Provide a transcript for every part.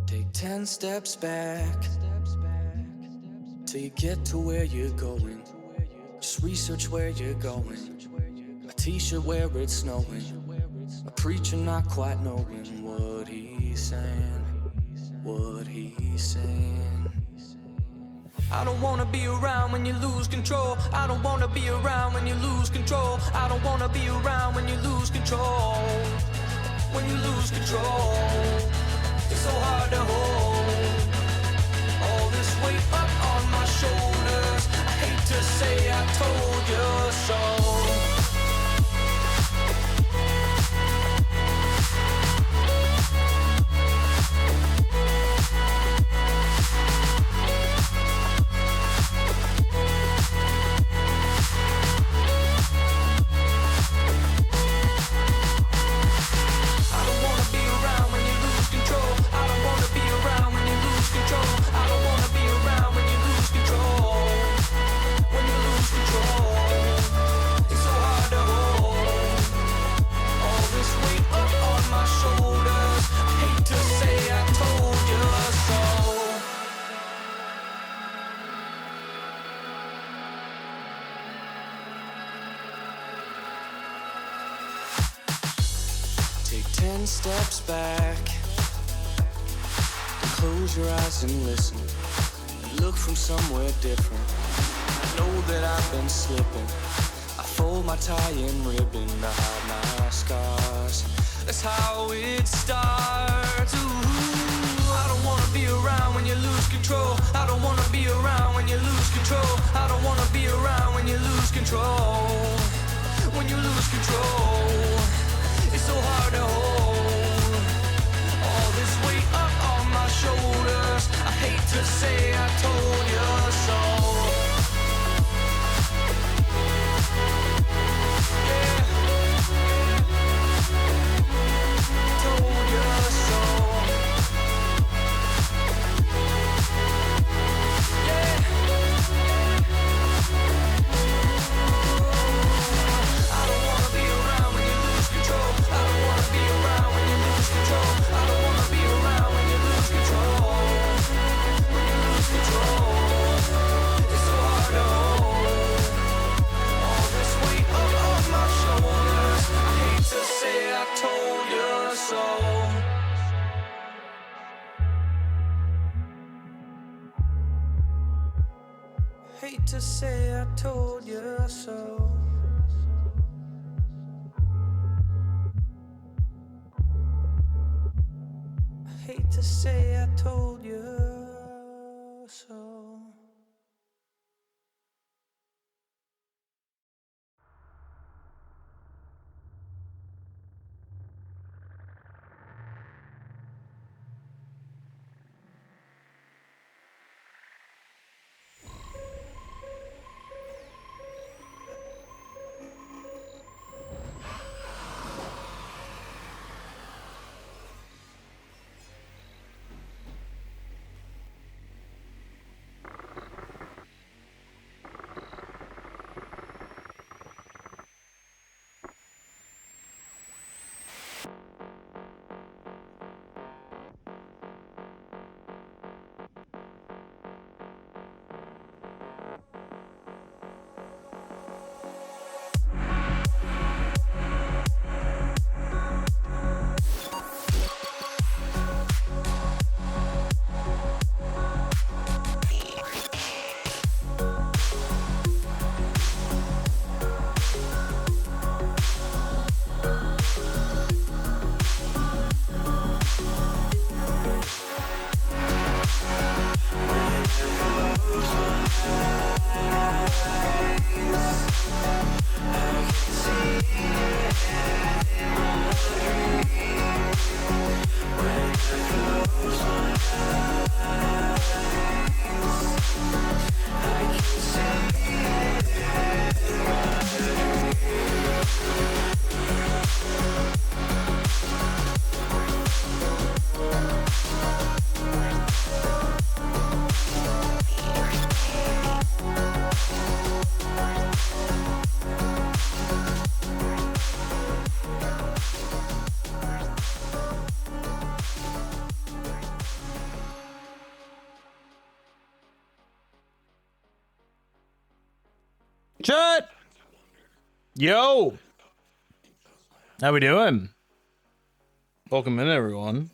Take 10 steps back till you get to where you're going. Just research where you're going. A t-shirt where it's snowing. A preacher not quite knowing what he's saying. What he's saying. I don't wanna be around when you lose control. I don't wanna be around when you lose control. I don't wanna be around when you lose control. When you lose control, it's so hard to hold all this weight up on my shoulders. I hate to say I told you so. Take 10 steps back, then close your eyes and listen, and look from somewhere different. I know that I've been slipping. I fold my tie and ribbon to hide my scars. That's how it starts. Ooh, I don't wanna be around when you lose control. I don't wanna be around when you lose control. I don't wanna be around when you lose control. When you lose control, it's so hard to hold all this weight up on my shoulders. I hate to say I told you so. Yeah, told you so. Yeah, I don't wanna be around when you lose control. I don't wanna be around when you lose control. I don't wanna be around when you lose control. When you lose control, it's so hard to hold all this weight up on my shoulders. I hate to say I told you so. Hate to say I told you so. Hate to say I told you so. Chat. Yo. How we doing? Welcome in, everyone.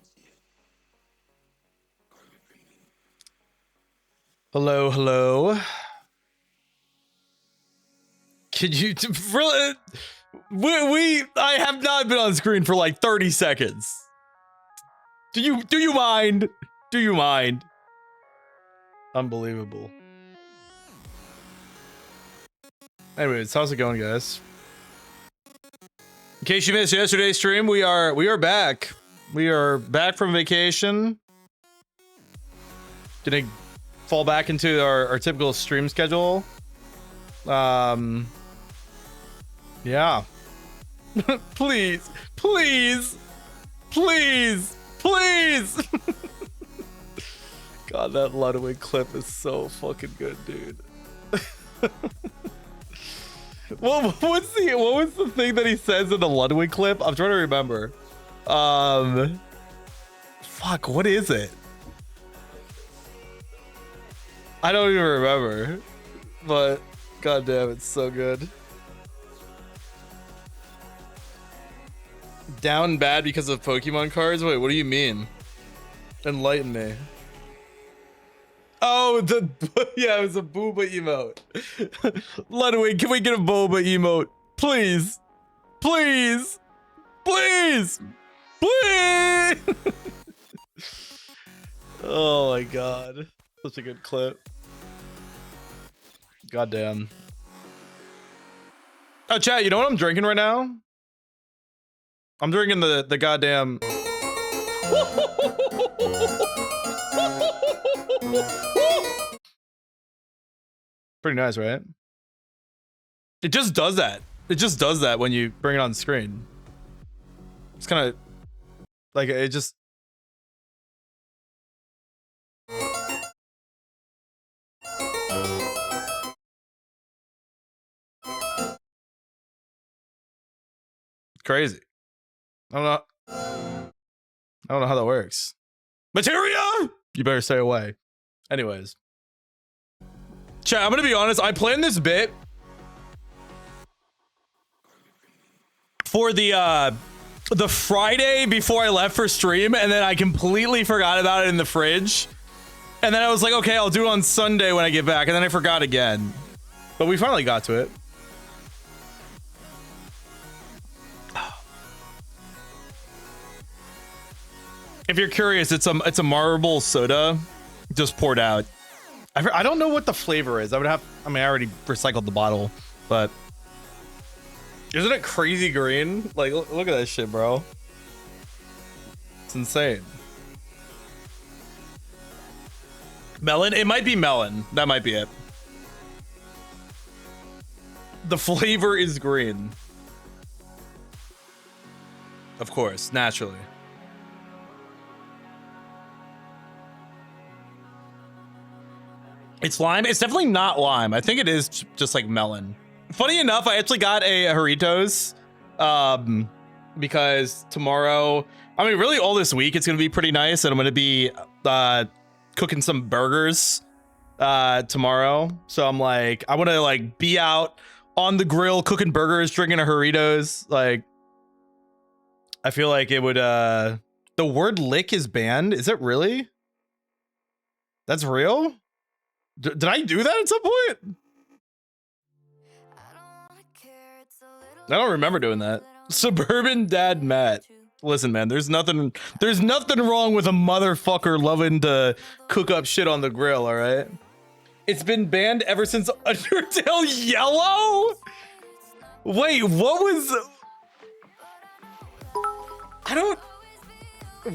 Hello, hello. Could you really? I have not been on screen for like 30 seconds. Do you mind? Do you mind? Unbelievable. Anyways, how's it going, guys? In case you missed yesterday's stream, we are back. We are back from vacation. Gonna fall back into our typical stream schedule. Yeah. Please, please, please, please. God, that Ludwig clip is so fucking good, dude. What was the thing that he says in the Ludwig clip? I'm trying to remember. Fuck, what is it? I don't even remember. But goddamn, it's so good. Down bad because of Pokemon cards? Wait, what do you mean? Enlighten me. Oh, yeah, it was a booba emote. Ludwig, can we get a boba emote? Please. Please. Please. Please. Oh my god. Such a good clip. Goddamn. Oh, chat, you know what I'm drinking right now? I'm drinking the goddamn... Pretty nice, right? It just does that. It just does that when you bring it on screen. It's kind of like it just. Crazy. I don't know. I don't know how that works. Materia! You better stay away. Anyways. Chat, I'm gonna be honest, I planned this bit for the Friday before I left for stream, and then I completely forgot about it in the fridge. And then I was like, okay, I'll do it on Sunday when I get back, and then I forgot again. But we finally got to it. If you're curious, it's a marble soda just poured out. I don't know what the flavor is. I mean, I already recycled the bottle, but isn't it crazy green? Like, look at that shit, bro. It's insane. Melon? It might be melon. That might be it. The flavor is green. Of course, naturally. It's lime. It's definitely not lime. I think it is just like melon. Funny enough, I actually got a Doritos because tomorrow, I mean, really all this week, it's going to be pretty nice. And I'm going to be cooking some burgers tomorrow. So I'm like, I want to like be out on the grill, cooking burgers, drinking a Doritos. Like, I feel like it would, the word lick is banned. Is it really? That's real? Did I do that at some point? I don't remember doing that. Suburban Dad Matt. Listen, man, there's nothing wrong with a motherfucker loving to cook up shit on the grill, all right? It's been banned ever since Undertale Yellow? Wait, what was...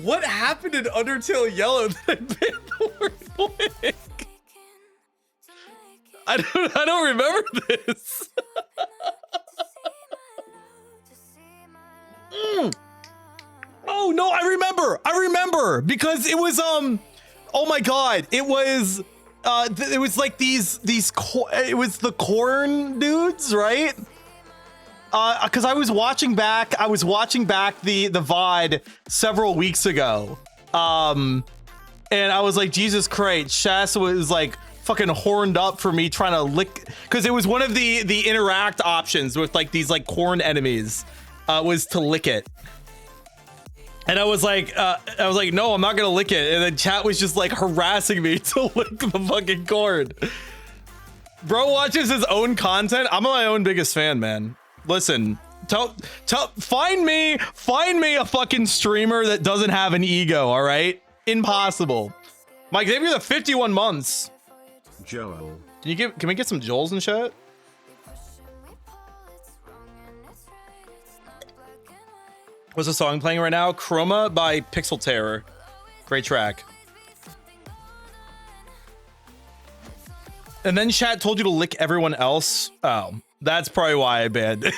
What happened in Undertale Yellow that banned the word lick? I don't remember this. Oh no, I remember because it was oh my god, it was like these it was the corn dudes, right? Because I was watching back the VOD several weeks ago, and I was like, Jesus Christ, Shasta was like fucking horned up for me trying to lick, because it was one of the interact options with like these like corn enemies, was to lick it. And I was like, no, I'm not gonna lick it. And then chat was just like harassing me to lick the fucking corn. Bro watches his own content. I'm my own biggest fan, man. Listen, find me a fucking streamer that doesn't have an ego, all right? Impossible. Mike, Xavier, the 51 months. Joel. Can we get some Joels in chat? What's the song playing right now? Chroma by Pixel Terror. Great track. And then chat told you to lick everyone else. Oh, that's probably why I banned it.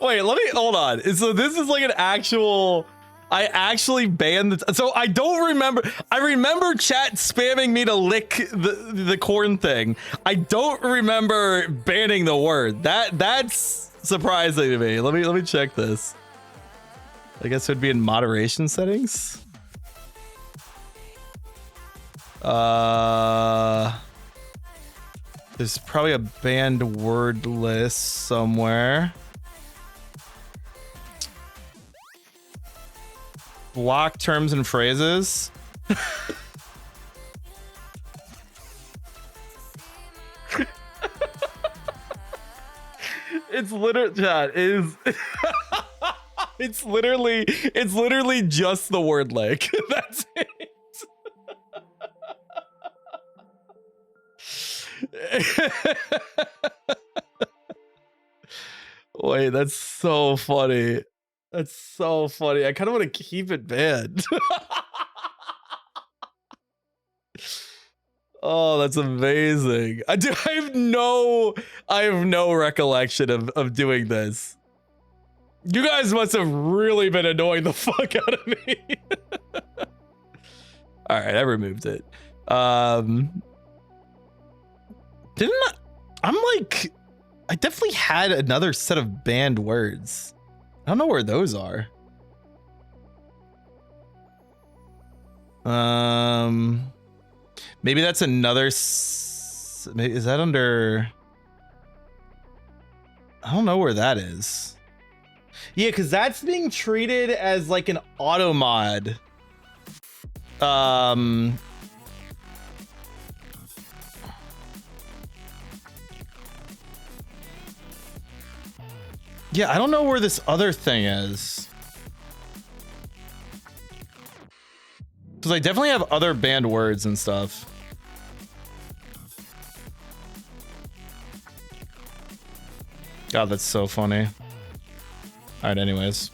Wait, hold on. So this is like an actual, I actually banned the, so I don't remember. I remember chat spamming me to lick the corn thing. I don't remember banning the word. That's surprising to me. Let me check this. I guess it would be in moderation settings. There's probably a banned word list somewhere. Block terms and phrases. It's literally, chat, is it's literally just the word lick. That's it. Wait, that's so funny. That's so funny. I kind of want to keep it banned. Oh, that's amazing. I have no recollection of doing this. You guys must have really been annoying the fuck out of me. All right, I removed it. I definitely had another set of banned words. I don't know where those are. Maybe that's another. Maybe, is that under? I don't know where that is. Yeah, because that's being treated as like an auto mod. Yeah, I don't know where this other thing is. Because I definitely have other banned words and stuff. God, that's so funny. All right, anyways.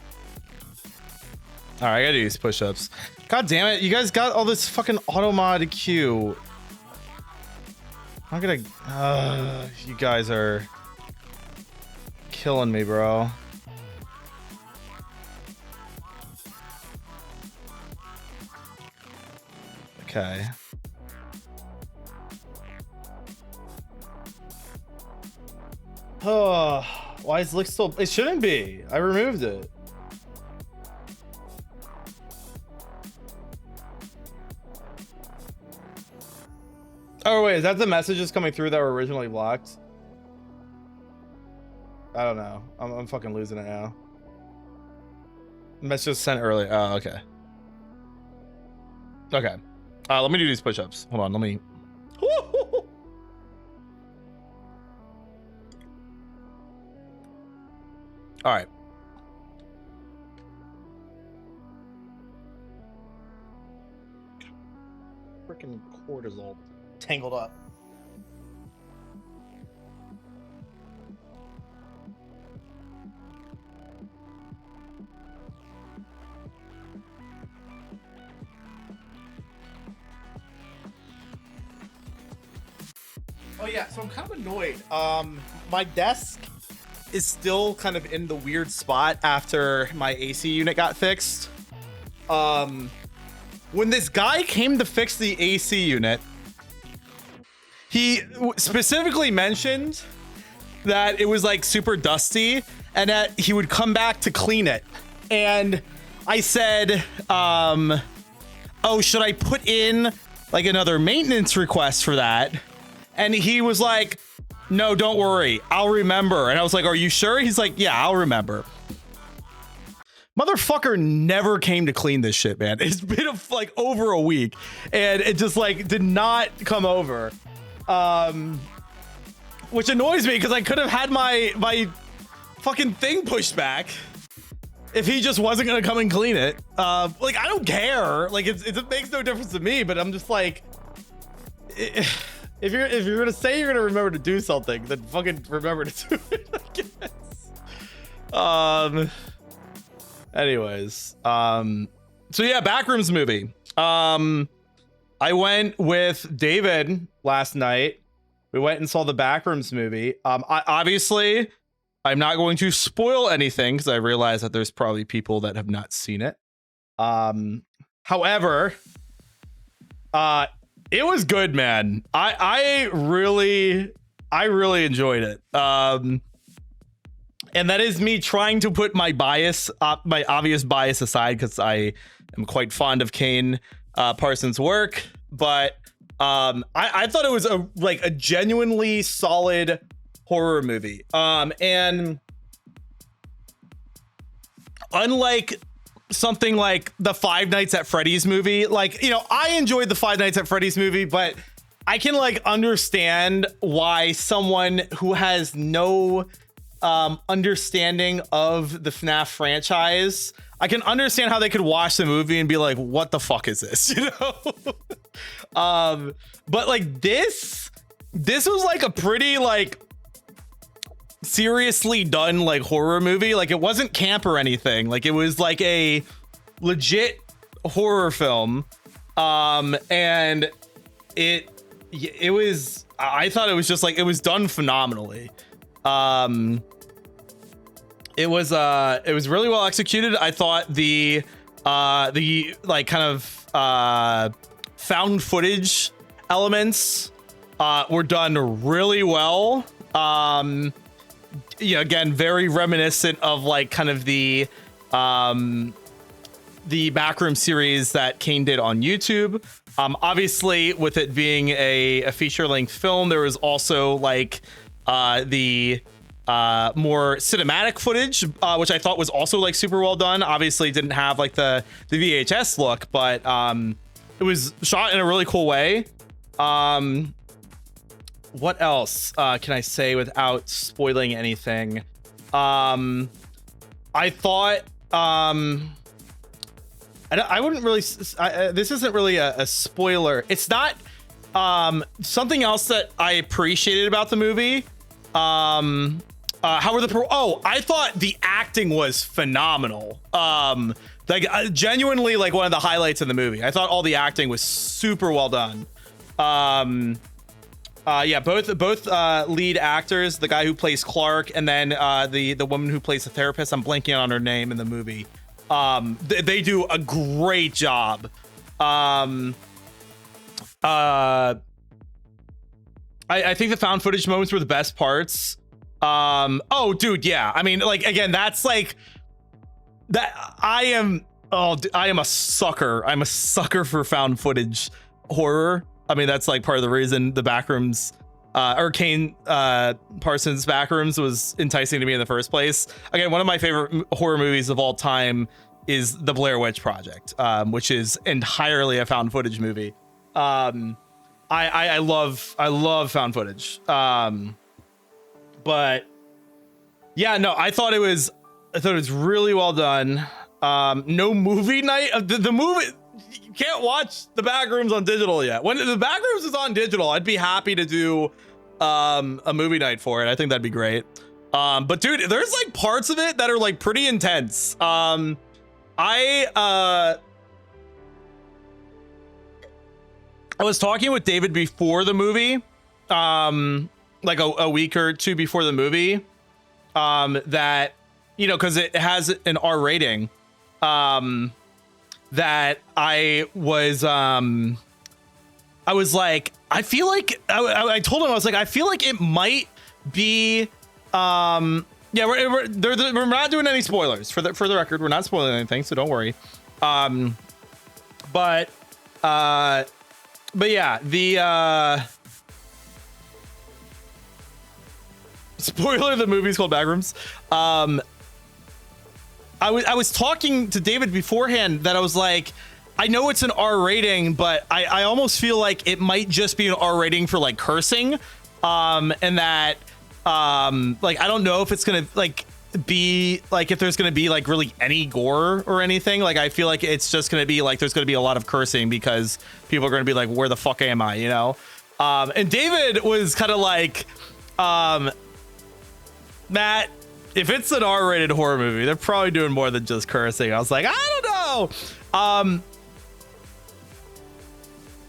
All right, I gotta do these push-ups. God damn it, you guys got all this fucking auto mod queue. I'm gonna, you guys are killing me, bro. Okay. Oh, why is Lick still? It shouldn't be. I removed it. Oh wait, is that the messages coming through that were originally blocked? I don't know. I'm fucking losing it now. Message sent earlier. Oh, okay. Okay. Let me do these push-ups. Hold on, let me. All right. Freaking cord is all tangled up. Oh yeah, so I'm kind of annoyed. My desk is still kind of in the weird spot after my AC unit got fixed. When this guy came to fix the AC unit, he specifically mentioned that it was like super dusty and that he would come back to clean it. And I said, oh, should I put in like another maintenance request for that. And he was like, no, don't worry, I'll remember. And I was like, are you sure? He's like, yeah, I'll remember. Motherfucker never came to clean this shit, man. It's been like over a week and it just like did not come over. Which annoys me because I could have had my fucking thing pushed back if he just wasn't gonna come and clean it. Like, I don't care. Like, it makes no difference to me, but I'm just like, if you're gonna say you're gonna remember to do something, then fucking remember to do it, I guess. Anyways, so yeah, Backrooms movie. I went with David last night. We went and saw the Backrooms movie. Obviously, I'm not going to spoil anything because I realize that there's probably people that have not seen it. However, it was good, man. I really enjoyed it. And that is me trying to put my bias, my obvious bias aside, because I am quite fond of Kane Parsons' work. But I thought it was a genuinely solid horror movie. And unlike something like the Five Nights at Freddy's movie, like, you know, I enjoyed the Five Nights at Freddy's movie, but I can like understand why someone who has no understanding of the FNAF franchise, I can understand how they could watch the movie and be like, what the fuck is this, you know? But like this was like a pretty like seriously done like horror movie. Like, it wasn't camp or anything. Like, it was like a legit horror film. And it was, I thought it was just like, it was done phenomenally. It was really well executed. I thought the like kind of found footage elements were done really well. Yeah, again, very reminiscent of like kind of the Backroom series that Kane did on YouTube. Obviously, with it being a feature-length film, there was also like the more cinematic footage, which I thought was also like super well done. Obviously, didn't have like the VHS look, but it was shot in a really cool way. What else can I say without spoiling anything? I thought I wouldn't really. This isn't really a spoiler. It's not something else that I appreciated about the movie. How were I thought the acting was phenomenal. Like genuinely like one of the highlights of the movie. I thought all the acting was super well done. Yeah, both lead actors, the guy who plays Clark and then the woman who plays the therapist, I'm blanking on her name in the movie. They do a great job. I think the found footage moments were the best parts. Oh, dude, yeah. I mean, like, again, that's like that. I am a sucker. I'm a sucker for found footage horror. I mean, that's like part of the reason the Backrooms or Kane Parsons Backrooms was enticing to me in the first place. Again, one of my favorite horror movies of all time is The Blair Witch Project, which is entirely a found footage movie. I love found footage. But yeah, no, I thought it was really well done. No movie night of the movie. You can't watch the Backrooms on digital yet. When the Backrooms is on digital, I'd be happy to do a movie night for it. I think that'd be great. But dude, there's like parts of it that are like pretty intense. I was talking with David before the movie, like a week or two before the movie, that, you know, because it has an R rating, that I was like, I feel like I told him, I was like, I feel like it might be yeah, we're not doing any spoilers for the record. We're not spoiling anything, so don't worry. But But yeah, the spoiler, the movie's called Backrooms. I was talking to David beforehand that I was like, I know it's an R rating, but I almost feel like it might just be an R rating for like cursing. And that like I don't know if it's gonna like be like if there's gonna be like really any gore or anything. Like I feel like it's just gonna be like there's gonna be a lot of cursing because people are gonna be like, where the fuck am I, you know? And David was kind of like, Matt, if it's an R-rated horror movie, they're probably doing more than just cursing. I was like, I don't know.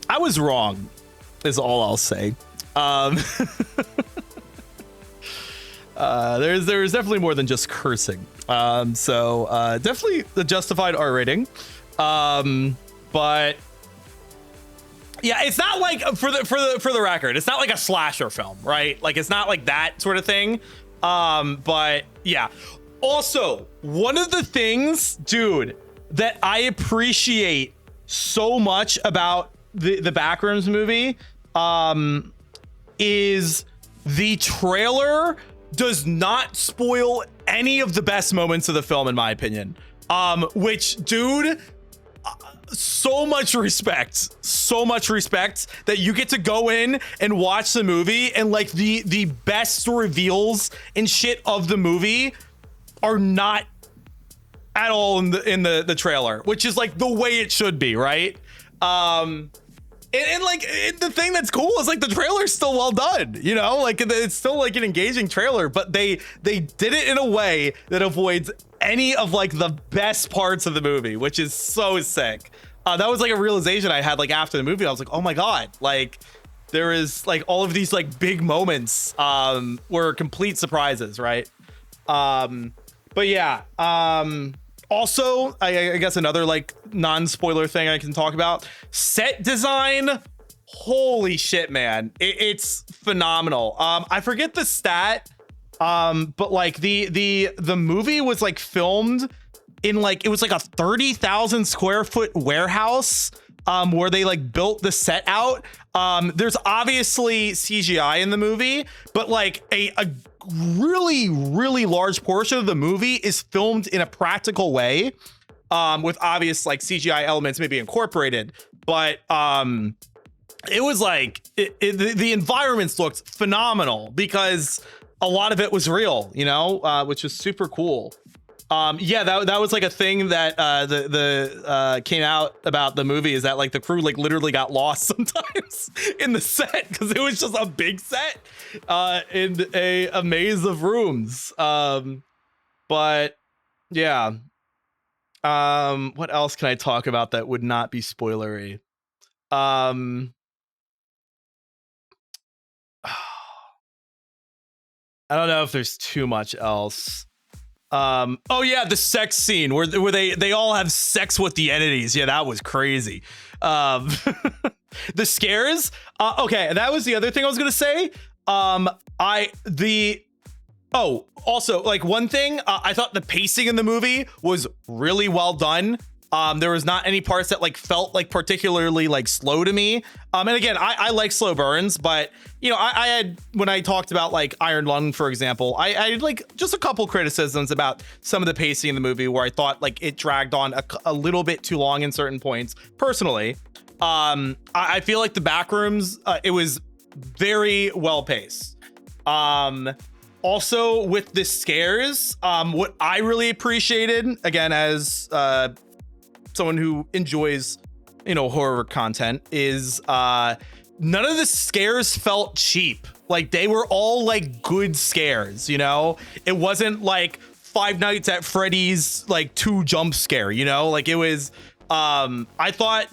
I was wrong, is all I'll say. There's definitely more than just cursing. So definitely the justified R rating. But yeah, it's not like for the record, it's not like a slasher film, right? Like it's not like that sort of thing. But yeah. Also, one of the things, dude, that I appreciate so much about the Backrooms movie, is the trailer does not spoil any of the best moments of the film, in my opinion. Which, dude, so much respect that you get to go in and watch the movie and like the best reveals and shit of the movie are not at all in the trailer, which is like the way it should be, right? And like the thing that's cool is like the trailer's still well done, you know, like it's still like an engaging trailer, but they did it in a way that avoids any of like the best parts of the movie, which is so sick. That was like a realization I had like after the movie. I was like, oh my God, like there is like all of these like big moments were complete surprises, right? But yeah, also, I guess another like non-spoiler thing I can talk about, set design. Holy shit, man. It's phenomenal. I forget the stat, but like the movie was like filmed in like, it was like a 30,000 square foot warehouse where they like built the set out. There's obviously CGI in the movie, but like a really large portion of the movie is filmed in a practical way, with obvious like CGI elements maybe incorporated, but it was like the environments looked phenomenal because a lot of it was real, you know, which was super cool. Yeah, that was like a thing that the came out about the movie, is that like the crew like literally got lost sometimes in the set because it was just a big set in a maze of rooms. But yeah, what else can I talk about that would not be spoilery? I don't know if there's too much else. Oh yeah, the sex scene where they all have sex with the entities. Yeah, that was crazy. The scares. Okay, that was the other thing I was gonna say. Also, like one thing, I thought the pacing in the movie was really well done. There was not any parts that like felt like particularly like slow to me. And again, I like slow burns, but you know, I had, when I talked about like Iron Lung, for example, I had like just a couple criticisms about some of the pacing in the movie where I thought like it dragged on a little bit too long in certain points. Personally, I feel like the Backrooms, it was very well paced. Also with the scares, what I really appreciated, again, as someone who enjoys, you know, horror content, is none of the scares felt cheap. Like they were all like good scares, you know? It wasn't like Five Nights at Freddy's like 2 jump scare, you know? Like it was I thought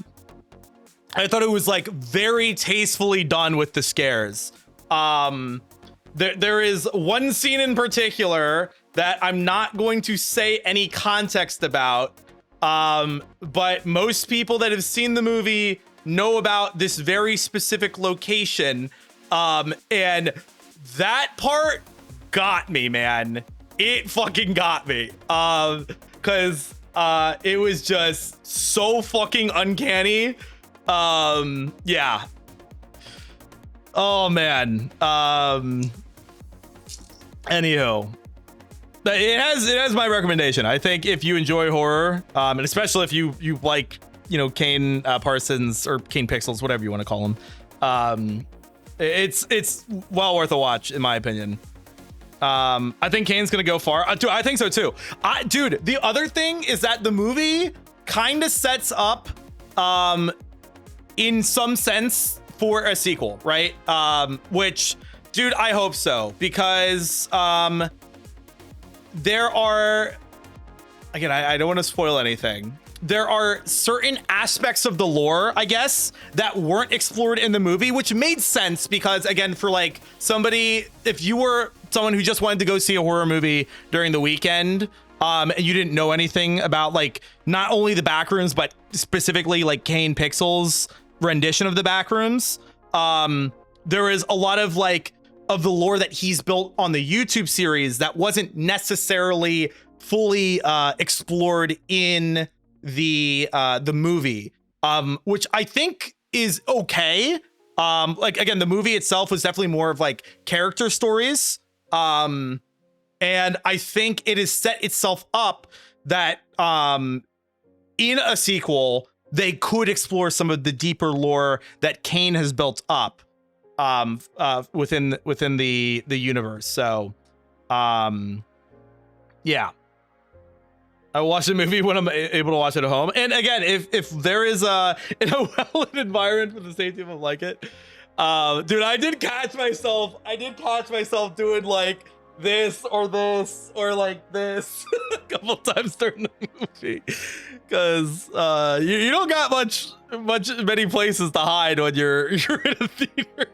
it was like very tastefully done with the scares. There is one scene in particular that I'm not going to say any context about, but most people that have seen the movie know about this very specific location, and that part got me, man. It fucking got me, because it was just so fucking uncanny. Yeah. Oh man. Anywho, it has my recommendation. I think if you enjoy horror, and especially if you like, you know, Kane Parsons or Kane Pixels, whatever you want to call him, it's well worth a watch in my opinion. I think Kane's gonna go far. Dude, I think so too. Dude, the other thing is that the movie kind of sets up, in some sense, for a sequel, right? Which, dude, I hope so, because there are, again, I don't want to spoil anything. There are certain aspects of the lore, I guess, that weren't explored in the movie, which made sense because, again, for like somebody, if you were someone who just wanted to go see a horror movie during the weekend, and you didn't know anything about like not only the Backrooms, but specifically like Kane Pixel's rendition of the Backrooms, there is a lot of like of the lore that he's built on the YouTube series that wasn't necessarily fully explored in the movie, which I think is okay. Like, again, the movie itself was definitely more of like character stories, and I think it has set itself up that in a sequel they could explore some of the deeper lore that Kane has built up within the universe. So yeah, I watch the movie when I'm able to watch it at home. And again, if there is in a well-lit environment for the safety of like it, dude, I did catch myself doing like this or like this a couple times during the movie, because you don't got many places to hide when you're in a theater.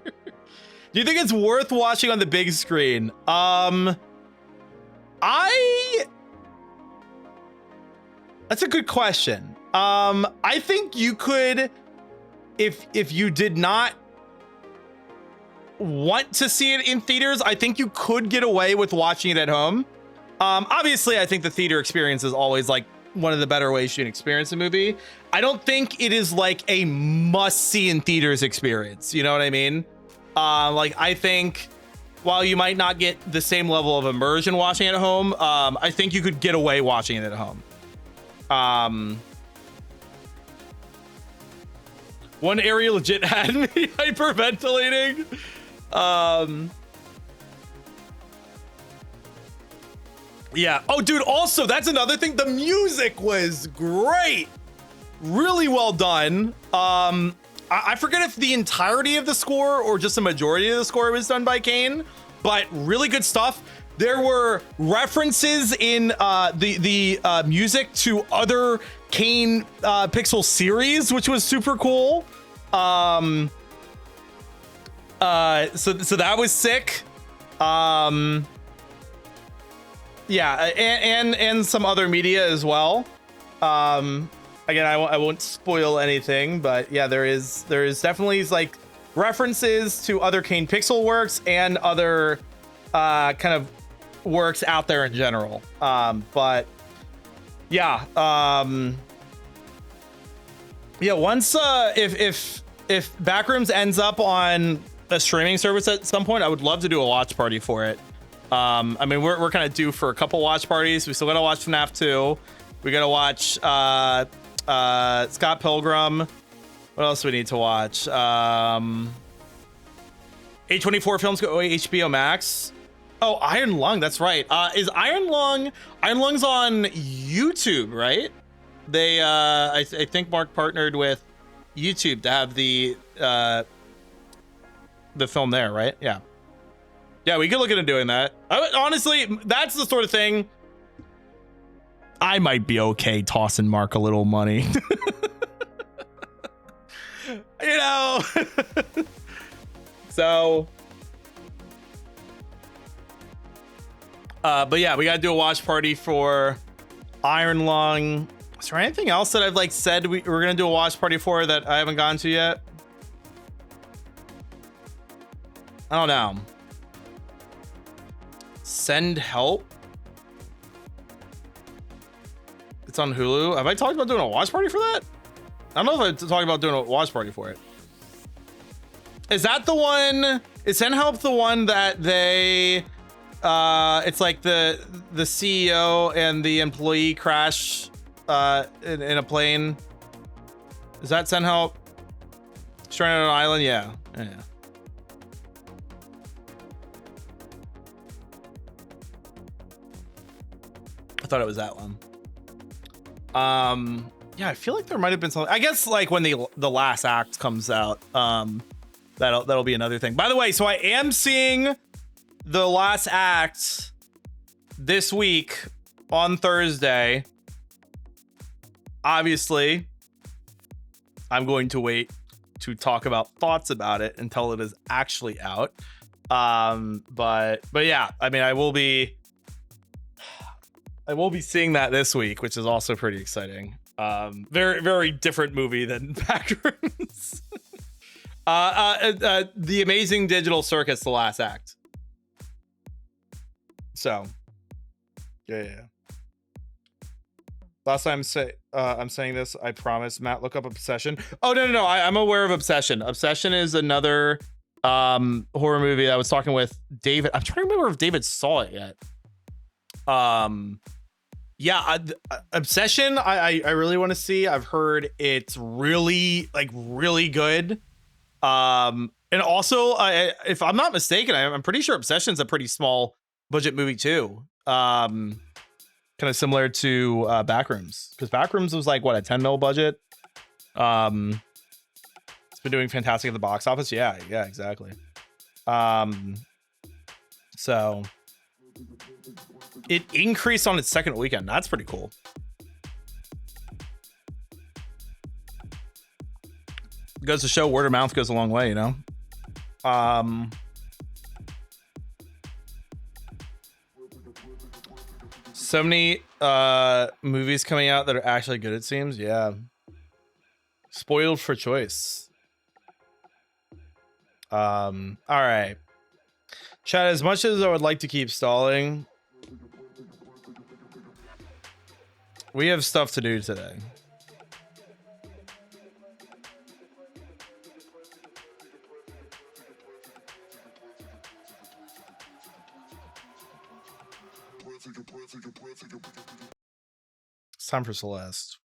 Do you think it's worth watching on the big screen? That's a good question. I think you could, if you did not want to see it in theaters, I think you could get away with watching it at home. Obviously, I think the theater experience is always like one of the better ways you can experience a movie. I don't think it is like a must see in theaters experience. You know what I mean? Like, I think while you might not get the same level of immersion watching it at home, I think you could get away watching it at home. One area legit had me hyperventilating. Yeah. Oh, dude, also, that's another thing. The music was great. Really well done. I forget if the entirety of the score or just a majority of the score was done by Kane, but really good stuff. There were references in the music to other Kane Pixel series, which was super cool. So that was sick. Yeah, and some other media as well. Again, I won't spoil anything, but yeah, there is definitely like references to other Kane Pixel works and other kind of works out there in general. But yeah, yeah. Once if Backrooms ends up on a streaming service at some point, I would love to do a watch party for it. I mean, we're kind of due for a couple watch parties. We still gotta watch FNAF 2. We gotta watch Scott Pilgrim. What else do we need to watch? A24 films go HBO Max. Oh, Iron Lung, that's right. Is Iron Lung's on YouTube, right? They I think Mark partnered with YouTube to have the film there, right? Yeah. Yeah, we could look into doing that. Honestly, that's the sort of thing I might be okay tossing Mark a little money. You know. So but yeah, we gotta do a watch party for Iron Lung. Is there anything else that I've like said we're gonna do a watch party for that I haven't gone to yet? I don't know. Send Help. It's on Hulu. Have I talked about doing a watch party for that? I don't know if I'm talking about doing a watch party for it. Is that the one? Is Send Help the one that they? It's like the CEO and the employee crash in a plane. Is that Send Help? Stranded on an island? Yeah. I thought it was that one. Yeah, I feel like there might have been something. I guess like when the last act comes out, that'll be another thing. By the way, so I am seeing the last act this week on Thursday. Obviously, I'm going to wait to talk about thoughts about it until it is actually out. But yeah, I mean, I will be seeing that this week, which is also pretty exciting. Very, very different movie than Backrooms. The Amazing Digital Circus, the last act. So, yeah. Last time I'm saying this, I promise. Matt, look up Obsession. Oh no, I'm aware of Obsession. Obsession is another horror movie. I was talking with David. I'm trying to remember if David saw it yet. Yeah, Obsession. I really want to see. I've heard it's really good. And also, if I'm not mistaken, I'm pretty sure Obsession's a pretty small budget movie too. Kind of similar to Backrooms, because Backrooms was like what, a 10 mil budget. It's been doing fantastic at the box office. Yeah, exactly. So it increased on its second weekend. That's pretty cool. Goes to show word of mouth goes a long way, you know. 70 movies coming out that are actually good, it seems. Yeah. Spoiled for choice. All right. Chat, as much as I would like to keep stalling, we have stuff to do today. It's time for Celeste.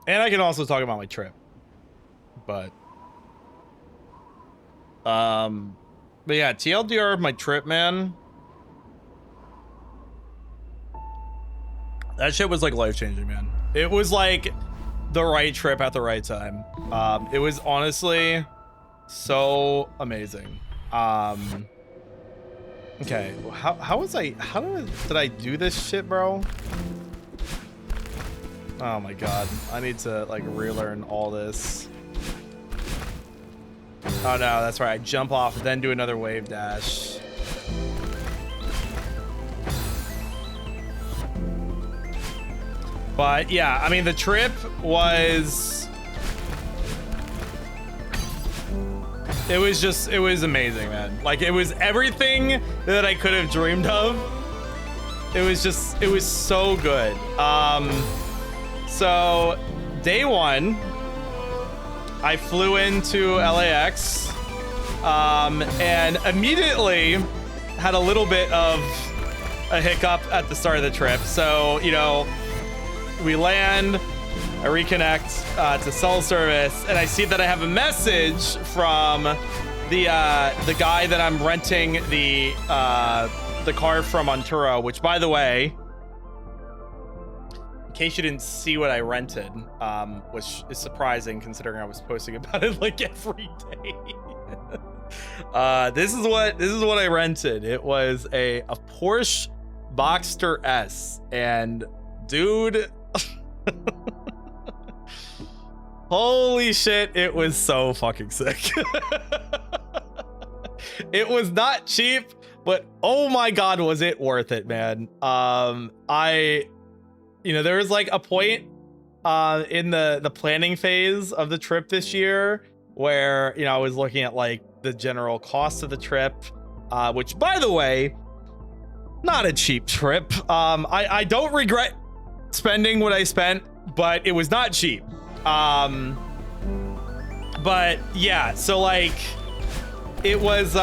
And I can also talk about my trip. But yeah, TLDR of my trip, man. That shit was like life-changing, man. It was like the right trip at the right time. It was honestly so amazing. Okay, did I do this shit, bro? Oh my god, I need to like relearn all this. Oh no, that's right, I jump off, then do another wave dash. But yeah, I mean, the trip was, it was amazing, man. Like, it was everything that I could have dreamed of. It was so good. So day one, I flew into LAX, and immediately had a little bit of a hiccup at the start of the trip. So, you know, we land, I reconnect to cell service, and I see that I have a message from the guy that I'm renting the car from on Turo, which, by the way, in case you didn't see what I rented, which is surprising considering I was posting about it like every day. This is what I rented. It was a Porsche Boxster S, and dude, holy shit, it was so fucking sick. It was not cheap, but oh my god, was it worth it, man. You know, there was like a point in the planning phase of the trip this year, where, you know, I was looking at like the general cost of the trip, which, by the way, not a cheap trip. I don't regret spending what I spent, but it was not cheap. But yeah, so like it was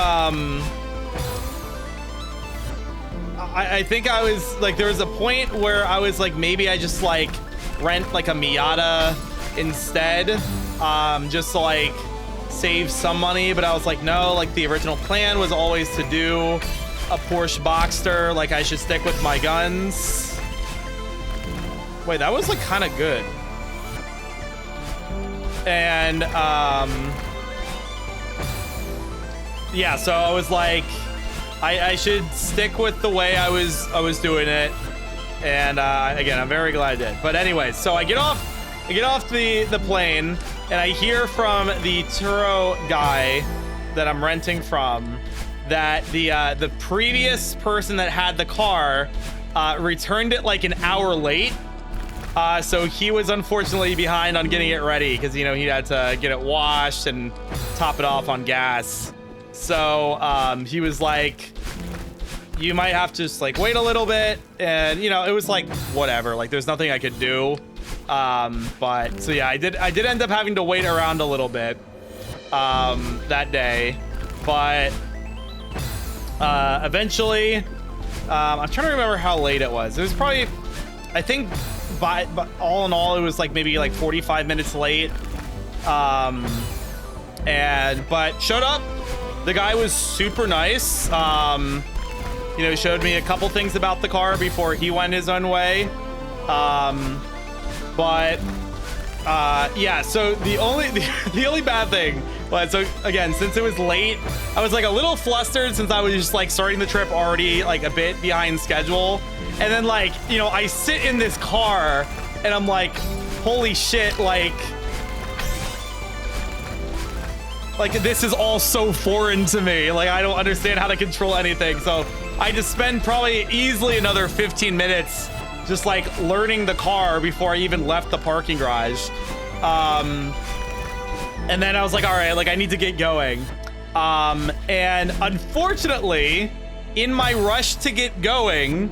I think I was like, there was a point where I was like, maybe I just like rent like a Miata instead, just to like save some money. But I was like, no, like the original plan was always to do a Porsche Boxster. Like I should stick with my guns. Wait, that was like kind of good. And yeah, so I was like, I should stick with the way I was doing it. And again, I'm very glad I did. But anyway, so I get off the plane, and I hear from the Turo guy that I'm renting from that the previous person that had the car returned it like an hour late. So he was unfortunately behind on getting it ready because, you know, he had to get it washed and top it off on gas. So he was like, you might have to just like wait a little bit. And, you know, it was like, whatever, like there's nothing I could do. But so yeah, I did end up having to wait around a little bit that day. But eventually, I'm trying to remember how late it was. It was probably, I think, but all in all, it was like maybe like 45 minutes late. But showed up. The guy was super nice. You know, showed me a couple things about the car before he went his own way. Yeah, so the only bad thing was, so again, since it was late, I was like a little flustered since I was just like starting the trip already like a bit behind schedule. And then like, you know, I sit in this car and I'm like, holy shit, like this is all so foreign to me. Like I don't understand how to control anything. So I just spend probably easily another 15 minutes just like learning the car before I even left the parking garage. And then I was like, all right, like I need to get going. And unfortunately, in my rush to get going,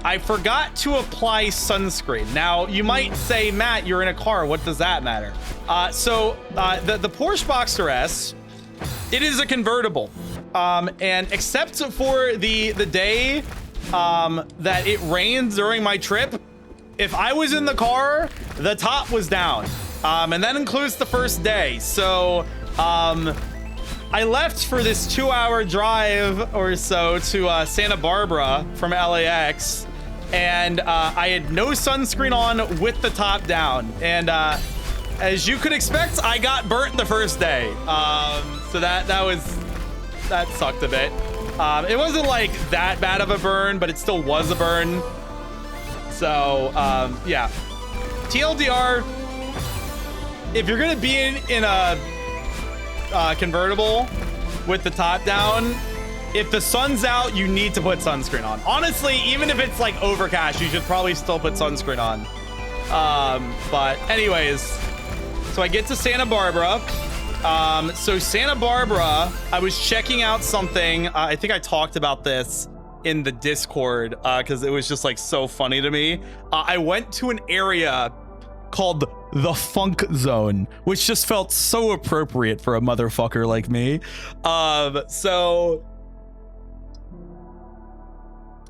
I forgot to apply sunscreen. Now, you might say, Matt, you're in a car. What does that matter? The Porsche Boxster S, it is a convertible. And except for the day that it rained during my trip, if I was in the car, the top was down. And that includes the first day. So I left for this 2-hour drive or so to Santa Barbara from LAX. And I had no sunscreen on with the top down. And as you could expect, I got burnt the first day. So that sucked a bit. It wasn't like that bad of a burn, but it still was a burn. So yeah, TLDR, if you're gonna be in a convertible with the top down, if the sun's out, you need to put sunscreen on. Honestly, even if it's like overcast, you should probably still put sunscreen on. But anyways, so I get to Santa Barbara. So Santa Barbara, I was checking out something. I think I talked about this in the Discord because it was just like so funny to me. I went to an area called the Funk Zone, which just felt so appropriate for a motherfucker like me. So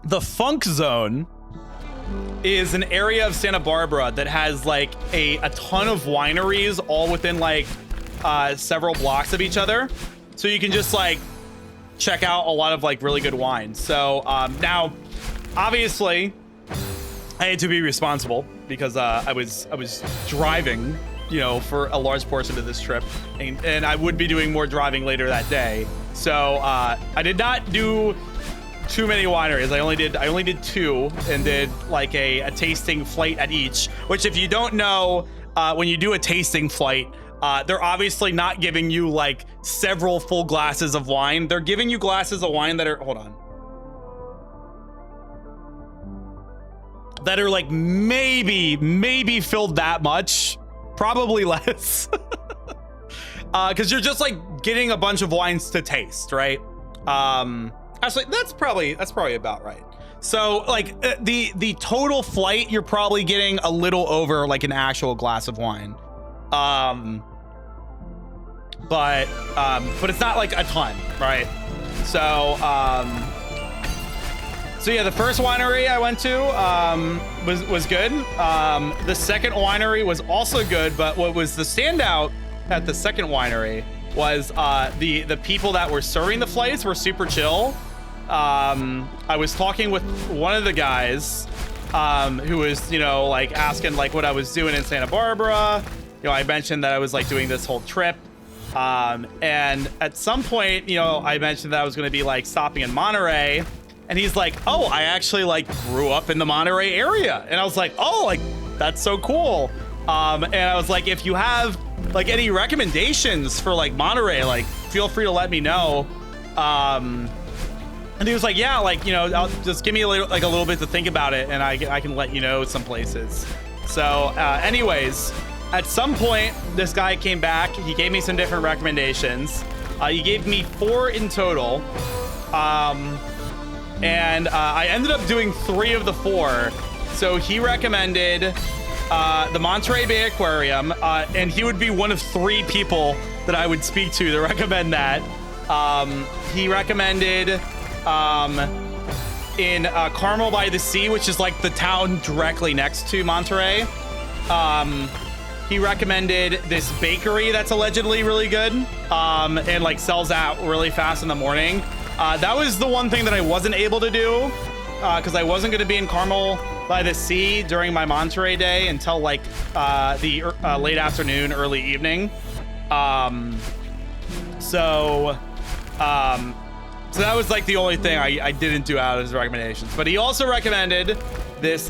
the Funk Zone is an area of Santa Barbara that has like a ton of wineries all within like several blocks of each other. So you can just like check out a lot of like really good wine. So now obviously I had to be responsible because I was driving, you know, for a large portion of this trip, and I would be doing more driving later that day. So I did not do too many wineries. I only did 2 and did like a tasting flight at each, which if you don't know, when you do a tasting flight, they're obviously not giving you like several full glasses of wine. They're giving you glasses of wine that are, hold on. that are like maybe filled that much, probably less. Because you're just like getting a bunch of wines to taste, right? Actually, that's probably about right. So like the total flight, you're probably getting a little over like an actual glass of wine. But it's not like a ton, right? So yeah, the first winery I went to was good. The second winery was also good, but what was the standout at the second winery was the people that were serving the flights were super chill. I was talking with one of the guys who was, like asking like what I was doing in Santa Barbara. I mentioned that I was like doing this whole trip. And at some point, I mentioned that I was going to be like stopping in Monterey, and he's like, oh, I actually like grew up in the Monterey area. And I was like, oh, like that's so cool. And I was like, if you have like any recommendations for like Monterey, like feel free to let me know. And he was like, yeah, like, I'll just give me a little bit to think about it, and I can let you know some places. So anyways, at some point, this guy came back. He gave me some different recommendations. He gave me 4 in total. And I ended up doing 3 of the 4. So he recommended the Monterey Bay Aquarium, and he would be one of 3 people that I would speak to recommend that. He recommended in Carmel by the Sea, which is like the town directly next to Monterey. He recommended this bakery that's allegedly really good, and like sells out really fast in the morning. That was the one thing that I wasn't able to do, because I wasn't going to be in Carmel by the Sea during my Monterey day until like the late afternoon, early evening. So that was like the only thing I didn't do out of his recommendations. But he also recommended this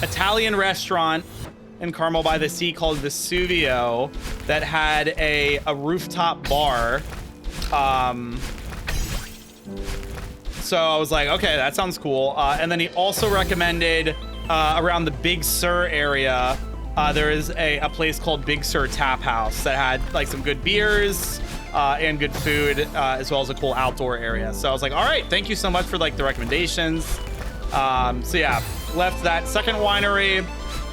Italian restaurant in Carmel by the Sea called Vesuvio that had a rooftop bar. So I was like, okay, that sounds cool. And then he also recommended around the Big Sur area, there is a place called Big Sur Tap House that had like some good beers and good food, as well as a cool outdoor area. So I was like, all right, thank you so much for like the recommendations. So yeah, left that second winery.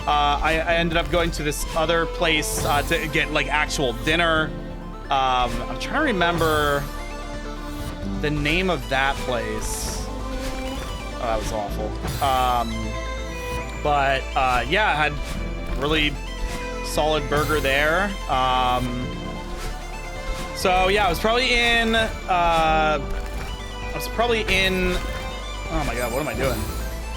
I ended up going to this other place to get like actual dinner. I'm trying to remember the name of that place. Oh, that was awful. But yeah, I had really solid burger there. So yeah, I was probably in, oh my God, what am I doing?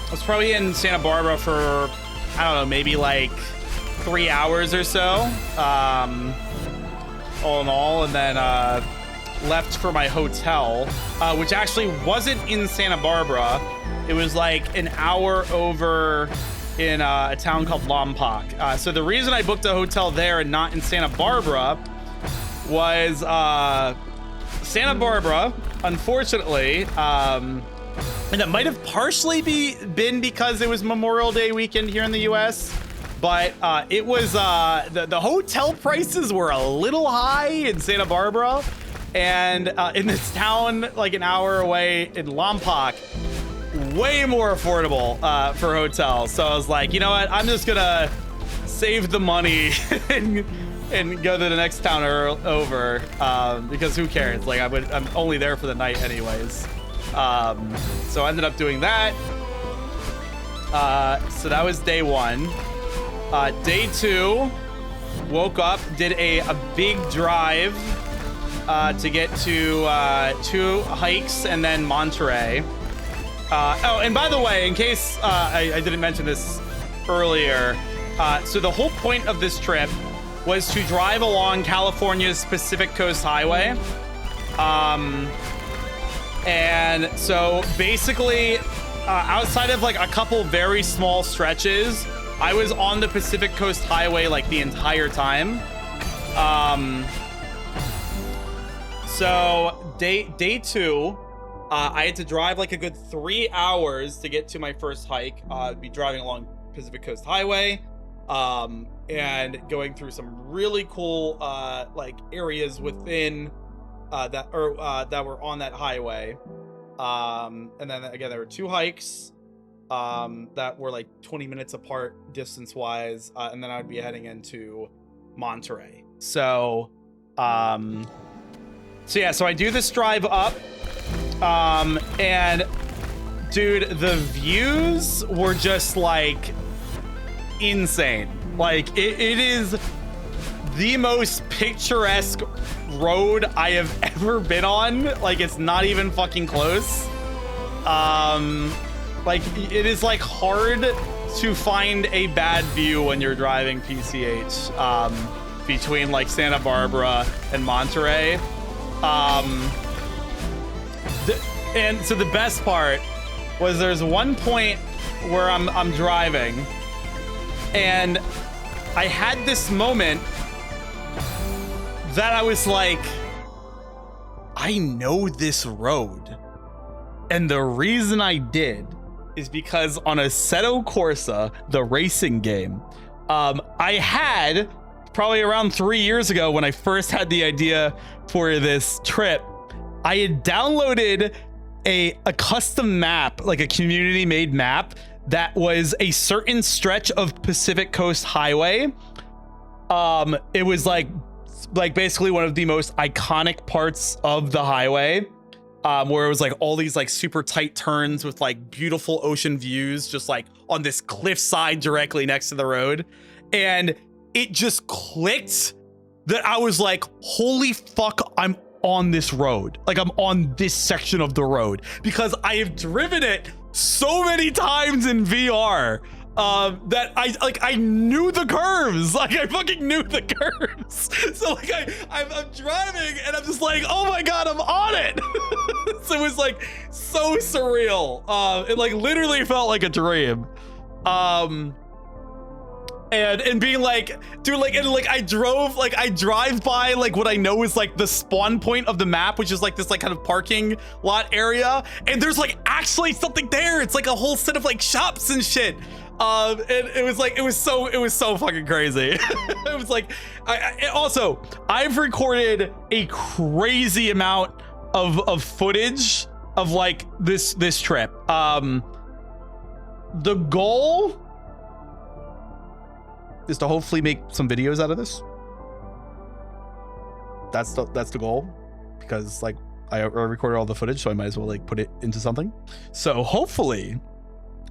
I was probably in Santa Barbara for, I don't know, maybe like 3 hours or so, all in all, and then left for my hotel, which actually wasn't in Santa Barbara. It was like an hour over in a town called Lompoc. So the reason I booked a hotel there and not in Santa Barbara was Santa Barbara, unfortunately, and it might have partially been because it was Memorial Day weekend here in the US, but it was the hotel prices were a little high in Santa Barbara, and in this town like an hour away in Lompoc, way more affordable for hotels. So I was like, you know what, I'm just gonna save the money and go to the next town over, because who cares? Like I'm only there for the night anyways. So I ended up doing that. So that was day 1. Day 2, woke up, did a big drive to get to 2 hikes and then Monterey. Oh, and by the way, in case I didn't mention this earlier, so the whole point of this trip was to drive along California's Pacific Coast Highway. And so basically, outside of like a couple very small stretches, I was on the Pacific Coast Highway like the entire time. So day 2, I had to drive like a good 3 hours to get to my first hike. I'd be driving along Pacific Coast Highway, and going through some really cool like areas within that were on that highway. And then again, there were 2 hikes that were like 20 minutes apart distance wise, and then I'd be heading into Monterey. So yeah, so I do this drive up, and dude, the views were just like insane. Like it is the most picturesque road I have ever been on. Like it's not even fucking close. Like it is like hard to find a bad view when you're driving PCH between like Santa Barbara and Monterey. And so the best part was there's one point where I'm driving and I had this moment that I was like, I know this road. And the reason I did is because on Assetto Corsa, the racing game, I had probably around 3 years ago when I first had the idea for this trip, I had downloaded a custom map, like a community made map that was a certain stretch of Pacific Coast Highway. It was like basically one of the most iconic parts of the highway, where it was like all these like super tight turns with like beautiful ocean views, just like on this cliffside directly next to the road. And it just clicked that I was like, holy fuck, I'm on this road. Like I'm on this section of the road because I have driven it so many times in VR. That I knew the curves. Like I fucking knew the curves. So like I'm driving and I'm just like, oh my god, I'm on it. So it was like so surreal. It like literally felt like a dream. And being like, dude, like, and like I drive by like what I know is like the spawn point of the map, which is like this like kind of parking lot area, and there's like actually something there. It's like a whole set of like shops and shit. And it was like it was so fucking crazy. It was like I've recorded a crazy amount of footage of like this trip. The goal is to hopefully make some videos out of this. That's the goal, because like I recorded all the footage, so I might as well like put it into something. So hopefully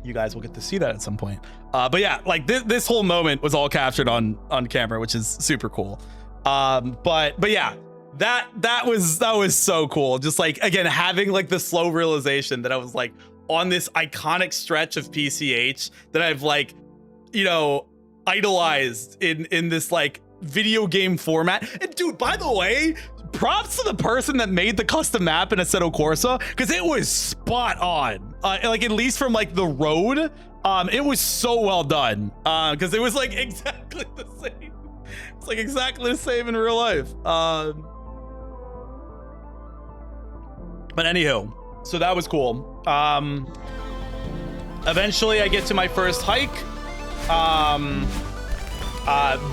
you guys will get to see that at some point. But yeah, like this whole moment was all captured on camera, which is super cool. But yeah, that was so cool. Just like, again, having like the slow realization that I was like on this iconic stretch of PCH that I've like, you know, idolized in this like video game format. And dude, by the way, props to the person that made the custom map in Assetto Corsa, because it was spot on. Like at least from like the road, it was so well done. Because it was like exactly the same. It's like exactly the same in real life. But anywho, so that was cool. Eventually I get to my first hike.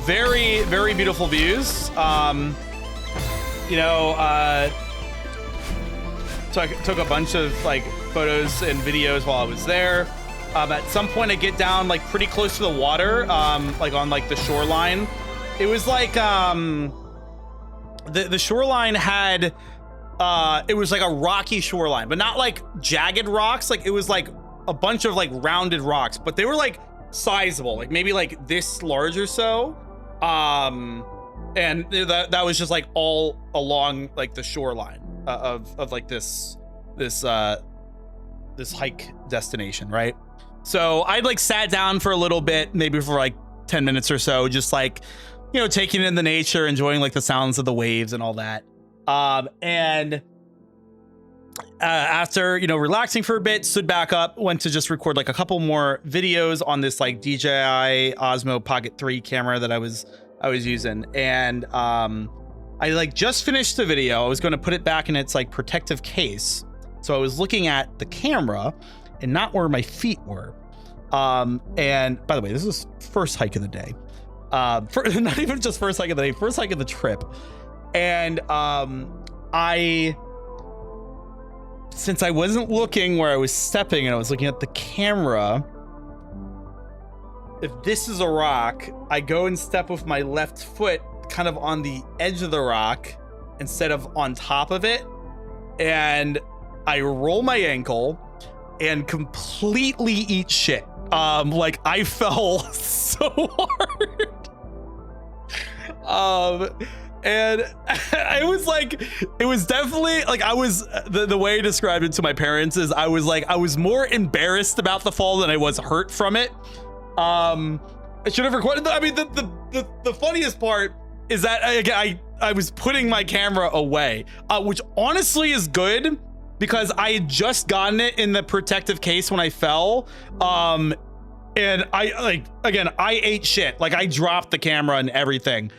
Very, very beautiful views. You know, took a bunch of like photos and videos while I was there. At some point I get down like pretty close to the water, like on like the shoreline. It was like, the shoreline had, it was like a rocky shoreline, but not like jagged rocks. Like it was like a bunch of like rounded rocks, but they were like sizable, like maybe like this large or so. And that was just like all along like the shoreline of like this hike destination, right? So I'd like sat down for a little bit, maybe for like 10 minutes or so, just like, you know, taking in the nature, enjoying like the sounds of the waves and all that. And after, you know, relaxing for a bit, stood back up, went to just record like a couple more videos on this like DJI Osmo Pocket 3 camera that I was using. And I like just finished the video. I was going to put it back in its like protective case. So I was looking at the camera and not where my feet were. And by the way, this is first hike of the day. Not even just first hike of the day, first hike of the trip. And since I wasn't looking where I was stepping and I was looking at the camera, if this is a rock, I go and step with my left foot kind of on the edge of the rock instead of on top of it. And I roll my ankle and completely eat shit. Like I fell so hard. And it was definitely like the way I described it to my parents is I was more embarrassed about the fall than I was hurt from it. I should have recorded. I mean, the funniest part is that I was putting my camera away, which honestly is good because I had just gotten it in the protective case when I fell. And I ate shit. Like I dropped the camera and everything.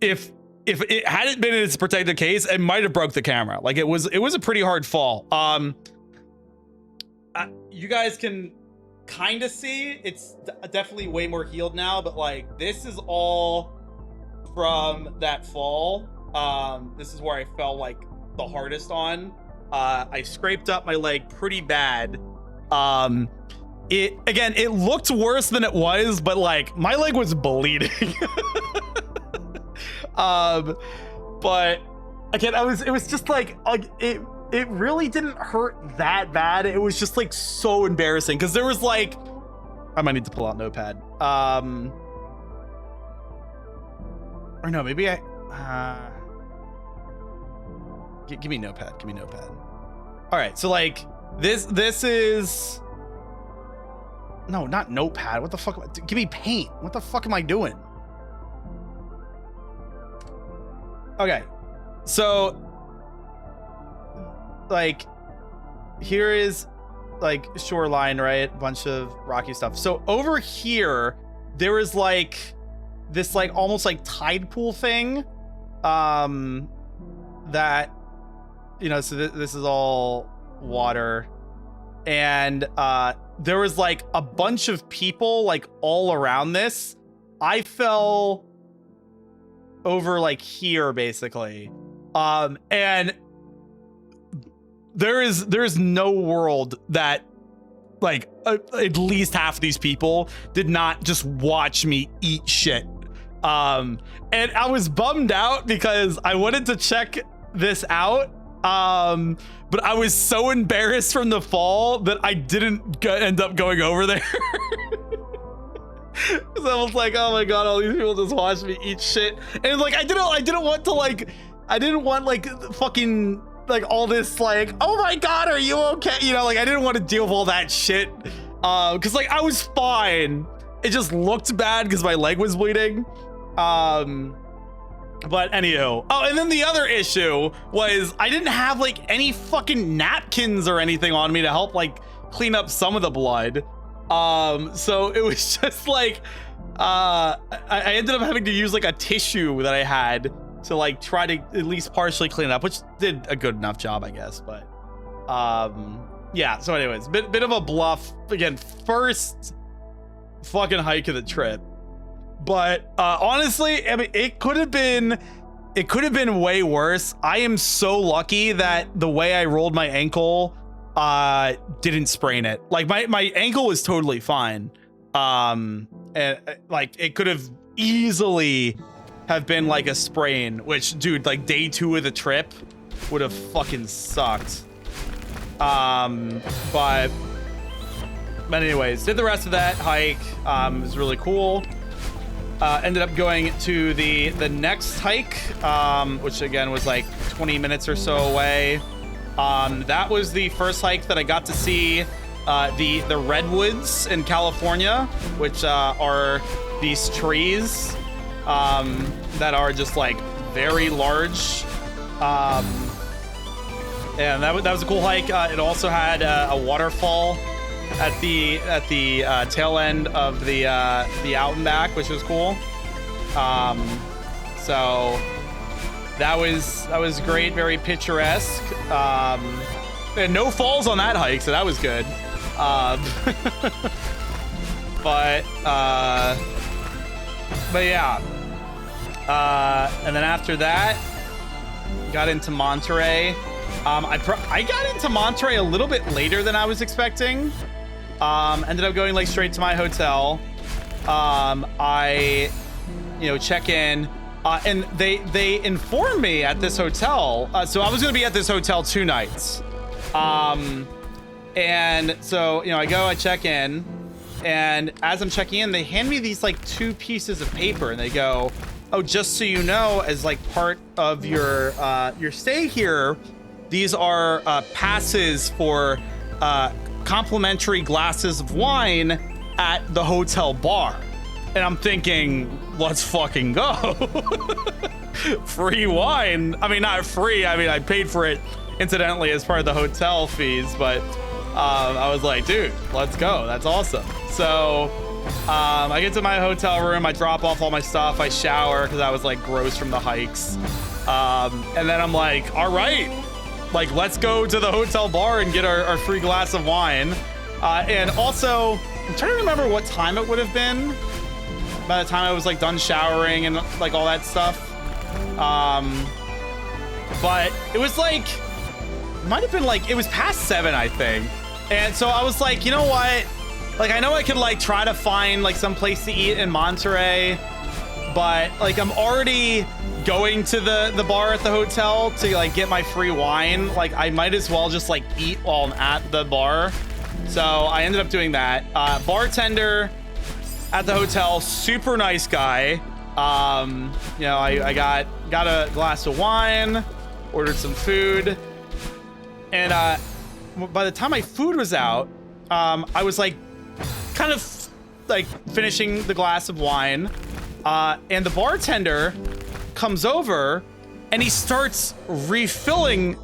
If it hadn't been in its protective case, it might have broke the camera. Like it was a pretty hard fall. You guys can kind of see it's definitely way more healed now, but like this is all from that fall. This is where I fell like the hardest on. I scraped up my leg pretty bad. It looked worse than it was, but like my leg was bleeding. But again, it was just like it really didn't hurt that bad. It was just like so embarrassing because there was like, I might need to pull out Notepad. Or no, maybe give me Notepad. Give me Notepad. All right, so like this is no, not Notepad. What the fuck? Give me paint. What the fuck am I doing? Okay, so like here is like shoreline, right? Bunch of rocky stuff. So over here there is like this like almost like tide pool thing, that, you know, so this is all water, and there was like a bunch of people like all around this. I fell over like here basically, and there's no world that like at least half of these people did not just watch me eat shit. And I was bummed out because I wanted to check this out, but I was so embarrassed from the fall that I didn't end up going over there. Because I was like, oh my god, all these people just watch me eat shit. And like I didn't want fucking like all this like, oh my god, are you okay? You know, like I didn't want to deal with all that shit. Because like I was fine. It just looked bad because my leg was bleeding. But anywho, oh, and then the other issue was I didn't have like any fucking napkins or anything on me to help like clean up some of the blood. So it was just like, I ended up having to use like a tissue that I had to like try to at least partially clean it up, which did a good enough job, I guess. But, yeah. So anyways, bit of a bluff again, first fucking hike of the trip. But, honestly, I mean, it could have been way worse. I am so lucky that the way I rolled my ankle, didn't sprain it. Like my ankle was totally fine. And like it could have easily have been like a sprain, which dude, like day 2 of the trip would have fucking sucked. But anyways, did the rest of that hike. It was really cool. Ended up going to the next hike, which again was like 20 minutes or so away. That was the first hike that I got to see the redwoods in California, which are these trees that are just like very large. And that was a cool hike. It also had a waterfall at the tail end of the out and back, which was cool. So that was great, very picturesque. And no falls on that hike, so that was good. But yeah. And then after that, got into Monterey. I got into Monterey a little bit later than I was expecting. Ended up going like straight to my hotel. I, check in, and they informed me at this hotel. So I was gonna be at this hotel 2 nights. And so, I check in, and as I'm checking in, they hand me these like 2 pieces of paper, and they go, "Oh, just so you know, as like part of your stay here, these are passes for complimentary glasses of wine at the hotel bar." And I'm thinking, let's fucking go. Free wine. I mean, not free. I mean, I paid for it incidentally as part of the hotel fees, but I was like, dude, let's go. That's awesome. So I get to my hotel room, I drop off all my stuff, I shower because I was like gross from the hikes. And then I'm like, all right, like, let's go to the hotel bar and get our free glass of wine. And also, I'm trying to remember what time it would have been by the time I was like done showering and like all that stuff. But it was like, might have been like, it was past 7, I think. And so I was like, you know what? Like, I know I could like try to find like some place to eat in Monterey, but like I'm already going to the bar at the hotel to like get my free wine. Like, I might as well just like eat while I'm at the bar. So I ended up doing that. Bartender at the hotel, super nice guy. I got a glass of wine, ordered some food, and by the time my food was out, I was like kind of like finishing the glass of wine, and the bartender comes over and he starts refilling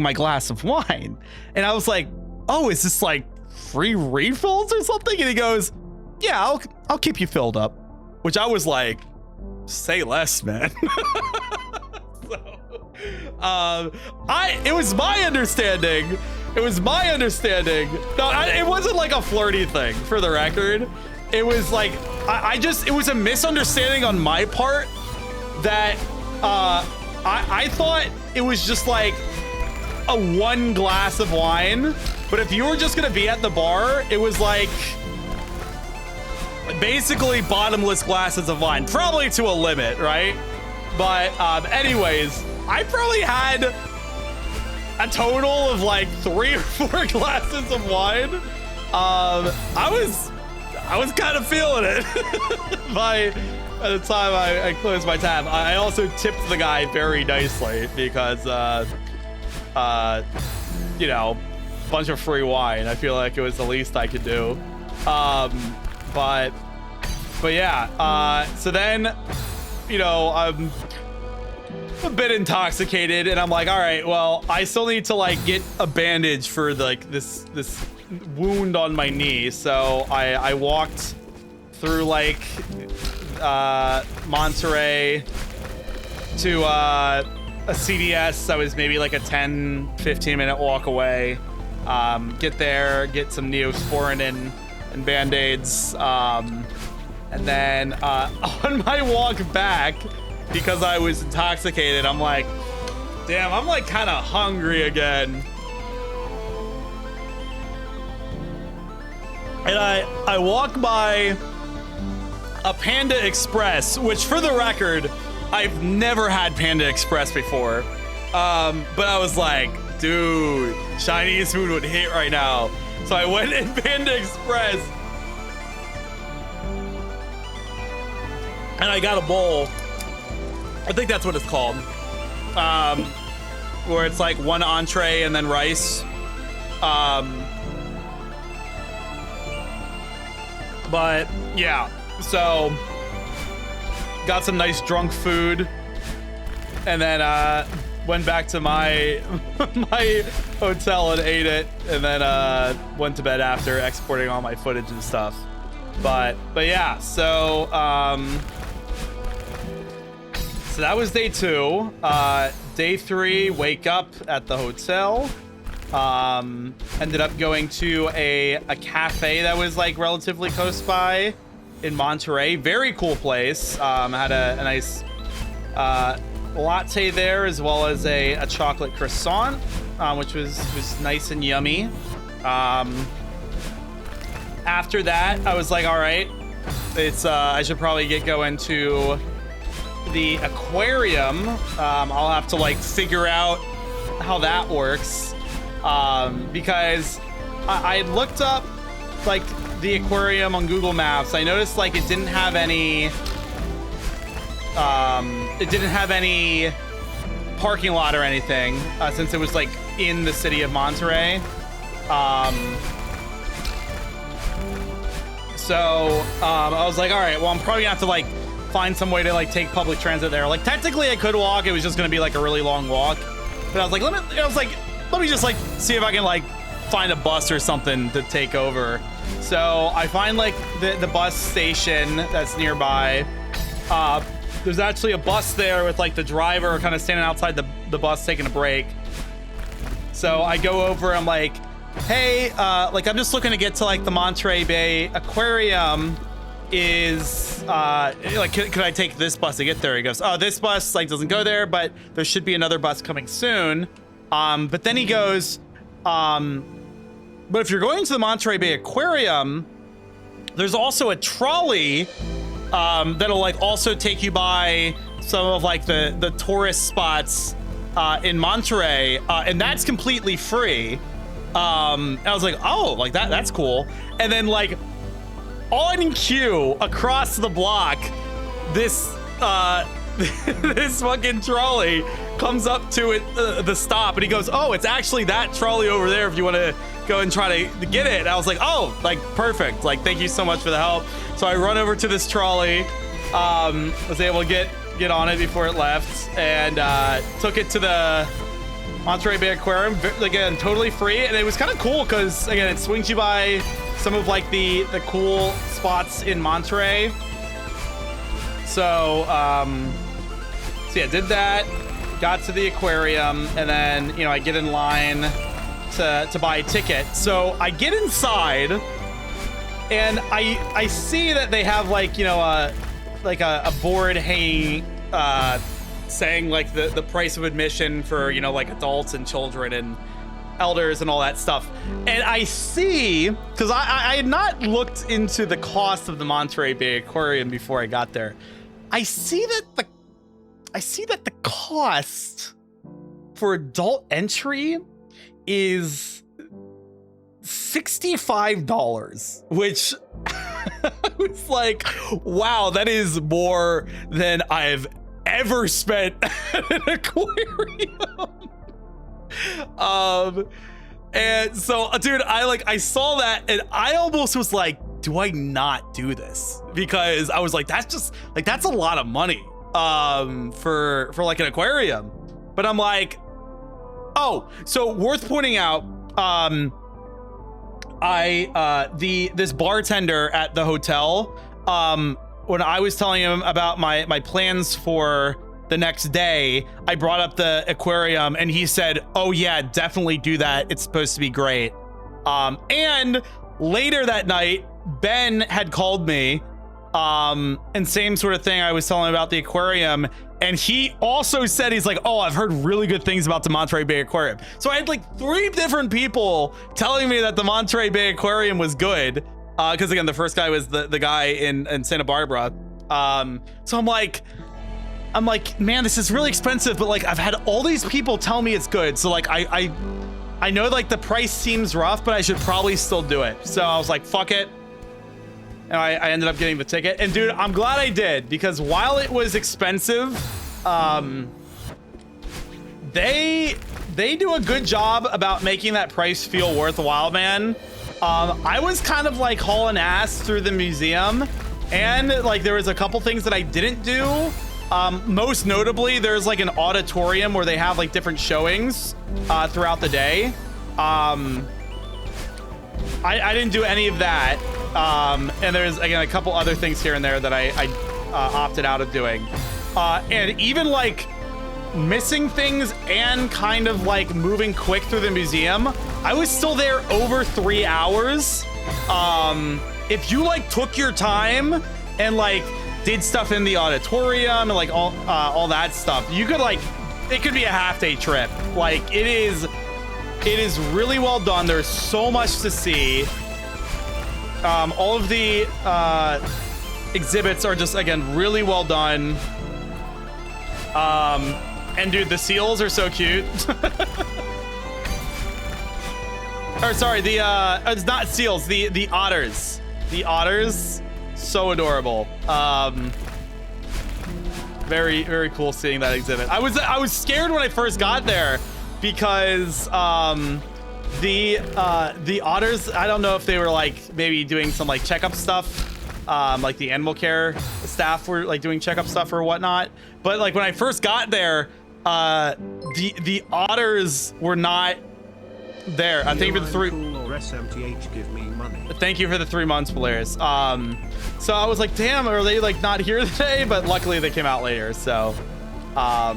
my glass of wine. And I was like, oh, is this like free refills or something? And he goes, yeah, I'll keep you filled up. Which I was like, say less, man. It was my understanding. No, it wasn't like a flirty thing, for the record. It was like, it was a misunderstanding on my part that I thought it was just like a 1 glass of wine. But if you were just gonna be at the bar, it was like basically bottomless glasses of wine, probably to a limit, right? But anyways, I probably had a total of like 3 or 4 glasses of wine. I was kind of feeling it by the time I closed my tab. I also tipped the guy very nicely because bunch of free wine. I feel like it was the least I could do. But yeah, so then, I'm a bit intoxicated and I'm like, all right, well, I still need to like get a bandage for like this wound on my knee. So I walked through like Monterey to a CVS that was maybe like a 10-15 minute walk away. Get there, get some Neosporin and Band-Aids, and then on my walk back, because I was intoxicated, I'm like, damn, I'm like kind of hungry again. And I walk by a Panda Express, which, for the record, I've never had Panda Express before. But I was like, dude, Chinese food would hit right now. So I went in Panda Express and I got a bowl. I think that's what it's called. Where it's like 1 entree and then rice. But yeah, so got some nice drunk food and then went back to my hotel and ate it, and then went to bed after exporting all my footage and stuff. But yeah, so So that was day 2. Day 3, wake up at the hotel. Ended up going to a cafe that was like relatively close by in Monterey. Very cool place. Had a nice latte there, as well as a chocolate croissant, which was nice and yummy. After that, I was like, all right, it's I should probably get going to the aquarium. I'll have to like figure out how that works, because I looked up like the aquarium on Google Maps. I noticed like it didn't have any parking lot or anything, since it was like in the city of Monterey. So I was like, all right, well, I'm probably gonna have to like find some way to like take public transit there. Like technically I could walk. It was just gonna be like a really long walk. But I was like, let me just like see if I can like find a bus or something to take over. So I find like the bus station that's nearby. There's actually a bus there with like the driver kind of standing outside the bus taking a break. So I go over, I'm like, hey, like I'm just looking to get to like the Monterey Bay Aquarium. Is like, could I take this bus to get there? He goes, oh, this bus like doesn't go there, but there should be another bus coming soon. But then he goes, but if you're going to the Monterey Bay Aquarium, there's also a trolley that'll like also take you by some of like the tourist spots in Monterey, and that's completely free. And I was like, oh, like that's cool. And then like on cue across the block, this this fucking trolley comes up to it, the stop, and he goes, oh, it's actually that trolley over there if you want to go and try to get it. And I was like, oh, like perfect, like thank you so much for the help. So I run over to this trolley, was able to get on it before it left, and took it to the Monterey Bay Aquarium. Again, totally free, and it was kind of cool because again, it swings you by some of like the cool spots in Monterey. So so yeah, did that, got to the aquarium, and then you know I get in line to buy a ticket. So I get inside, and I see that they have like, you know, a board hanging saying like the price of admission for, you know, like adults and children and elders and all that stuff. And I see, because I had not looked into the cost of the Monterey Bay Aquarium before I got there. I see that the cost for adult entry is $65, which was like, wow, that is more than I've ever spent at an aquarium. And so, dude, I saw that and I almost was like, do I not do this? Because I was like, that's a lot of money for like an aquarium. But I'm like, oh, so worth pointing out, this bartender at the hotel, when I was telling him about my plans for the next day, I brought up the aquarium and he said, oh yeah, definitely do that. It's supposed to be great. And later that night, Ben had called me, and same sort of thing. I was telling him about the aquarium, and he also said, he's like, oh, I've heard really good things about the Monterey Bay Aquarium. So I had like 3 different people telling me that the Monterey Bay Aquarium was good. Because again, the first guy was the guy in Santa Barbara. So I'm like, man, this is really expensive, but like I've had all these people tell me it's good. So like I know like the price seems rough, but I should probably still do it. So I was like, fuck it. And I ended up getting the ticket. And dude, I'm glad I did, because while it was expensive, they do a good job about making that price feel worthwhile, man. I was kind of like hauling ass through the museum, and like there was a couple things that I didn't do. Most notably, there's like an auditorium where they have like different showings throughout the day. I didn't do any of that. And there's again a couple other things here and there that I opted out of doing. and even like missing things and kind of like moving quick through the museum, I was still there over 3 hours. If you like took your time and like did stuff in the auditorium and like all that stuff, you could like, it could be a half-day trip. Like it is really well done. There's so much to see. All of the exhibits are just, again, really well done. And dude, the seals are so cute. Or sorry, it's not seals, the otters. The otters, so adorable. Very, very cool seeing that exhibit. I was scared when I first got there because the otters, I don't know if they were like maybe doing some like checkup stuff. Like the animal care staff were like doing checkup stuff or whatnot. But like when I first got there, the otters were not there. Thank you for the three. Give me money. Thank you for the 3 months, Polaris. So I was like, damn, are they like not here today? But luckily they came out later. So, but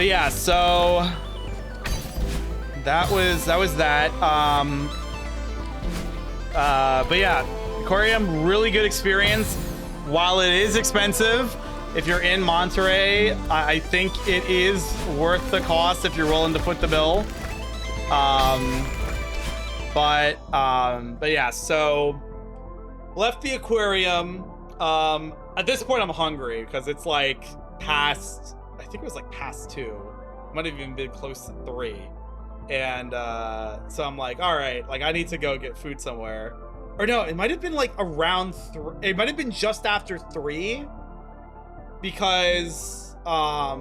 yeah, so that was that. But yeah, aquarium, really good experience. While it is expensive, if you're in Monterey, I think it is worth the cost if you're willing to foot the bill. But yeah, so left the aquarium. At this point I'm hungry because it's like past, I think it was like past 2. Might have even been close to 3. And so I'm like, all right, like I need to go get food somewhere. Or no, it might have been like around 3. It might have been just after 3 because I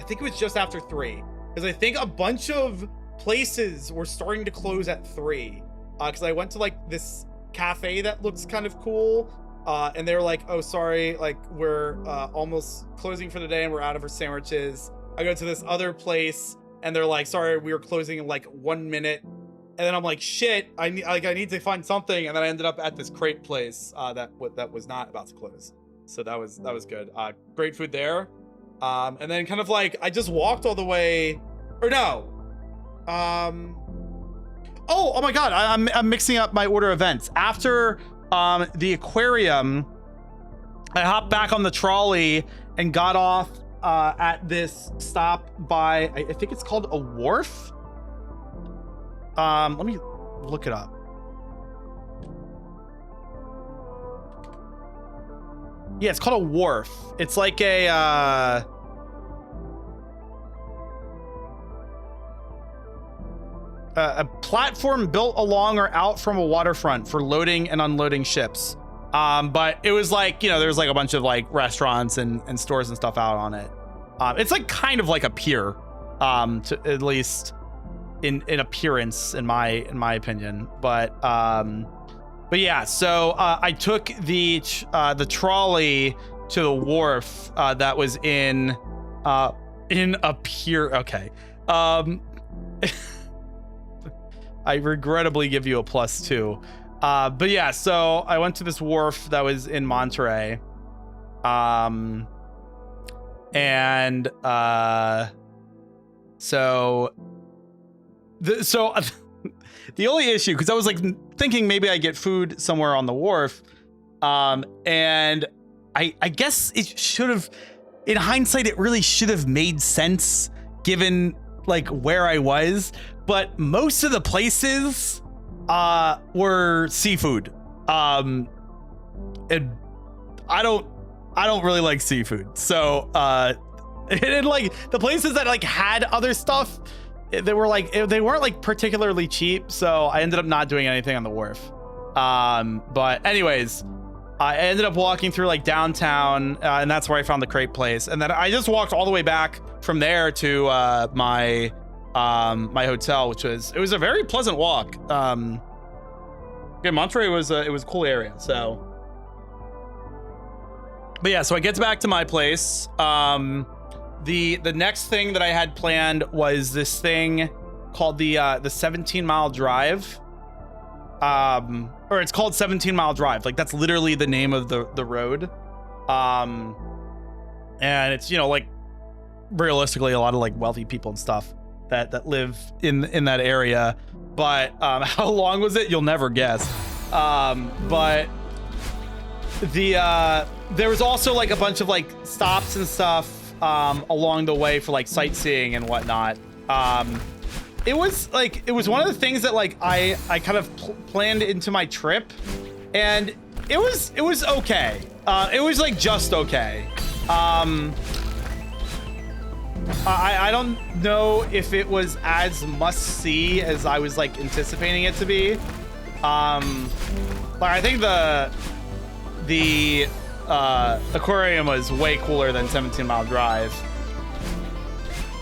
think it was just after 3 because I think a bunch of places were starting to close at 3 because I went to like this cafe that looks kind of cool and they were like, oh sorry, like we're almost closing for the day and we're out of our sandwiches. I go to this other place and they're like, sorry, we were closing in like 1 minute. And then I'm like, shit, I need to find something. And then I ended up at this crepe place that was not about to close. So that was good. Great food there. And then kind of like, I just walked all the way, or no. Oh my God, I'm mixing up my order of events. After the aquarium, I hopped back on the trolley and got off at this stop by, I think it's called a wharf. Let me look it up. Yeah, it's called a wharf. It's like a platform built along or out from a waterfront for loading and unloading ships. But it was like, you know, there's like a bunch of like restaurants and stores and stuff out on it. It's like kind of like a pier, to at least in appearance, in my opinion. But yeah, so I took the trolley to the wharf that was in a pier. Okay. I regrettably give you a +2. But yeah, so I went to this wharf that was in Monterey. And so the only issue, because I was like thinking maybe I get food somewhere on the wharf, and I guess it should have, in hindsight, it really should have made sense given like where I was, but most of the places were seafood, and I don't really like seafood, so and like the places that like had other stuff, they weren't like particularly cheap, so I ended up not doing anything on the wharf. But anyways, I ended up walking through like downtown, and that's where I found the crepe place, and then I just walked all the way back from there to my hotel, which was a very pleasant walk. Yeah, Monterey was it was a cool area. So, but yeah, so I get back to my place. The next thing that I had planned was this thing called the 17-mile drive. Or it's called 17-mile drive. Like that's literally the name of the road. And it's, you know, like realistically a lot of like wealthy people and stuff that live in that area. But how long was it? You'll never guess. But there was also like a bunch of like stops and stuff along the way for like sightseeing and whatnot. It was one of the things that like I kind of planned into my trip, and it was okay. It was like just okay. I don't know if it was as must see as I was like anticipating it to be. Like I think the aquarium was way cooler than 17 Mile Drive,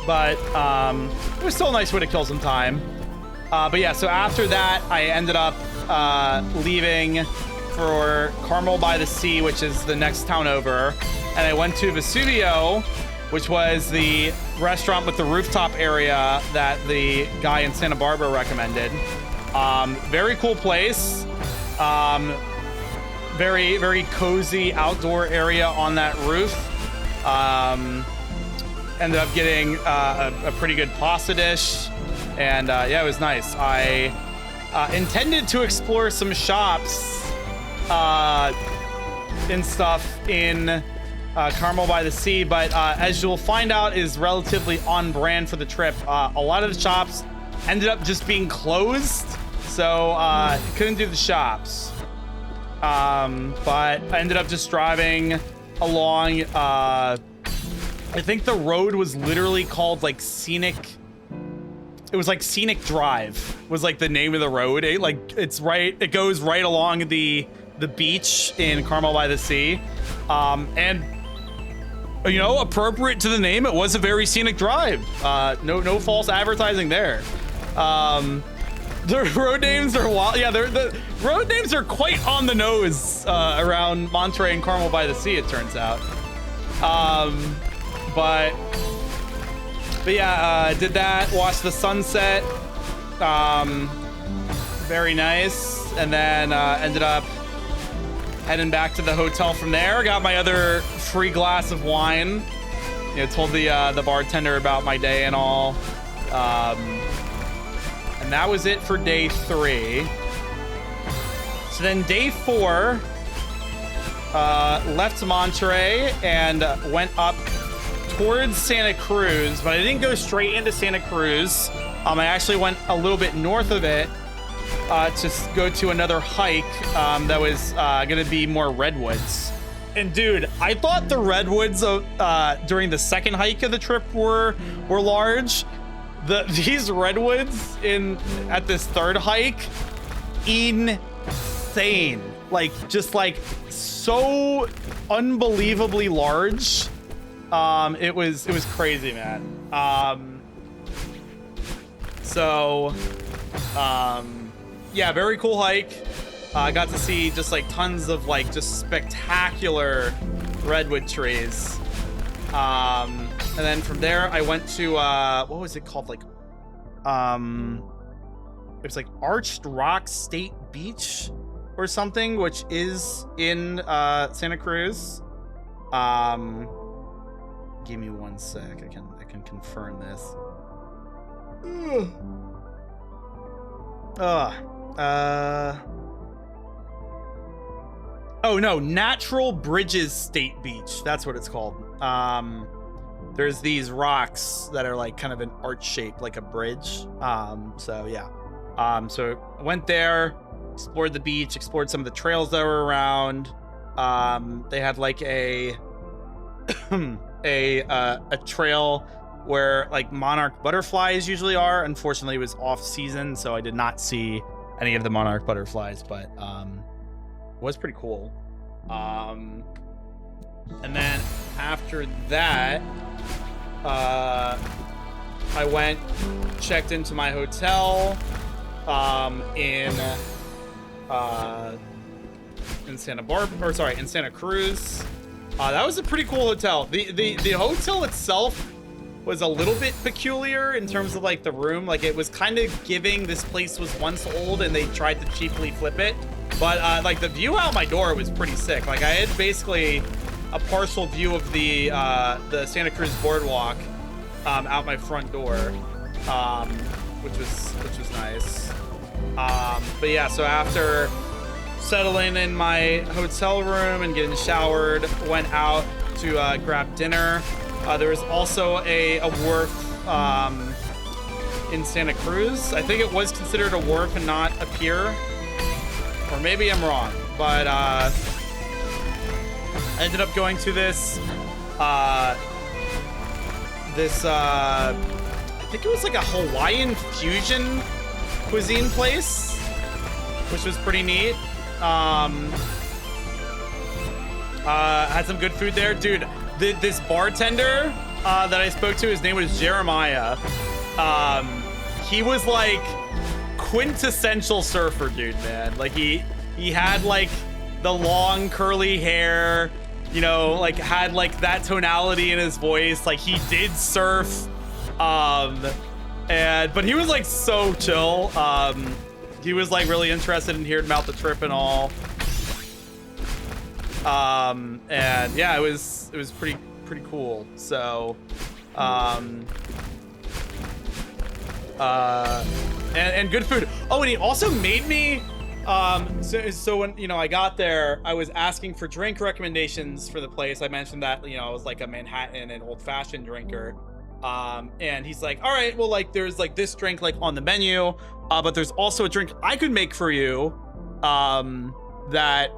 but it was still a nice way to kill some time. But yeah, so after that, I ended up leaving for Carmel by the Sea, which is the next town over, and I went to Vesuvio, which was the restaurant with the rooftop area that the guy in Santa Barbara recommended. Very cool place. Very, very cozy outdoor area on that roof. Ended up getting a pretty good pasta dish, and yeah, it was nice. I intended to explore some shops and stuff in Carmel by the Sea, but as you'll find out is relatively on brand for the trip. A lot of the shops ended up just being closed, so couldn't do the shops. But I ended up just driving along. I think the road was literally called like Scenic. It was like Scenic Drive was like the name of the road. It goes right along the beach in Carmel by the Sea. And you know, appropriate to the name, it was a very scenic drive. No false advertising there. The road names are wild. Yeah, the road names are quite on the nose around Monterey and Carmel by the Sea, it turns out. But yeah, did that, watched the sunset. Very nice. And then ended up heading back to the hotel from there. Got my other free glass of wine. You know, told the bartender about my day and all. And that was it for day 3. So then day 4, left Monterey and went up towards Santa Cruz, but I didn't go straight into Santa Cruz. I actually went a little bit north of it to go to another hike that was going to be more redwoods. And dude, I thought the redwoods during the second hike of the trip were large. These redwoods at this third hike, insane. Like just like so unbelievably large. It was crazy, man. Yeah, very cool hike. I got to see just like tons of like just spectacular redwood trees. And then from there I went to what was it called? Like it was like Arched Rock State Beach or something, which is in Santa Cruz. Give me one sec. I can confirm this. Oh no, Natural Bridges State Beach. That's what it's called. There's these rocks that are like kind of an arch shape, like a bridge. So yeah. So I went there, explored the beach, explored some of the trails that were around. They had like a trail where like monarch butterflies usually are. Unfortunately, it was off season, so I did not see any of the monarch butterflies, but it was pretty cool. And then after that, I went, checked into my hotel in Santa Barbara, or sorry, in Santa Cruz. That was a pretty cool hotel. The hotel itself was a little bit peculiar in terms of like the room. Like it was kind of giving this place was once old and they tried to cheaply flip it. But like the view out my door was pretty sick. Like I had basically a partial view of the Santa Cruz boardwalk out my front door, which was nice. But yeah, so after settling in my hotel room and getting showered, went out to grab dinner. There was also a wharf in Santa Cruz. I think it was considered a wharf and not a pier, or maybe I'm wrong, but I ended up going to this I think it was like a Hawaiian fusion cuisine place, which was pretty neat. Had some good food there, dude. This bartender that I spoke to, his name was Jeremiah. He was like quintessential surfer dude, man. Like he had like the long curly hair, you know, like had like that tonality in his voice. Like he did surf, but he was like so chill. He was like really interested in hearing about the trip and all. And yeah, it was pretty cool. So, and good food. Oh, and he also made me, so when, you know, I got there, I was asking for drink recommendations for the place. I mentioned that, you know, I was like a Manhattan and old fashioned drinker. And he's like, all right, well, like there's like this drink like on the menu, but there's also a drink I could make for you, that,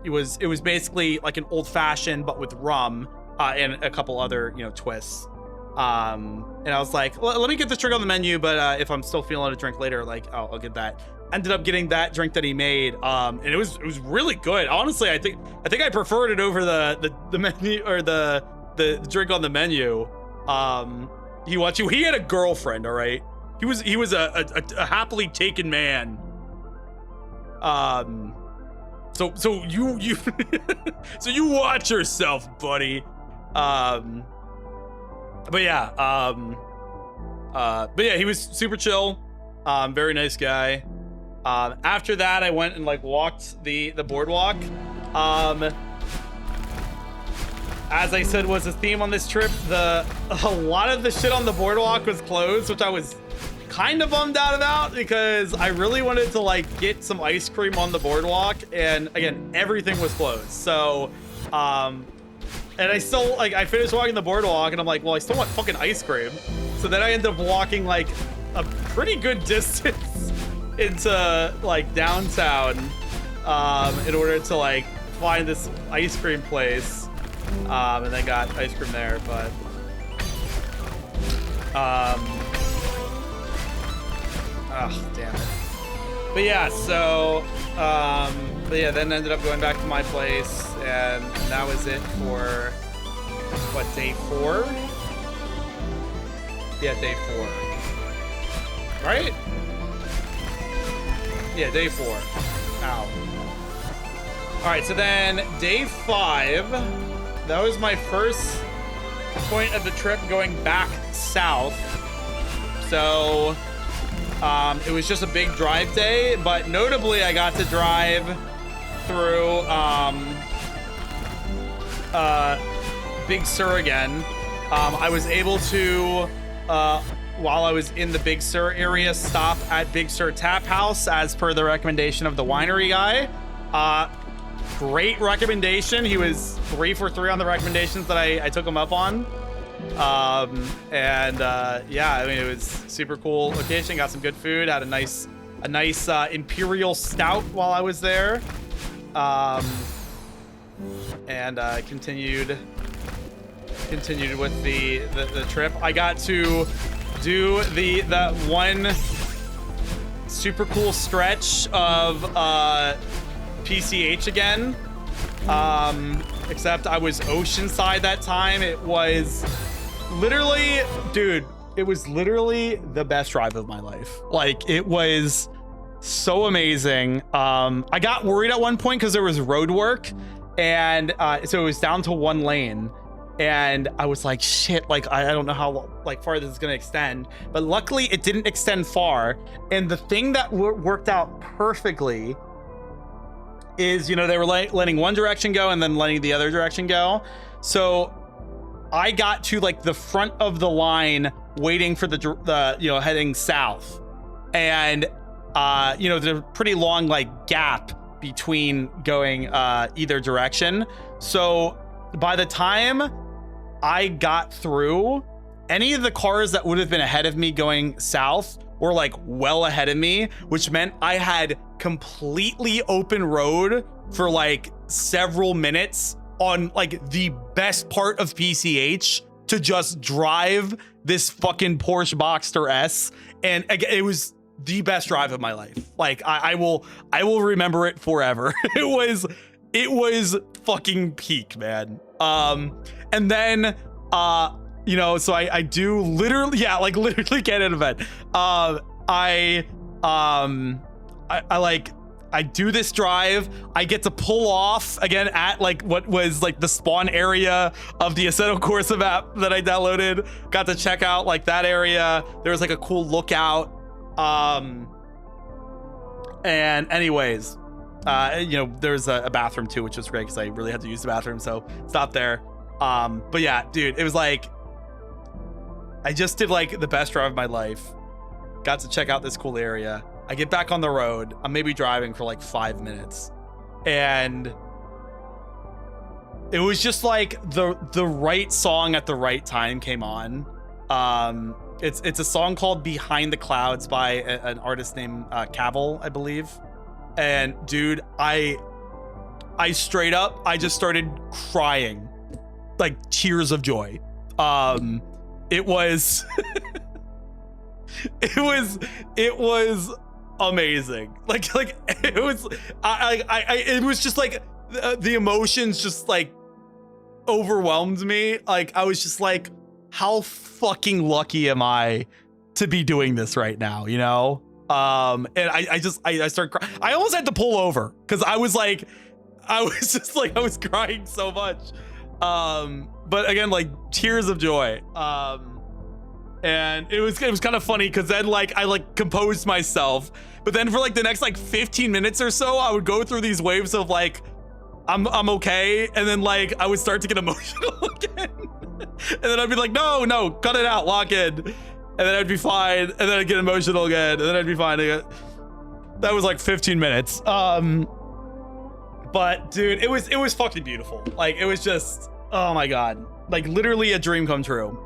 it was basically like an old fashioned, but with rum, and a couple other, you know, twists. And I was like, well, let me get this drink on the menu, but if I'm still feeling a drink later, like I'll get that. Ended up getting that drink that he made, and it was really good. Honestly, I think I preferred it over the menu, or the drink on the menu. He had a girlfriend, all right. He was a happily taken man. So you so you watch yourself, buddy. But yeah, he was super chill. Very nice guy. After that, I went and like walked the boardwalk. As I said was a theme on this trip, a lot of the shit on the boardwalk was closed, which I was kind of bummed out about, because I really wanted to like get some ice cream on the boardwalk, and again, everything was closed. So and I still, like, I finished walking the boardwalk and I'm like, well, I still want fucking ice cream. So then I ended up walking like a pretty good distance into like downtown in order to like find this ice cream place, and then got ice cream there. But oh, damn it. But yeah, so, then ended up going back to my place, and that was it for, what, day 4? Yeah, day 4. Right? Yeah, day 4. Ow. Alright, so then day 5, that was my first point of the trip going back south. So it was just a big drive day, but notably I got to drive through Big Sur again. I was able to, while I was in the Big Sur area, stop at Big Sur Tap House as per the recommendation of the winery guy. Great recommendation. He was 3 for 3 on the recommendations that I took him up on. Yeah, I mean, it was super cool location. Got some good food. Had a nice imperial stout while I was there. Continued with the trip. I got to do that one super cool stretch of PCH again. Except I was oceanside that time. It was literally, dude, it was literally the best drive of my life. Like, it was so amazing. I got worried at one point because there was road work, and so it was down to 1 lane, and I was like, shit, like I don't know how like far this is gonna extend, but luckily it didn't extend far. And the thing that worked out perfectly is, you know, they were letting one direction go and then letting the other direction go. So I got to like the front of the line waiting for the you know, heading south. And, you know, there's a pretty long like gap between going either direction. So by the time I got through, any of the cars that would have been ahead of me going south were like well ahead of me, which meant I had completely open road for like several minutes on like the best part of PCH to just drive this fucking Porsche Boxster S. And again, it was the best drive of my life. Like I will remember it forever. It was fucking peak, man. And then, you know, so I do literally, yeah, like literally get an event. I do this drive. I get to pull off again at like what was like the spawn area of the Assetto Corsa map that I downloaded. Got to check out like that area. There was like a cool lookout. And anyways, you know, there's a bathroom too, which was great because I really had to use the bathroom, so stopped there. But yeah, dude, it was like I just did like the best drive of my life. Got to check out this cool area. I get back on the road. I'm maybe driving for like 5 minutes, and it was just like the right song at the right time came on. It's a song called "Behind the Clouds" by an artist named Cavill, I believe. And dude, I straight up, I just started crying, like tears of joy. It was it was amazing. Like it was it was just like the emotions just like overwhelmed me. Like I was just like, how fucking lucky am I to be doing this right now, you know? And I started crying. I almost had to pull over because I was crying so much. But again, like tears of joy. And it was kind of funny because then like I like composed myself, but then for like the next like 15 minutes or so, I would go through these waves of like I'm okay, and then like I would start to get emotional again, and then I'd be like, no, cut it out, lock in, and then I'd be fine, and then I'd get emotional again, and then I'd be fine again. That was like 15 minutes. But dude, it was fucking beautiful. Like it was just, oh my god, like literally a dream come true.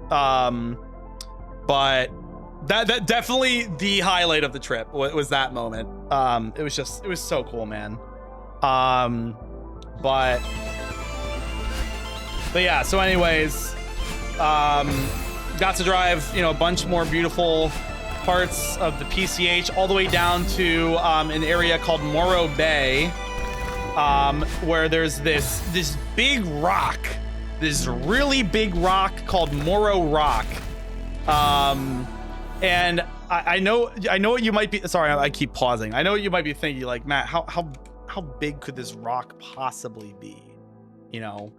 But that definitely the highlight of the trip was that moment. It was so cool, man. But yeah, so anyways, got to drive, you know, a bunch more beautiful parts of the PCH all the way down to an area called Morro Bay, where there's this big rock, this really big rock called Morro Rock. And I know what you might be, sorry, I keep pausing. I know what you might be thinking, like, Matt, how big could this rock possibly be? You know,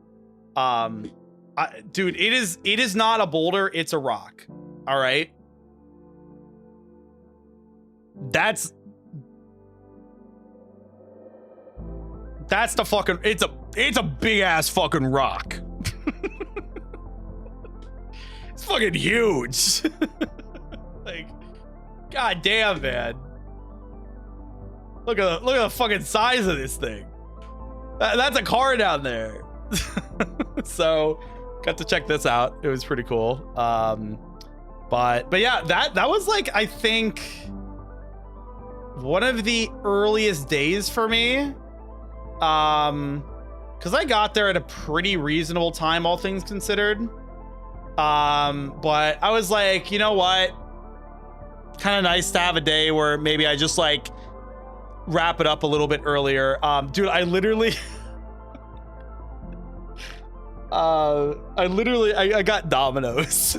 dude, it is not a boulder, it's a rock. All right. That's the fucking, it's a big ass fucking rock. It's fucking huge. Like, god damn, man. Look at the fucking size of this thing. That's a car down there. So got to check this out. It was pretty cool. But yeah, that was like, I think one of the earliest days for me. Because I got there at a pretty reasonable time, all things considered. But I was like, you know what? Kind of nice to have a day where maybe I just like wrap it up a little bit earlier. Dude, I literally I got Domino's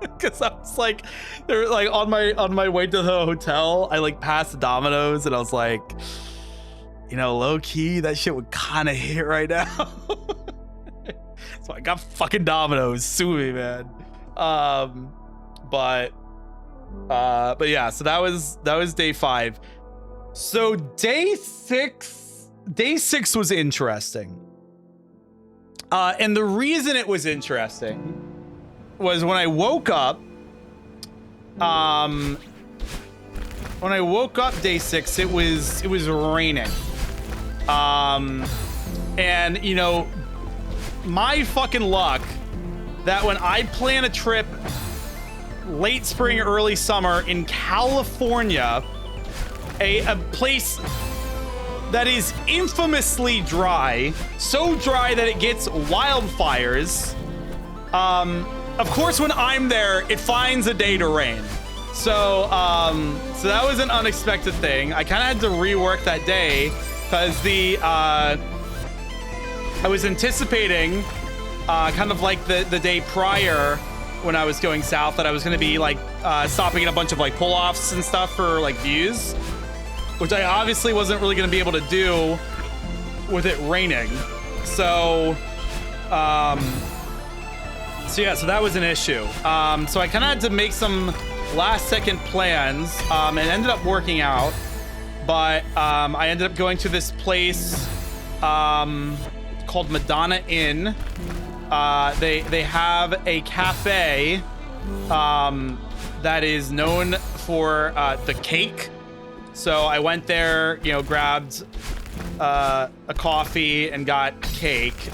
because I was like, they're like on my way to the hotel, I like passed Domino's and I was like, you know, low key, that shit would kind of hit right now. So I got fucking Domino's. Sue me, man. But yeah, so that was day 5. So day 6 day 6 was interesting. And the reason it was interesting was when I woke up, day 6, it was raining. And you know, my fucking luck that when I plan a trip late spring, early summer in California, a place that is infamously dry, so dry that it gets wildfires. Of course, when I'm there, it finds a day to rain. So that was an unexpected thing. I kind of had to rework that day because I was anticipating kind of like the day prior when I was going south that I was going to be like stopping at a bunch of like pull-offs and stuff for like views, which I obviously wasn't really going to be able to do with it raining. So so that was an issue. So I kind of had to make some last second plans and ended up working out. But I ended up going to this place called Madonna Inn. They have a cafe that is known for the cake. So I went there, you know, grabbed a coffee and got cake.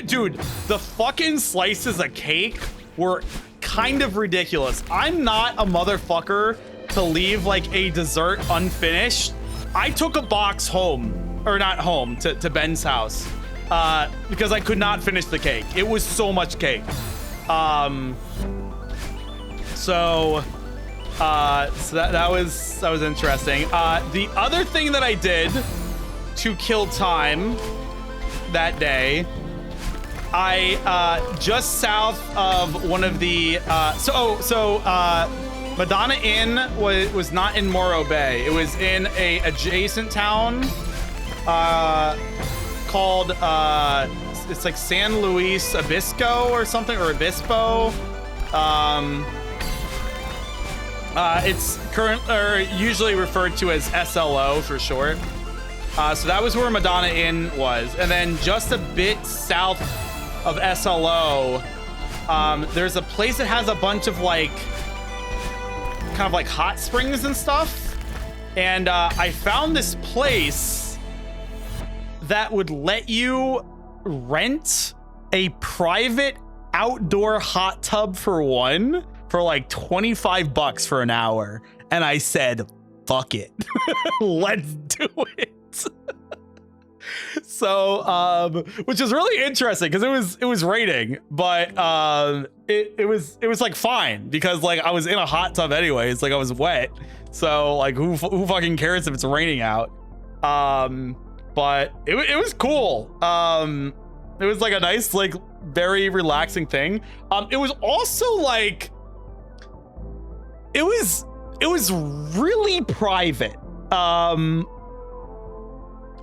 Dude, the fucking slices of cake were kind of ridiculous. I'm not a motherfucker to leave like a dessert unfinished. I took a box home, or not home, to Ben's house because I could not finish the cake. It was so much cake. So that was interesting. The other thing that I did to kill time that day, I just south of one of the Madonna Inn was not in Morro Bay. It was in a adjacent town called it's like San Luis Obispo or something, or Obispo. It's usually referred to as SLO for short. So that was where Madonna Inn was. And then just a bit south of SLO, there's a place that has a bunch of like, kind of like hot springs and stuff. And I found this place that would let you rent a private outdoor hot tub for like $25 for an hour. And I said, fuck it. Let's do it. So, which is really interesting because it was raining, but it was like fine because like I was in a hot tub anyways, like I was wet. So like who fucking cares if it's raining out? But it was cool. It was like a nice, like very relaxing thing. It was also like it was really private.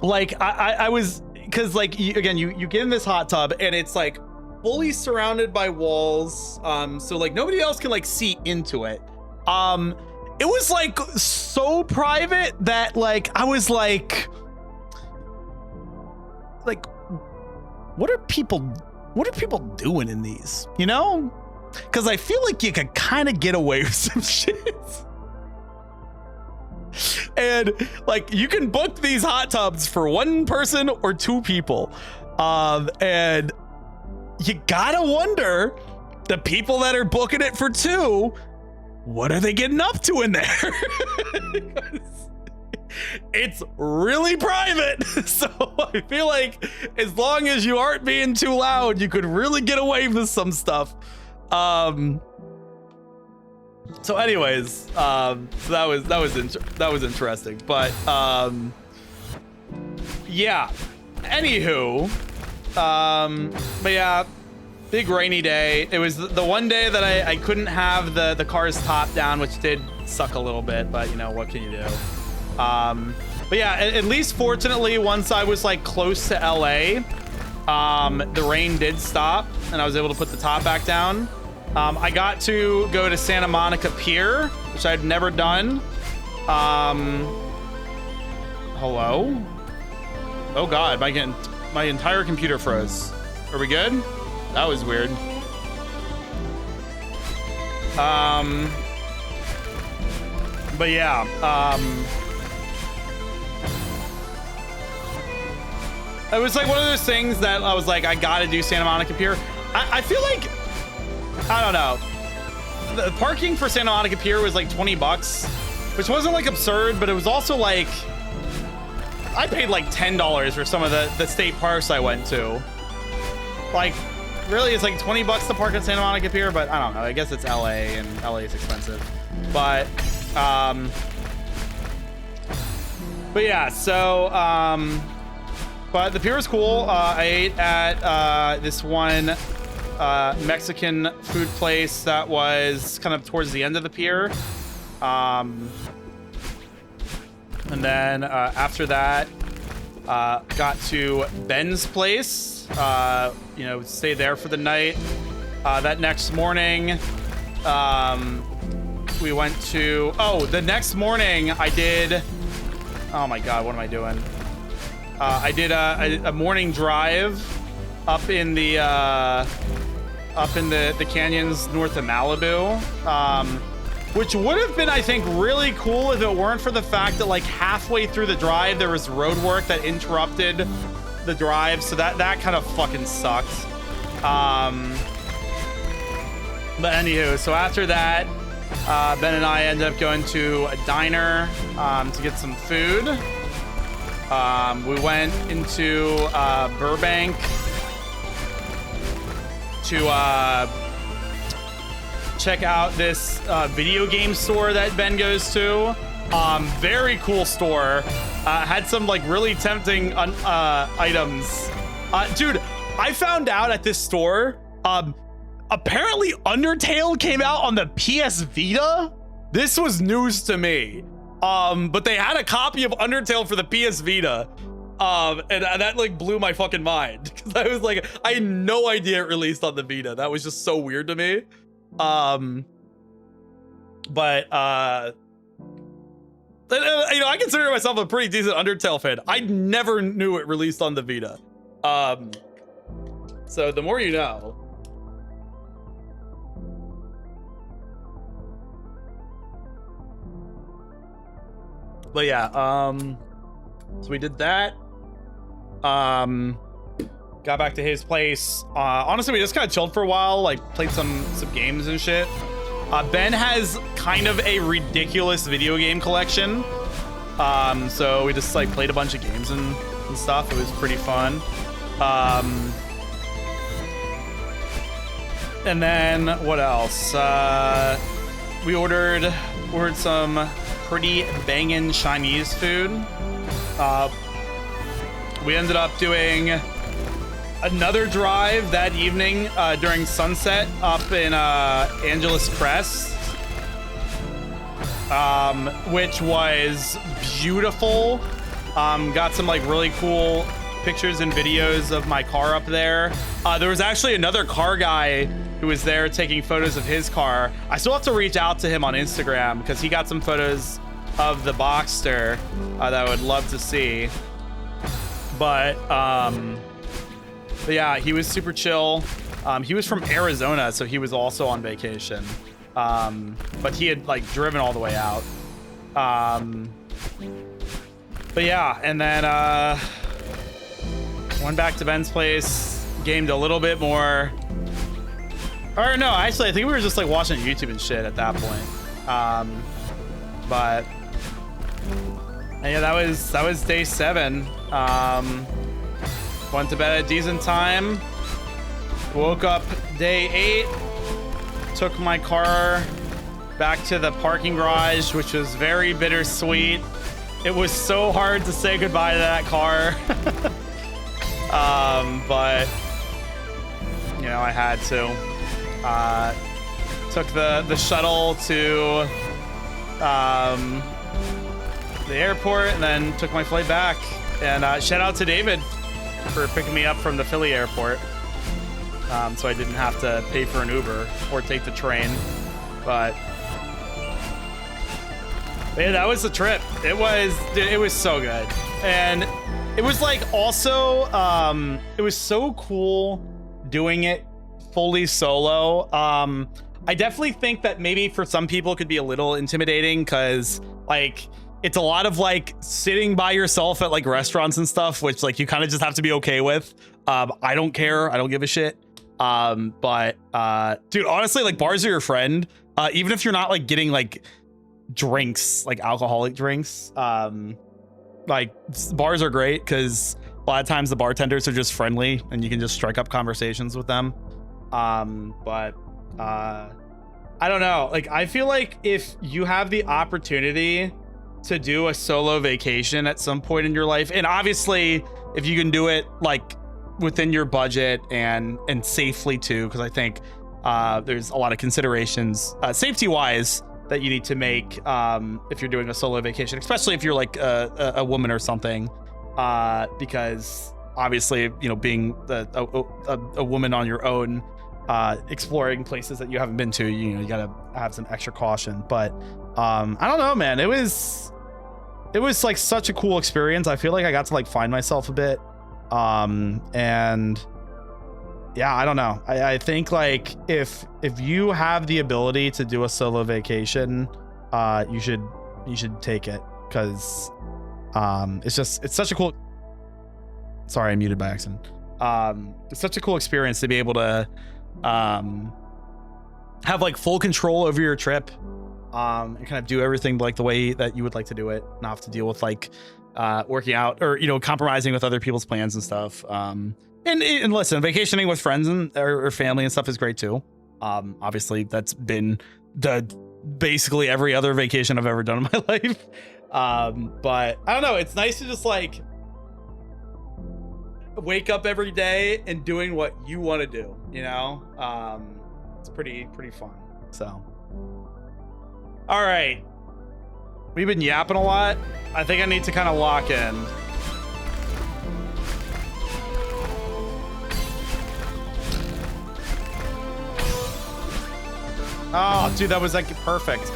Like I was, because like you get in this hot tub and it's like fully surrounded by walls, so like nobody else can like see into it. It was like so private that like I was like what are people doing in these, you know? Because I feel like you could kind of get away with some shit. And like you can book these hot tubs for one person or two people, and you gotta wonder, the people that are booking it for two, what are they getting up to in there? It's really private. So I feel like as long as you aren't being too loud, you could really get away with some stuff. So anyways, so that was interesting, but yeah, anywho, but yeah, big rainy day. It was the one day that I couldn't have the car's top down, which did suck a little bit, but you know, what can you do? But yeah, at least fortunately, once I was like close to LA, the rain did stop and I was able to put the top back down. I got to go to Santa Monica Pier, which I'd never done. Hello? Oh God, my entire computer froze. Are we good? That was weird. But yeah, it was like one of those things that I was like, I gotta do Santa Monica Pier. I feel like, I don't know. The parking for Santa Monica Pier was like 20 bucks, which wasn't like absurd, but it was also like, I paid like $10 for some of the state parks I went to. Like, really, it's like 20 bucks to park at Santa Monica Pier, but I don't know. I guess it's LA and LA is expensive. But yeah, so, but the pier was cool. I ate at this one Mexican food place that was kind of towards the end of the pier. And then after that, got to Ben's place, you know, stayed there for the night. That next morning, we went to, the next morning I did, oh my God, what am I doing? I did a morning drive up in the canyons north of Malibu, which would have been, I think, really cool if it weren't for the fact that like halfway through the drive there was road work that interrupted the drive, so that kind of fucking sucked. But anywho, so after that, Ben and I ended up going to a diner to get some food. We went into Burbank to check out this video game store that Ben goes to. Very cool store. Had some like really tempting items. Dude, I found out at this store, apparently Undertale came out on the PS Vita. This was news to me. But they had a copy of Undertale for the PS Vita. And that like blew my fucking mind. Cause I was like, I had no idea it released on the Vita. That was just so weird to me. But you know, I consider myself a pretty decent Undertale fan. I never knew it released on the Vita. So the more you know. But yeah, so we did that. Got back to his place. Honestly, we just kind of chilled for a while, like played some games and shit. Ben has kind of a ridiculous video game collection. So we just like played a bunch of games and stuff. It was pretty fun. And then what else? We ordered some pretty banging Chinese food. We ended up doing another drive that evening during sunset up in Angeles Crest, which was beautiful. Got some like really cool pictures and videos of my car up there. There was actually another car guy who was there taking photos of his car. I still have to reach out to him on Instagram because he got some photos of the Boxster that I would love to see. But yeah, he was super chill. He was from Arizona, so he was also on vacation. But he had like driven all the way out. But yeah, and then went back to Ben's place, gamed a little bit more. Or no, actually, I think we were just like watching YouTube and shit at that point. But yeah, that was day 7. Went to bed at a decent time. Woke up day 8. Took my car back to the parking garage, which was very bittersweet. It was so hard to say goodbye to that car. But you know, I had to. Took the shuttle to the airport and then took my flight back. And shout out to David for picking me up from the Philly airport. So I didn't have to pay for an Uber or take the train. But yeah, that was the trip. It was so good. And it was like also it was so cool doing it fully solo. I definitely think that maybe for some people it could be a little intimidating because like it's a lot of like sitting by yourself at like restaurants and stuff, which like you kind of just have to be okay with. I don't care. I don't give a shit. But dude, honestly, like bars are your friend. Even if you're not like getting like drinks, like alcoholic drinks, like bars are great because a lot of times the bartenders are just friendly and you can just strike up conversations with them. But I don't know. Like, I feel like if you have the opportunity to do a solo vacation at some point in your life, and obviously if you can do it like within your budget and safely too, because I think there's a lot of considerations safety wise that you need to make if you're doing a solo vacation, especially if you're like a woman or something, because obviously, you know, being a woman on your own, exploring places that you haven't been to, you know, you gotta have some extra caution. But I don't know, man, it was like such a cool experience. I feel like I got to like find myself a bit, and yeah, I don't know. I think like if you have the ability to do a solo vacation, you should take it, because it's such a cool. Sorry, I muted by accident. It's such a cool experience to be able to have like full control over your trip, and kind of do everything like the way that you would like to do it, not have to deal with like working out or, you know, compromising with other people's plans and stuff. And listen, vacationing with friends and or family and stuff is great too. Obviously that's been basically every other vacation I've ever done in my life. But I don't know, it's nice to just like wake up every day and doing what you want to do, you know. It's pretty fun. So all right, we've been yapping a lot. I think I need to kind of lock in. Oh, dude, that was like perfect.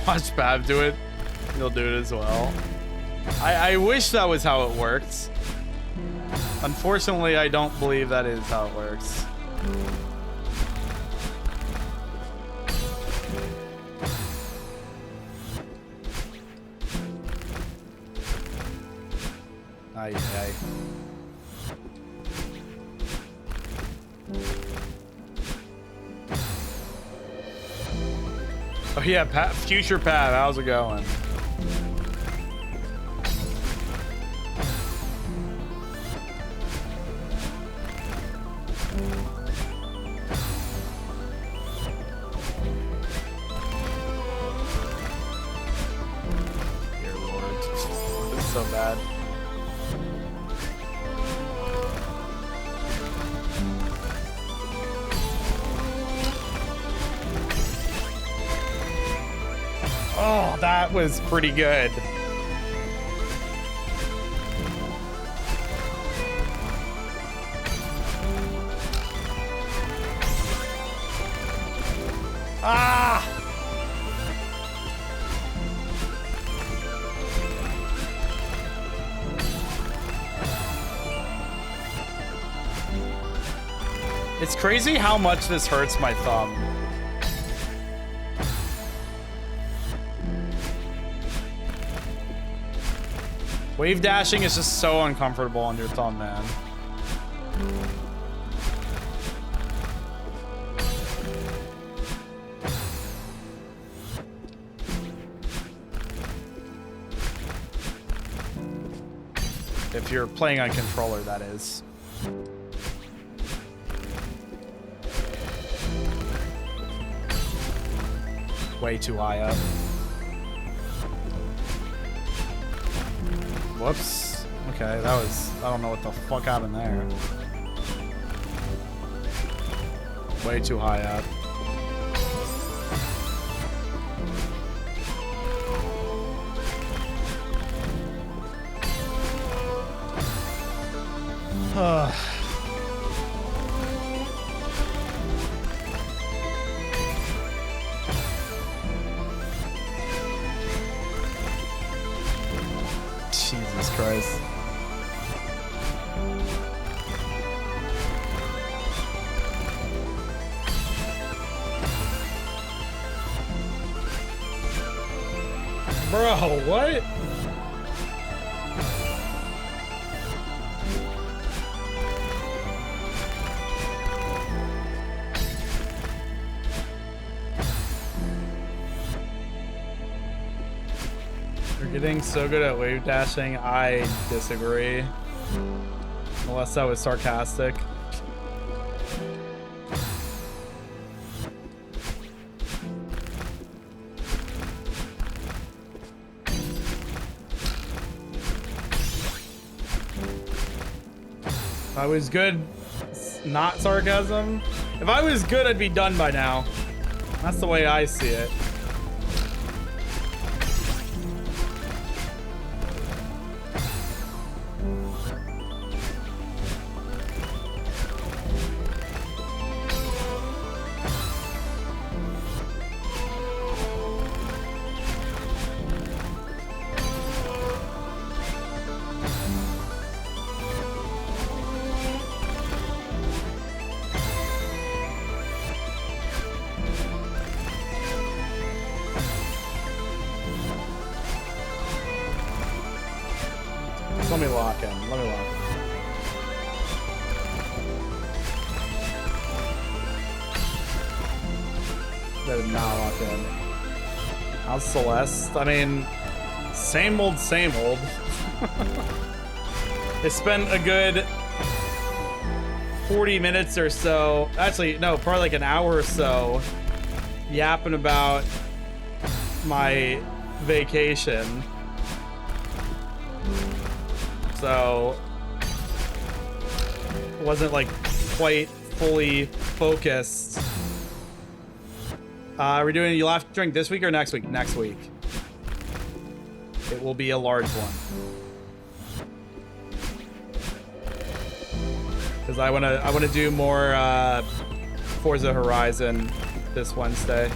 Watch Bav do it. He'll do it as well. I wish that was how it worked. Unfortunately, I don't believe that is how it works. Ay, ay. Oh yeah, Pat, future Pat, how's it going? Dear Lord, this is so bad. Oh, that was pretty good. Ah! It's crazy how much this hurts my thumb. Wave dashing is just so uncomfortable on your thumb, man. If you're playing on controller, that is. Way too high up. Whoops. Okay, that was... I don't know what the fuck happened there. Way too high up. Jesus Christ. Bro, what? You're getting so good at wave dashing, I disagree. Unless that was sarcastic. If I was good, it's not sarcasm. If I was good, I'd be done by now. That's the way I see it. Let me lock in. Let me lock in. That did not lock in. How's Celeste? I mean, same old, same old. They spent a good 40 minutes or so. Actually, no, probably like an hour or so yapping about my vacation. So wasn't like quite fully focused. Are we doing you have to drink this week or next week? Next week. It will be a large one. Because I wanna do more Forza Horizon this Wednesday.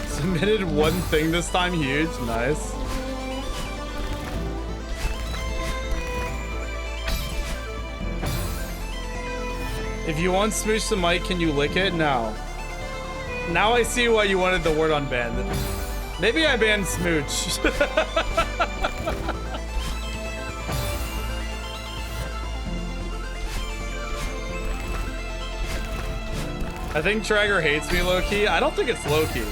Submitted one thing this time, huge, nice. If you want smooch the mic, can you lick it? No. Now I see why you wanted the word unbanned. Maybe I banned smooch. I think Traeger hates me low-key. I don't think it's low-key.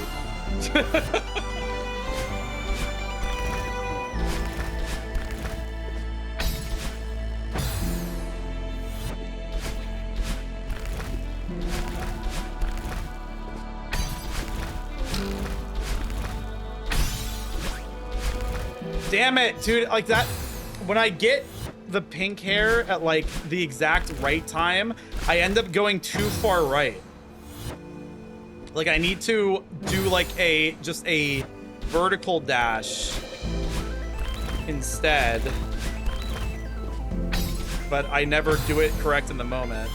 Damn it, dude. Like that, when I get the pink hair at like the exact right time, I end up going too far right. Like I need to do like just a vertical dash instead, but I never do it correct in the moment.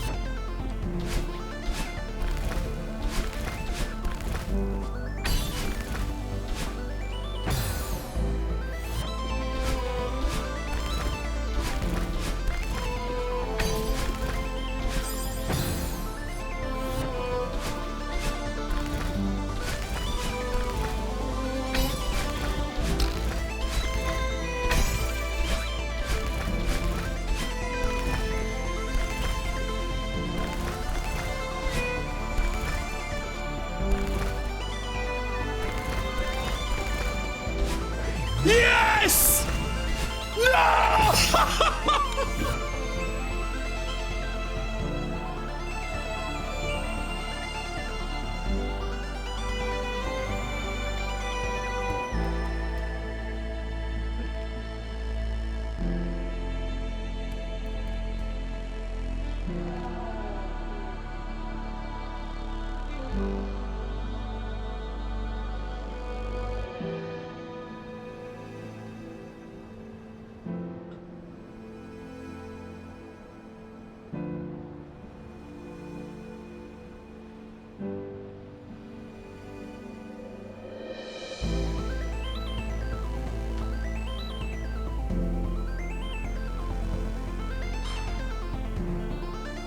Yes! No!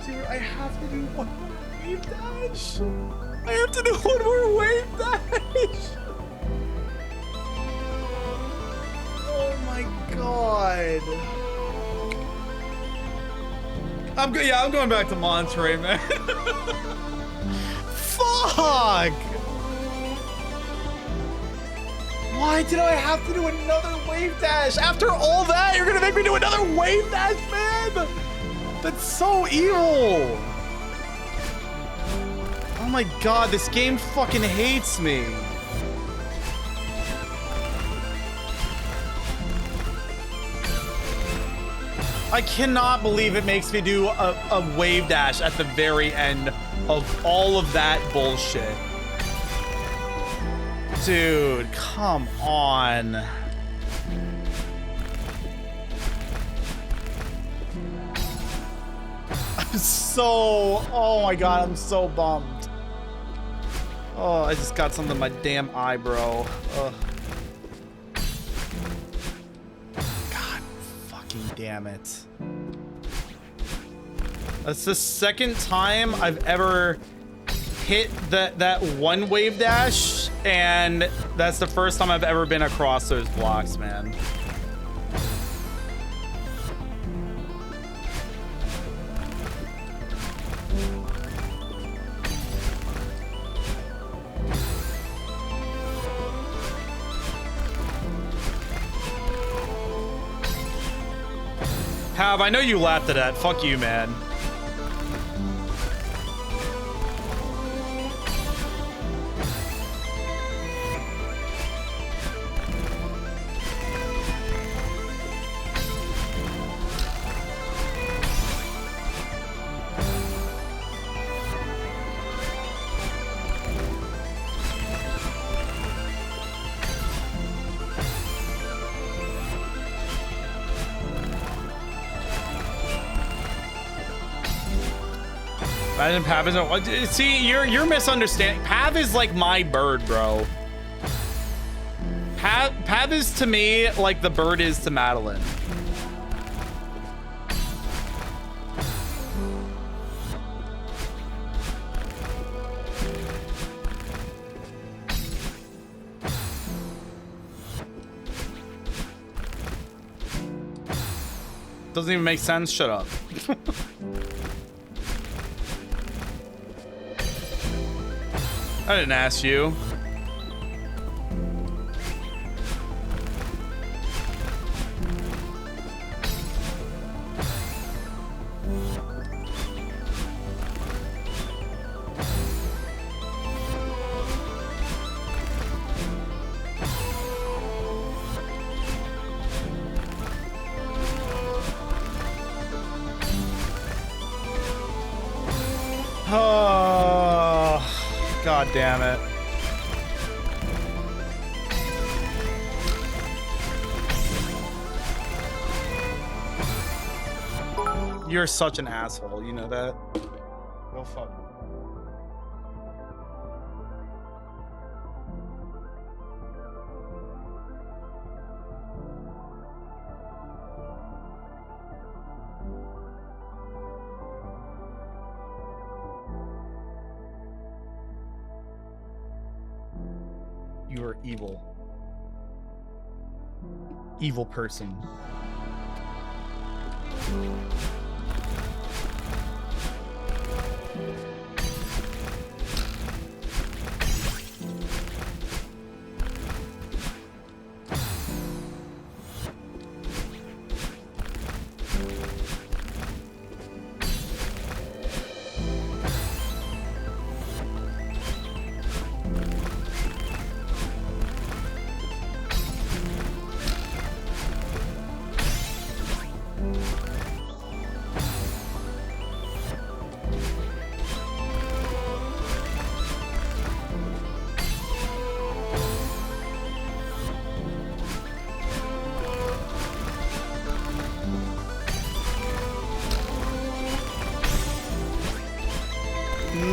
Dude, I have to do one more wave dash. I have to do one more wave dash. Oh my god. I'm going back to Monterey, man. Fuck. Why did I have to do another wave dash? After all that, you're gonna make me do another wave dash, man? That's so evil. Oh my god, this game fucking hates me. I cannot believe it makes me do a wave dash at the very end of all of that bullshit. Dude, come on. I'm so, oh my god, I'm so bummed. Oh, I just got something in my damn eye, bro. Ugh. God fucking damn it. That's the second time I've ever hit that one wave dash, and that's the first time I've ever been across those blocks, man. Pav, I know you laughed at that. Fuck you, man. Imagine Pav isn't. See, you're misunderstanding. Pav is like my bird, bro. Pav is to me like the bird is to Madeline. Doesn't even make sense. Shut up. I didn't ask you. Oh, God damn it. You're such an asshole, you know that? Go fuck. You are evil. Evil person.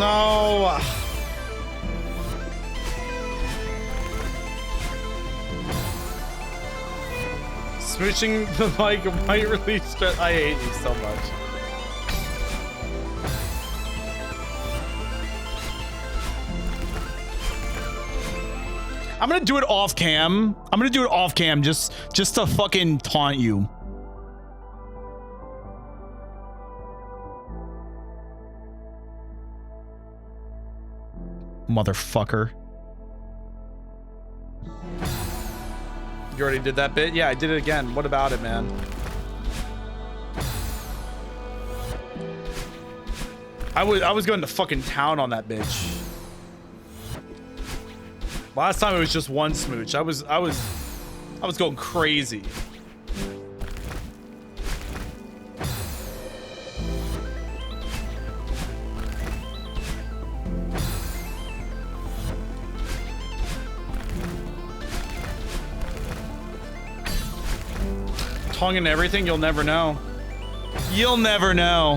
No. Smooching the mic might release stress. I hate you so much. I'm gonna do it off cam. I'm gonna do it off cam just to fucking taunt you. Motherfucker. You already did that bit? Yeah, I did it again. What about it, man? I was going to fucking town on that bitch. Last time it was just one smooch. I was going crazy. Tongue and everything, you'll never know. You'll never know.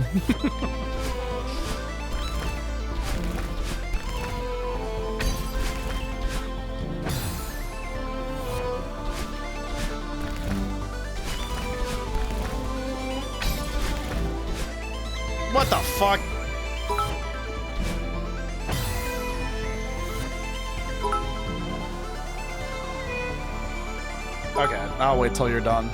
What the fuck? Okay, I'll wait till you're done.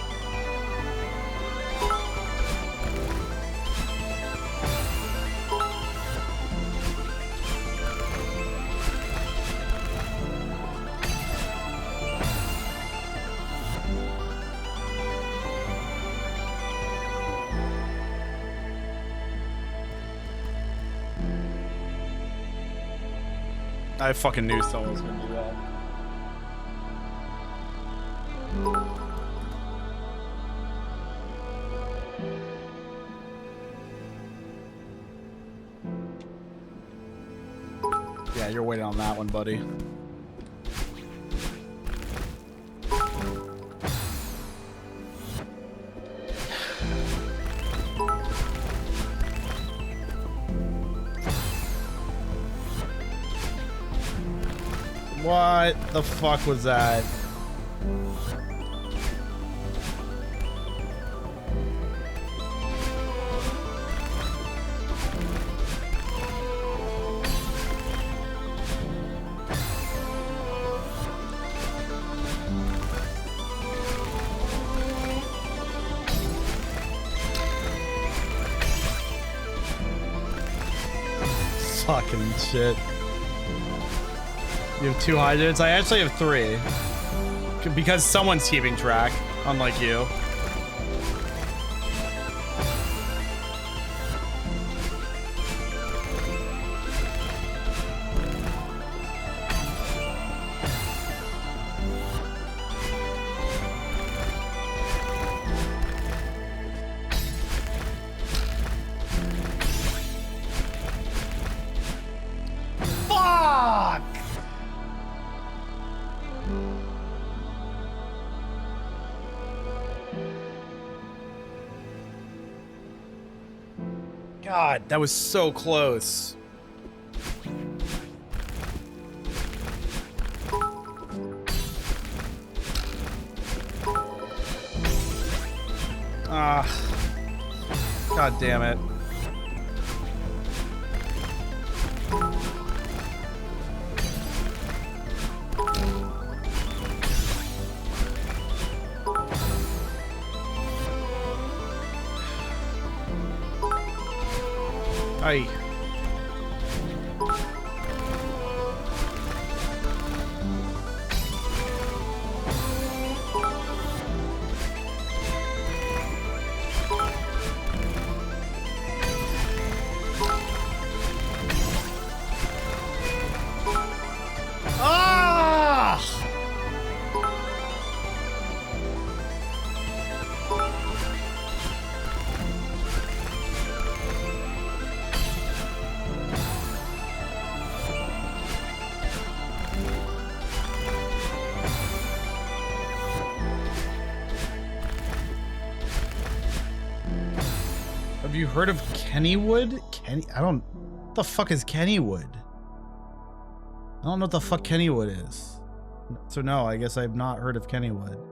I fucking knew someone was gonna do that. Yeah, you're waiting on that one, buddy. What the fuck was that? Fucking shit. You have 2 hydrants? I actually have 3. Because someone's keeping track, unlike you. Fuck! God, that was so close. Ah, God damn it. Aye. Ah! Have you heard of Kennywood? I don't. What the fuck is Kennywood? I don't know what the fuck Kennywood is. So no, I guess I've not heard of Kennywood.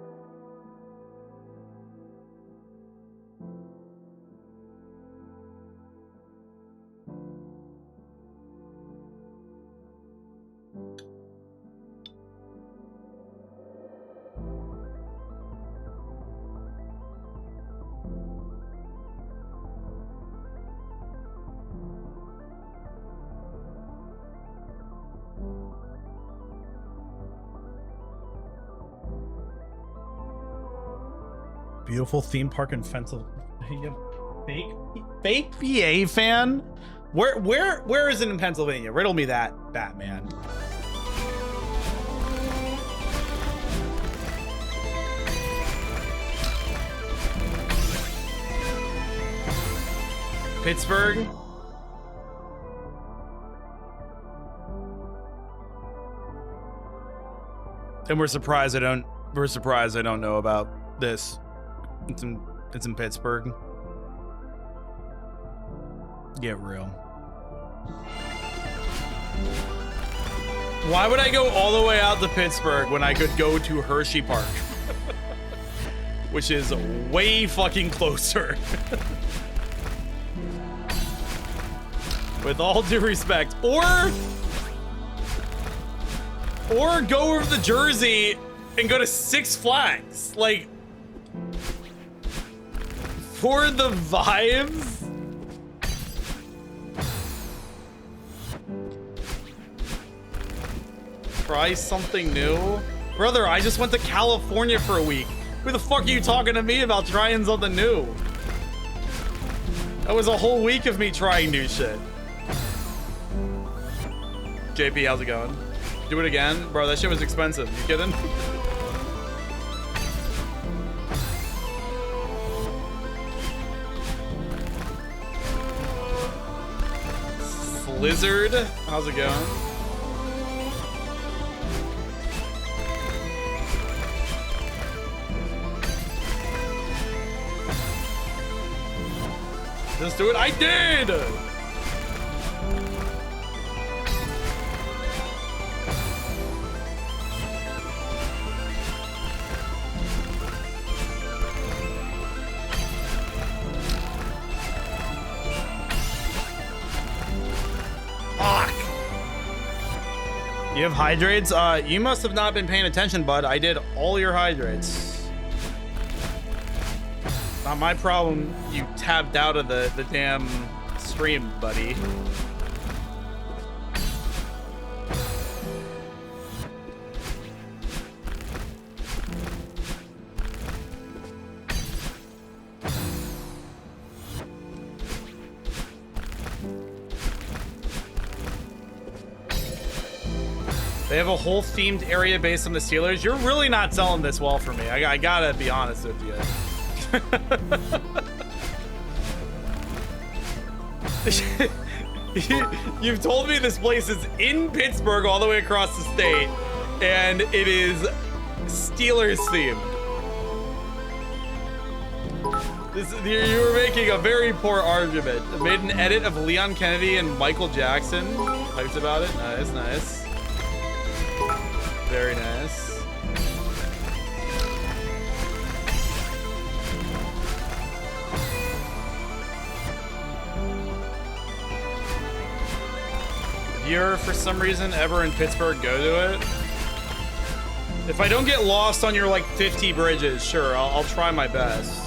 Beautiful theme park in Pennsylvania. Fake BA fan? Where is it in Pennsylvania? Riddle me that, Batman. Pittsburgh? And we're surprised I don't know about this. It's in Pittsburgh. Get real. Why would I go all the way out to Pittsburgh when I could go to Hershey Park? Which is way fucking closer. With all due respect. Or go over to Jersey and go to Six Flags. Like, for the vibes? Try something new? Brother, I just went to California for a week. Who the fuck are you talking to me about trying something new? That was a whole week of me trying new shit. JP, how's it going? Do it again? Bro, that shit was expensive. You kidding? Lizard, how's it going? Just do it. I did! Fuck! You have hydrates? You must have not been paying attention, bud. I did all your hydrates. Not my problem. You tabbed out of the damn stream, buddy. They have a whole themed area based on the Steelers. You're really not selling this well for me. I gotta be honest with you. You've told me this place is in Pittsburgh all the way across the state, and it is Steelers themed. You were making a very poor argument. I made an edit of Leon Kennedy and Michael Jackson. Hyped about it. Nice, nice. Very nice. If you're, for some reason, ever in Pittsburgh, go to it. If I don't get lost on your, like, 50 bridges, sure, I'll try my best.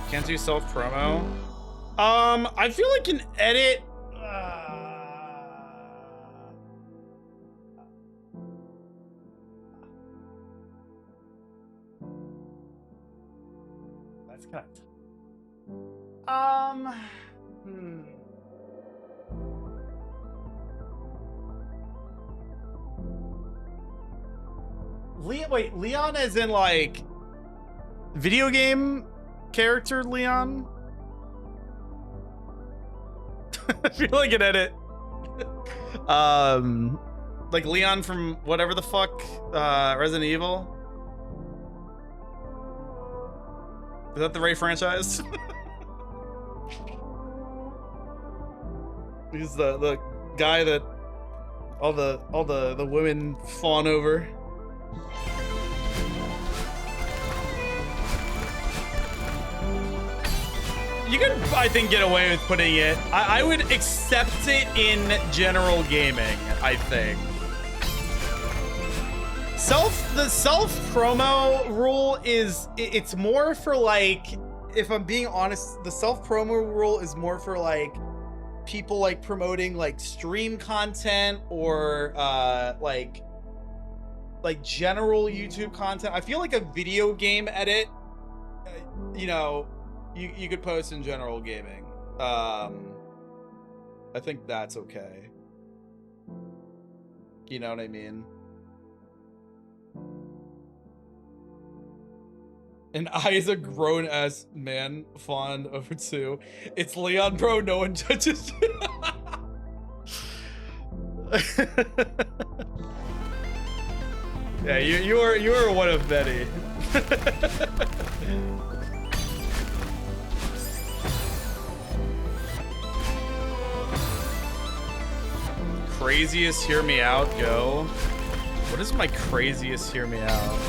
Can't do self-promo. I feel like an edit. That's cut. Wait, Leon as in like video game character Leon? I feel like an edit. Like Leon from whatever the fuck, Resident Evil. Is that the right franchise? He's the guy that all the women fawn over. You could, I think, get away with putting it. I would accept it in general gaming, I think. The self promo rule it's more for like, if I'm being honest, the self promo rule is more for like people like promoting like stream content or like general YouTube content. I feel like a video game edit, you know, you could post in general gaming. I think that's okay. You know what I mean? And I, as a grown-ass man, fawn over to. It's Leon, bro. No one judges. Yeah, you are one of many. Craziest hear me out, go. What is my craziest hear me out?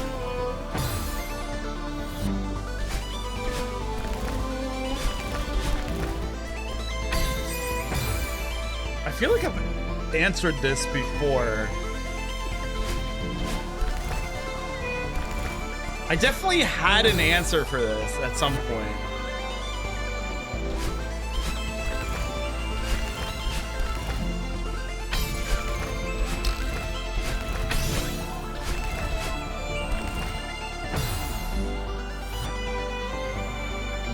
I feel like I've answered this before. I definitely had an answer for this at some point.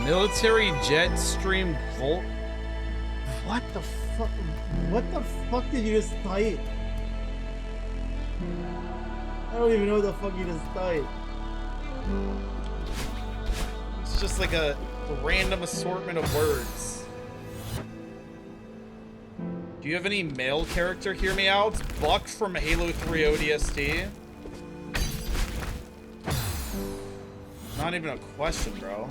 Military jet stream volt. What the fuck? What the fuck did you just type? I don't even know what the fuck you just typed. It's just like a random assortment of words. Do you have any male character hear me out? It's Buck from Halo 3 ODST. Not even a question, bro.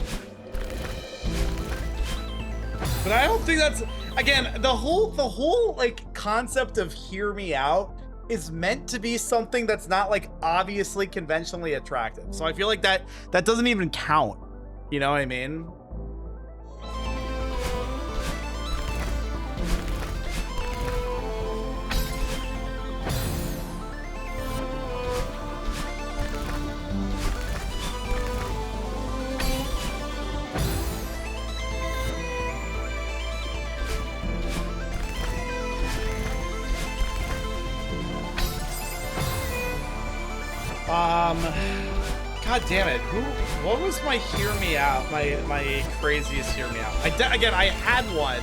But I don't think that's, again, the whole like concept of hear me out is meant to be something that's not like obviously conventionally attractive. So I feel like that doesn't even count. You know what I mean? God damn it! What was my hear me out? My craziest hear me out. Again, I had one.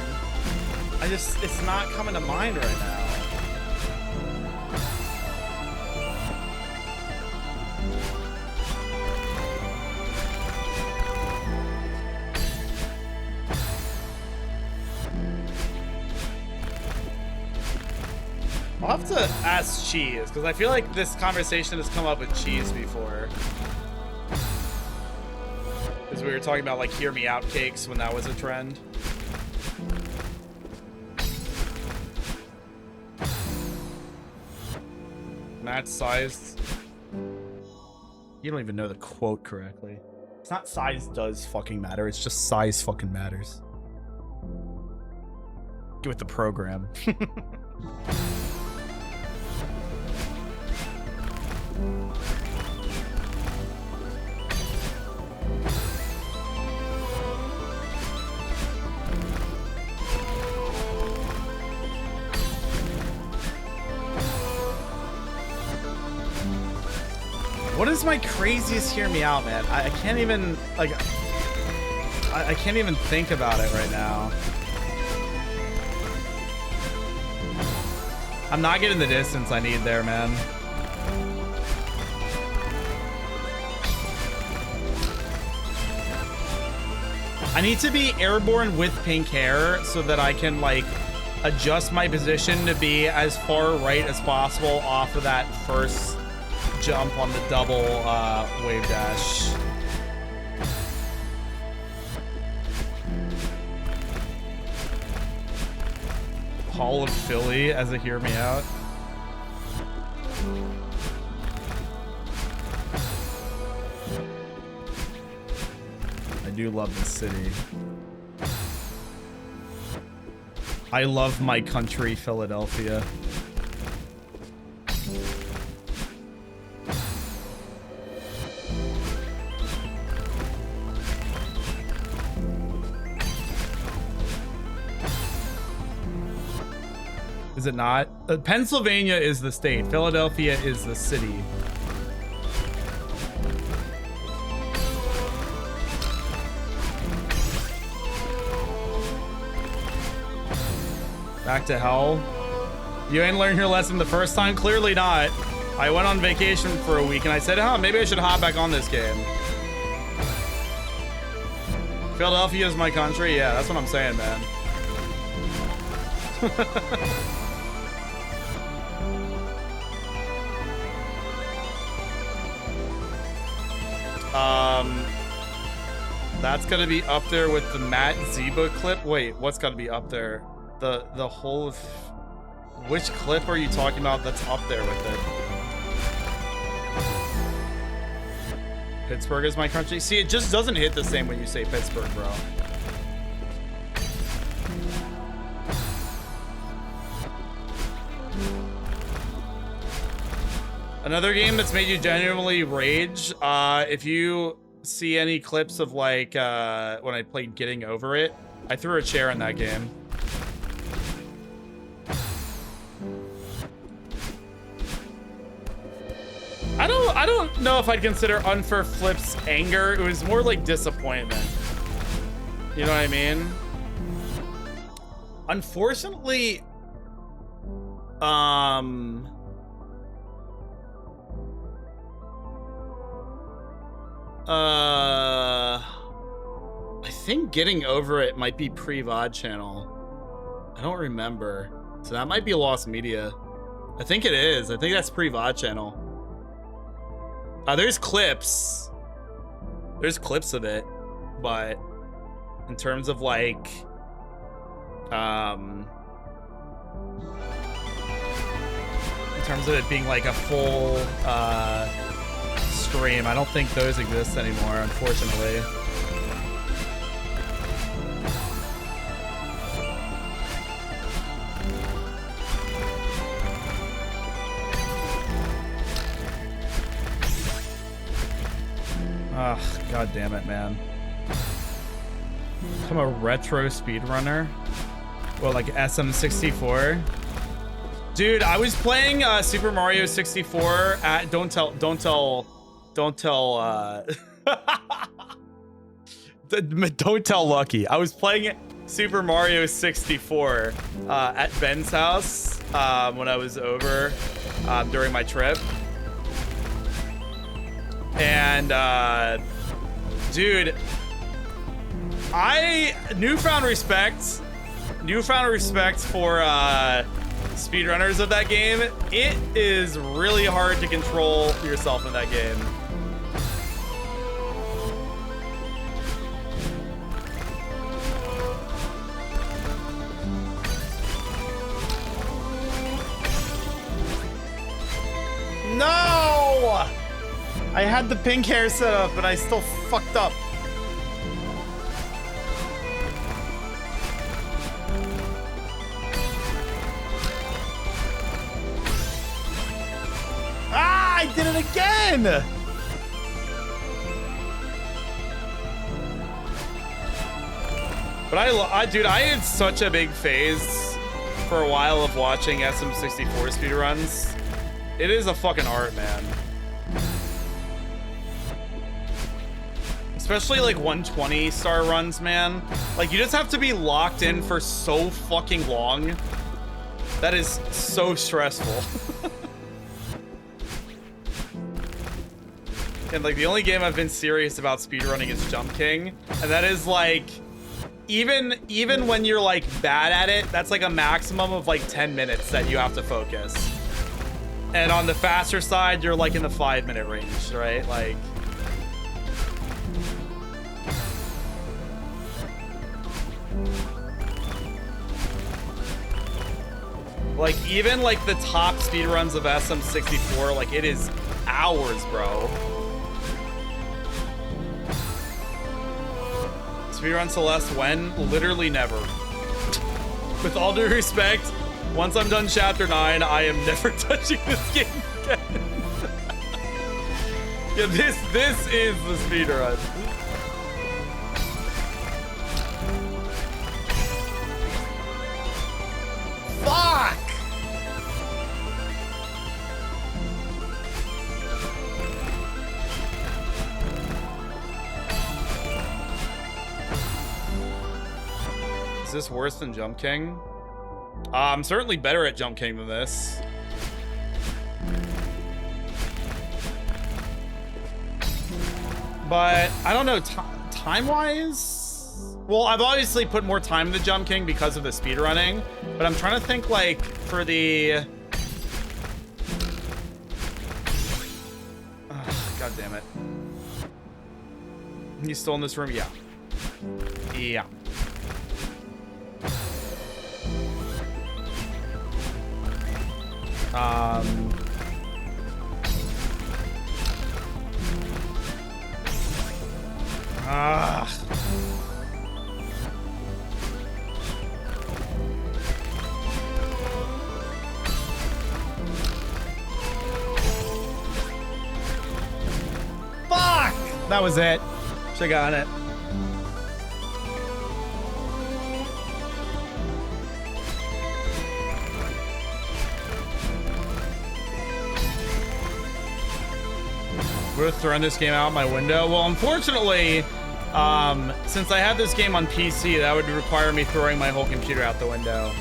It's not coming to mind right now. I'll have to ask Cheese, because I feel like this conversation has come up with Cheese before. Because we were talking about, like, hear me out cakes when that was a trend. Match size. You don't even know the quote correctly. It's not size does fucking matter, it's just size fucking matters. Get with the program. What is my craziest hear me out, man? I can't even, like, I can't even think about it right now. I'm not getting the distance I need there, man. I need to be airborne with pink hair so that I can, like, adjust my position to be as far right as possible off of that first jump on the double wave dash. Hall of Philly as a hear me out. I do love this city. I love my country, Philadelphia. Is it not? Pennsylvania is the state. Philadelphia is the city. Back to hell. You ain't learned your lesson the first time? Clearly not. I went on vacation for a week and I said, huh, maybe I should hop back on this game. Philadelphia is my country? Yeah, that's what I'm saying, man. That's gonna be up there with the Matt Zeba clip. Wait, what's gonna be up there? The whole of... Which clip are you talking about that's up there with it? Pittsburgh is my country? See, it just doesn't hit the same when you say Pittsburgh, bro. Another game that's made you genuinely rage, if you see any clips of like when I played Getting Over It, I threw a chair in that game. I don't know if I'd consider Unfair Flips anger. It was more like disappointment. You know what I mean? Unfortunately, I think Getting Over It might be pre-VOD channel. I don't remember. So that might be Lost Media. I think it is. I think that's pre-VOD channel. There's clips. There's clips of it, but in terms of like, in terms of it being like a full stream, I don't think those exist anymore, unfortunately. Ugh, god damn it, man. I'm a retro speedrunner. Well, like SM64. Dude, I was playing Super Mario 64 at don't tell don't tell Lucky. I was playing Super Mario 64 at Ben's house when I was over during my trip. And dude, newfound respect for speedrunners of that game. It is really hard to control yourself in that game. No! I had the pink hair set up, but I still fucked up. Ah, I did it again! But dude, I had such a big phase for a while of watching SM64 speedruns. It is a fucking art, man. Especially like 120 star runs, man. Like you just have to be locked in for so fucking long. That is so stressful. And like the only game I've been serious about speedrunning is Jump King. And that is like even when you're like bad at it, that's like a maximum of like 10 minutes that you have to focus. And on the faster side, you're like in the 5-minute range, right? Like even like the top speedruns of SM64, like it is hours, bro. Speedrun Celeste when? Literally never. With all due respect, once I'm done chapter 9, I am never touching this game again. Yeah, this is the speedrun. Fuck! Is this worse than Jump King? I'm certainly better at Jump King than this. But I don't know, time-wise? Well, I've obviously put more time in the Jump King because of the speedrunning, but I'm trying to think like for the... God damn it. He's still in this room? Yeah. Yeah. Fuck! That was it. Should've got it. Would have thrown this game out my window. Well, unfortunately, since I have this game on PC, that would require me throwing my whole computer out the window.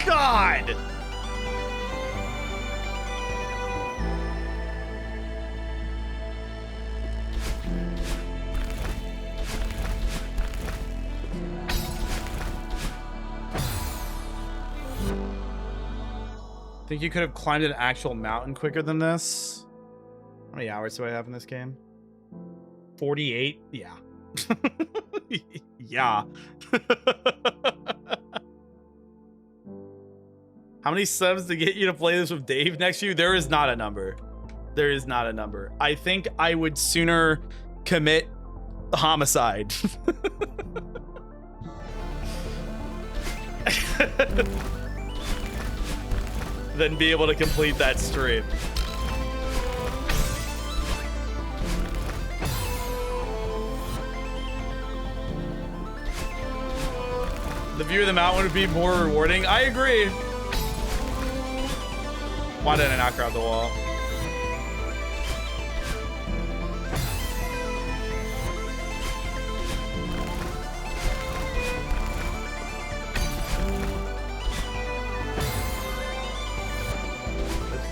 God! Think you could have climbed an actual mountain quicker than this? How many hours do I have in this game? 48? Yeah. Yeah. How many subs to get you to play this with Dave next to you? There is not a number. There is not a number. I think I would sooner commit homicide. Than be able to complete that stream. The view of the mountain would be more rewarding. I agree. Why didn't I not grab the wall?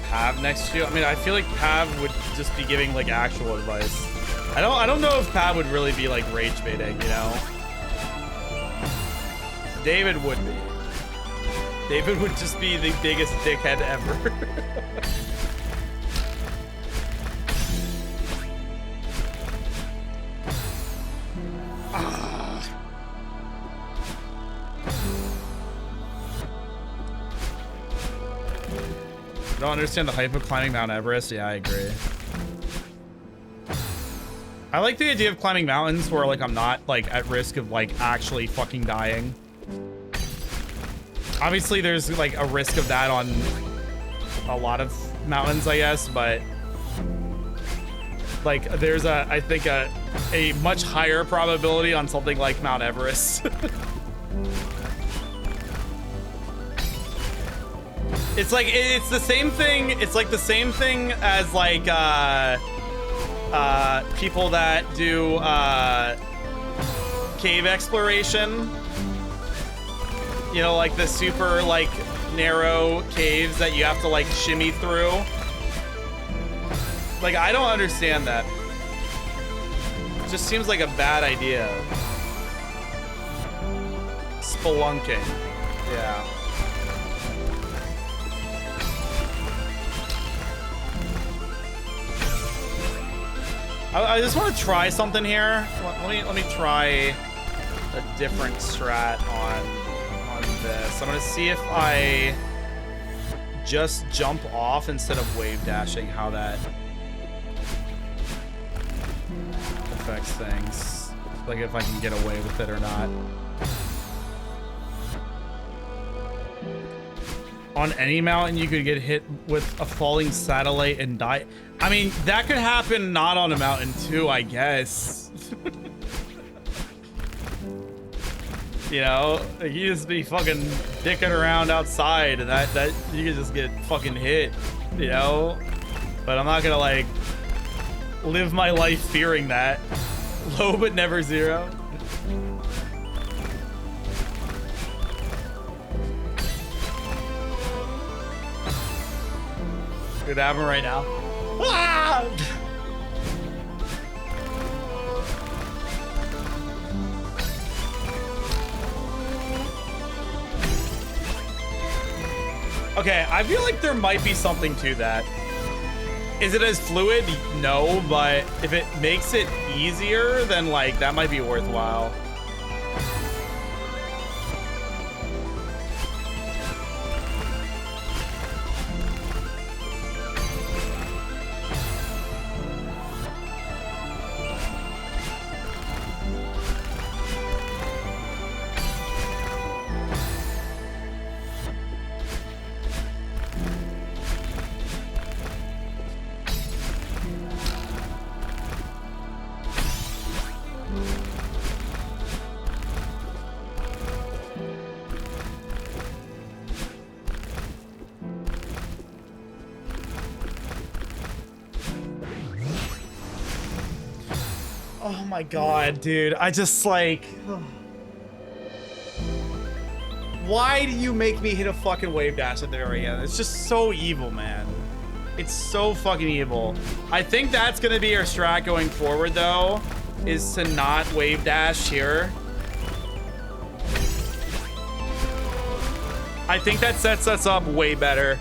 Pav next to you? I mean, I feel like Pav would just be giving like actual advice. I don't know if Pav would really be like rage baiting, you know? David would be. David would just be the biggest dickhead ever. I don't understand the hype of climbing Mount Everest. Yeah, I agree. I like the idea of climbing mountains where like I'm not like at risk of like actually fucking dying. Obviously there's like a risk of that on a lot of mountains, I guess, but like there's I think a much higher probability on something like Mount Everest. It's like, it's the same thing. It's like the same thing as like people that do cave exploration. You know, like the super like narrow caves that you have to like shimmy through. Like, I don't understand that. It just seems like a bad idea. Spelunking. Yeah. I just want to try something here. Let me try a different strat on this. I'm gonna see if I just jump off instead of wave dashing, how that affects things. Like if I can get away with it or not. On any mountain, you could get hit with a falling satellite and die. I mean, that could happen not on a mountain too, I guess. You know, you just be fucking dicking around outside and that you could just get fucking hit, you know? But I'm not gonna like live my life fearing that. Low but never zero. Could happen right now. Ah! Okay, I feel like there might be something to that. Is it as fluid? No, but if it makes it easier, then like that might be worthwhile. Oh my god, dude. I just like... Why do you make me hit a fucking wave dash at the very end? It's just so evil, man. It's so fucking evil. I think that's gonna be our strat going forward, though, is to not wave dash here. I think that sets us up way better.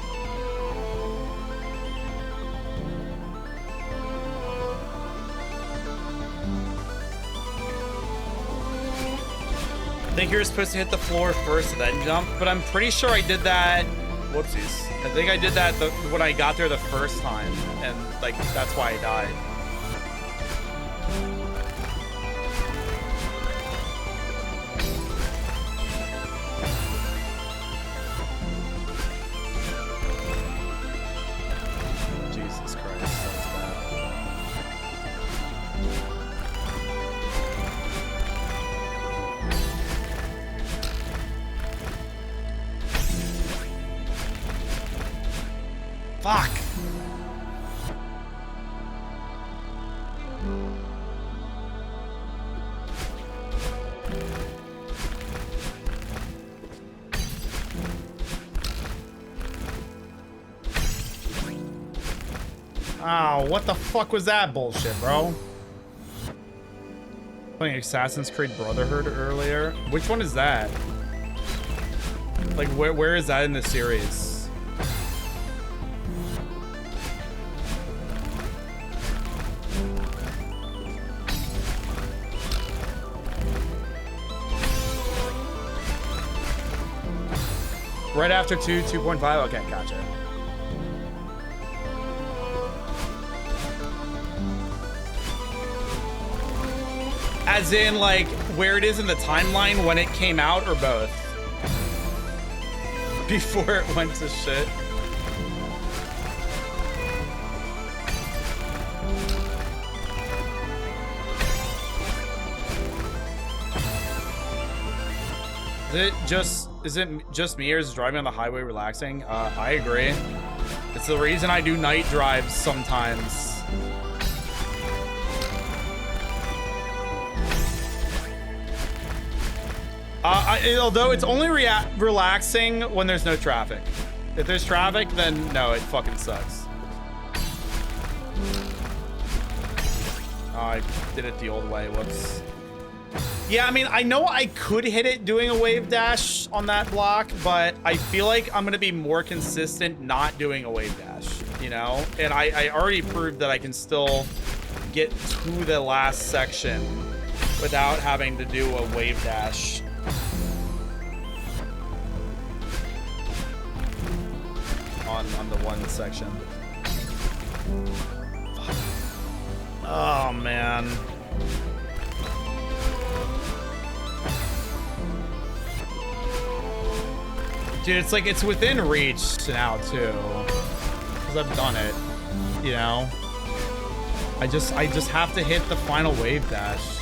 I think you're supposed to hit the floor first and then jump, but I'm pretty sure I did that. Whoopsies. I think I did that when I got there the first time, and like that's why I died. Jesus Christ, that's bad. Fuck. Oh, what the fuck was that bullshit, bro? Playing Assassin's Creed Brotherhood earlier. Which one is that? Like, where is that in the series? Right after 2.5? Okay, gotcha. As in, like, where it is in the timeline when it came out, or both? Before it went to shit. Is it just me, or is driving on the highway relaxing? I agree. It's the reason I do night drives sometimes. Although it's only relaxing when there's no traffic. If there's traffic, then no, it fucking sucks. Oh, I did it the old way. Whoops. Yeah, I mean, I know I could hit it doing a wave dash on that block, but I feel like I'm going to be more consistent not doing a wave dash, you know? And I already proved that I can still get to the last section without having to do a wave dash. On the one section. Fuck. Oh, man. Dude, it's like it's within reach now too, because I've done it, you know. I just have to hit the final wave dash,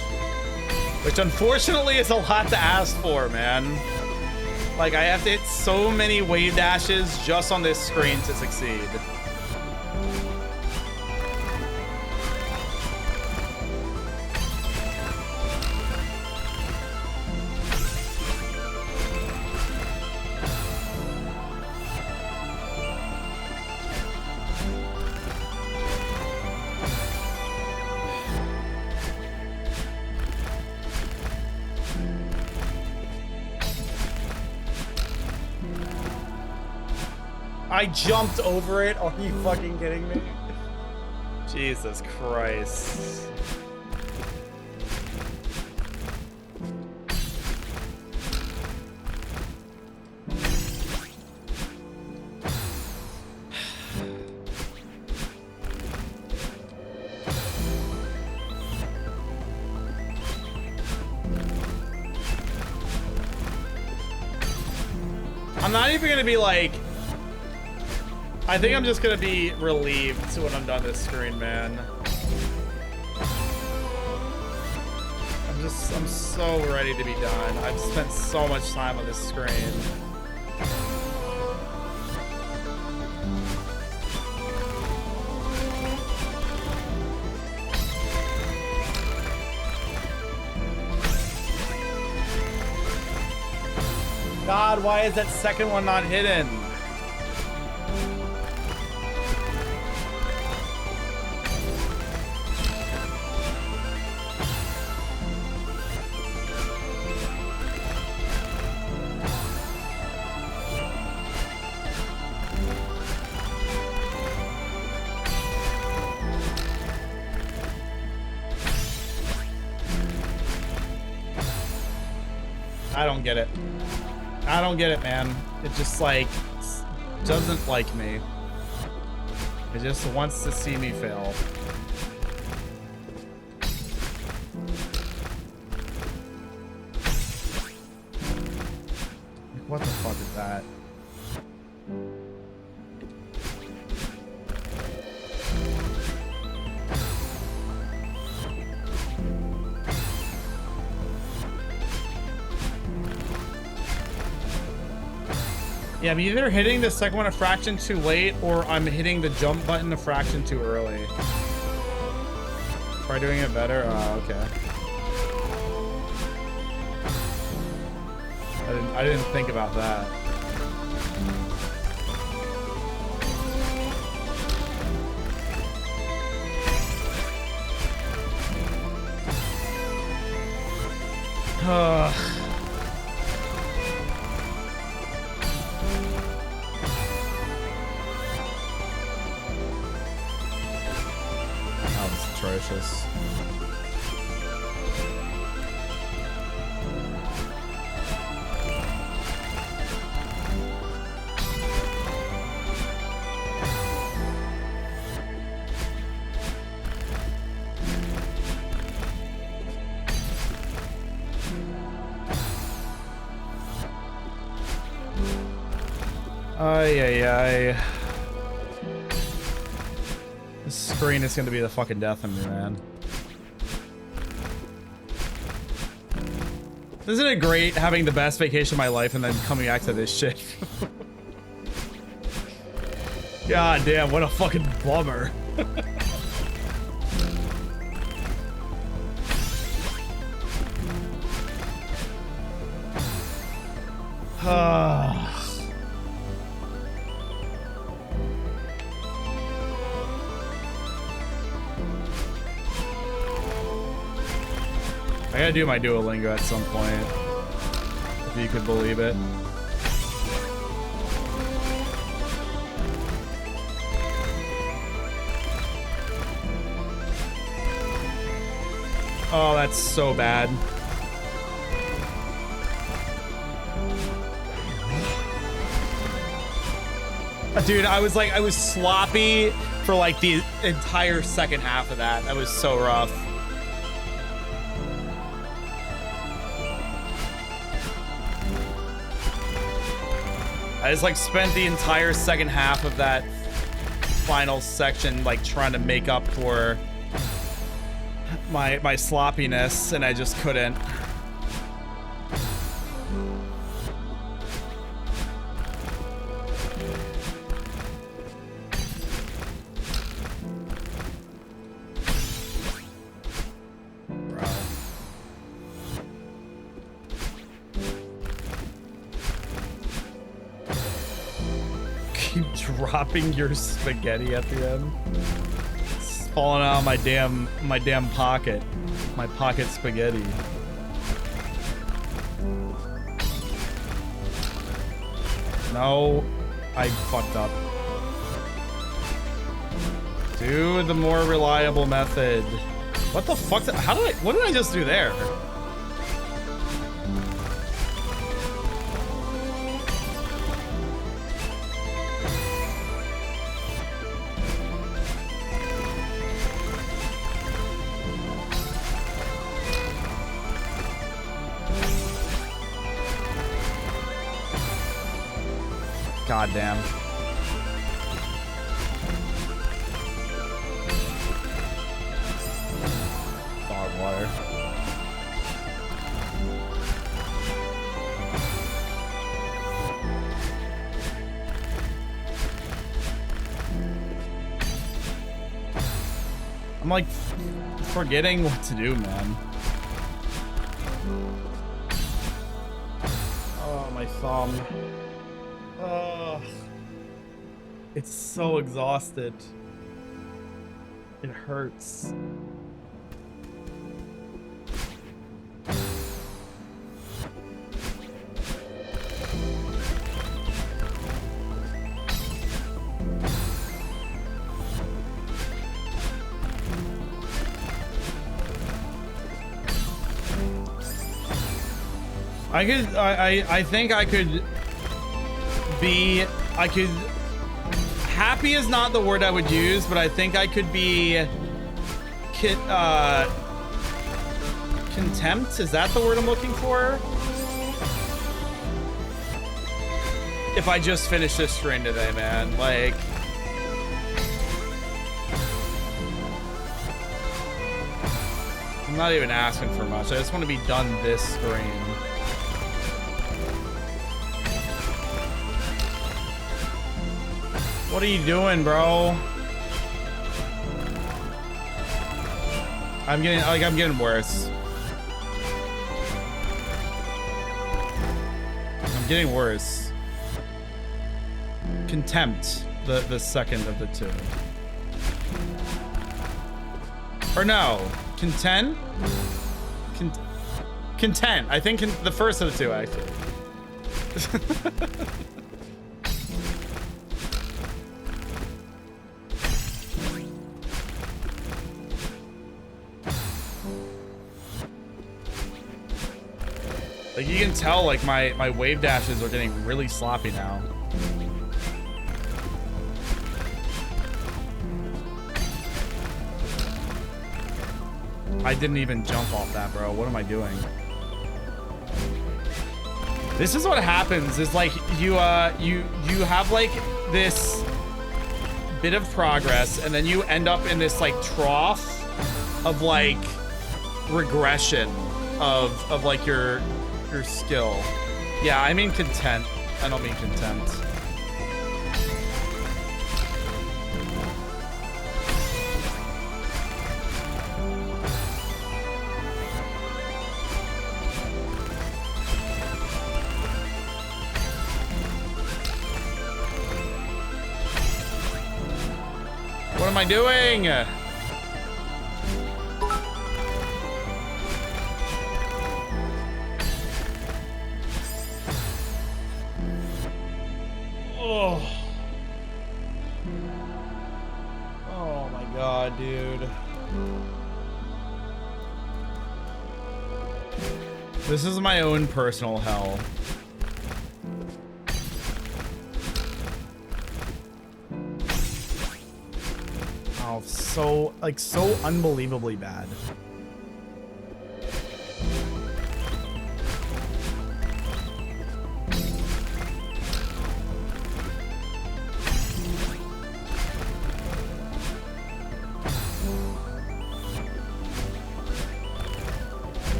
which unfortunately is a lot to ask for, man. Like I have to hit so many wave dashes just on this screen to succeed. I jumped over it. Are you fucking kidding me? Jesus Christ. I'm not even gonna be like, I think I'm just gonna be relieved when I'm done this screen, man. I'm so ready to be done. I've spent so much time on this screen. God, why is that second one not hidden? I don't get it. I don't get it, man. It just like doesn't like me. It just wants to see me fail. What the fuck is that? Yeah, I'm either hitting the second one a fraction too late or I'm hitting the jump button a fraction too early. Try doing it better? Oh, okay. I didn't think about that. That was atrocious. Ay, ay, ay. This screen is gonna be the fucking death of me, man. Isn't it great having the best vacation of my life and then coming back to this shit? God damn, what a fucking bummer. I gotta do my Duolingo at some point, if you could believe it. Oh, that's so bad. Dude, I was sloppy for like the entire second half of that. That was so rough. I just like spent the entire second half of that final section like trying to make up for my sloppiness, and I just couldn't. Dropping your spaghetti at the end. It's falling out of my damn pocket. My pocket spaghetti. No, I fucked up. Do the more reliable method. What the fuck? What did I just do there? God damn. Dog water. I'm like forgetting what to do, man. Oh, my thumb. It's so exhausted. It hurts. I think I could be, happy is not the word I would use, but I think I could be contempt. Is that the word I'm looking for? If I just finish this string today, man, like, I'm not even asking for much. I just want to be done this string. What are you doing, bro? I'm getting worse. I'm getting worse. Contempt, the second of the two. Or no, content? Content. I think the first of the two, actually. Like, you can tell, like, my wave dashes are getting really sloppy now. I didn't even jump off that, bro. What am I doing? This is what happens, is like you have like this bit of progress, and then you end up in this like trough of like regression of like your skill. Yeah, I mean content. I don't mean contempt. am I doing? Oh. Oh my god, dude. This is my own personal hell. Oh, so unbelievably bad.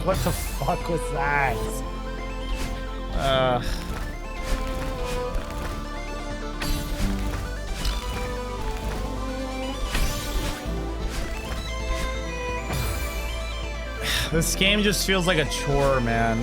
What the fuck was that? This game just feels like a chore, man.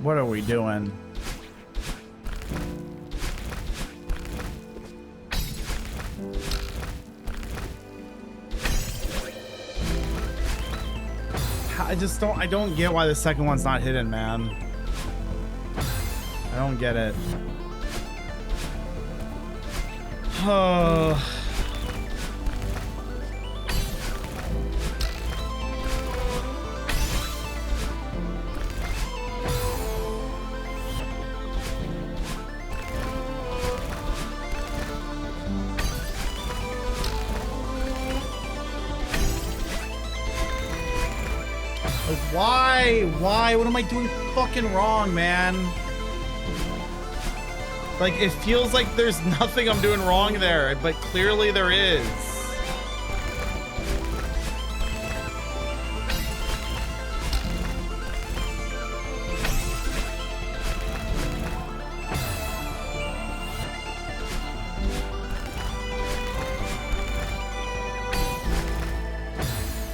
What are we doing? I don't get why the second one's not hidden, man. I don't get it. Oh. Why? What am I doing fucking wrong, man? Like, it feels like there's nothing I'm doing wrong there, but clearly there is.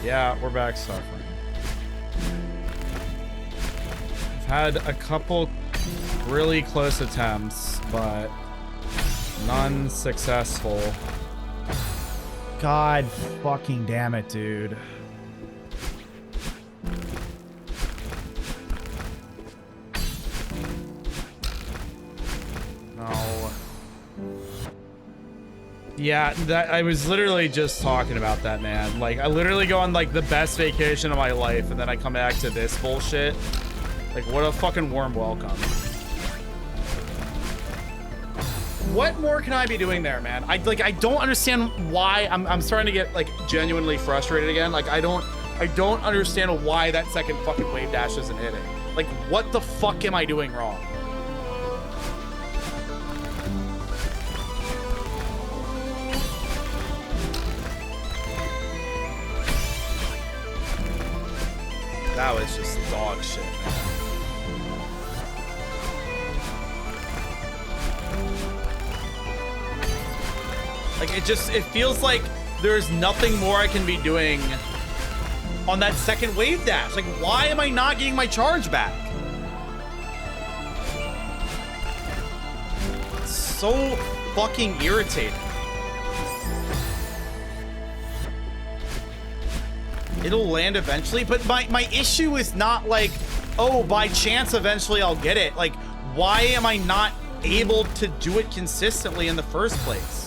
Yeah, we're back suffering. Had a couple really close attempts, but none successful. God fucking damn it, dude. No. Yeah, that I was literally just talking about that, man. Like, I literally go on like the best vacation of my life, and then I come back to this bullshit. Like, what a fucking warm welcome. What more can I be doing there, man? I don't understand why. I'm starting to get like genuinely frustrated again. Like, I don't understand why that second fucking wave dash isn't hitting. Like, what the fuck am I doing wrong? That was just dog shit, man. Like, it feels like there's nothing more I can be doing on that second wave dash. Like, why am I not getting my charge back? It's so fucking irritating. It'll land eventually, but my issue is not like, oh, by chance eventually I'll get it. Like, why am I not able to do it consistently in the first place?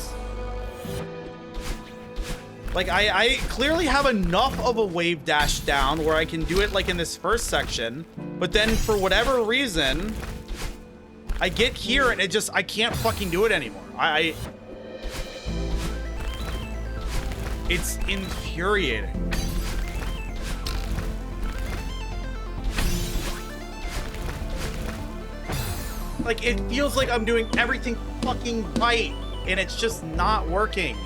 Like, I clearly have enough of a wave dash down where I can do it like in this first section, but then for whatever reason, I get here and I can't fucking do it anymore. It's infuriating. Like, it feels like I'm doing everything fucking right, and it's just not working.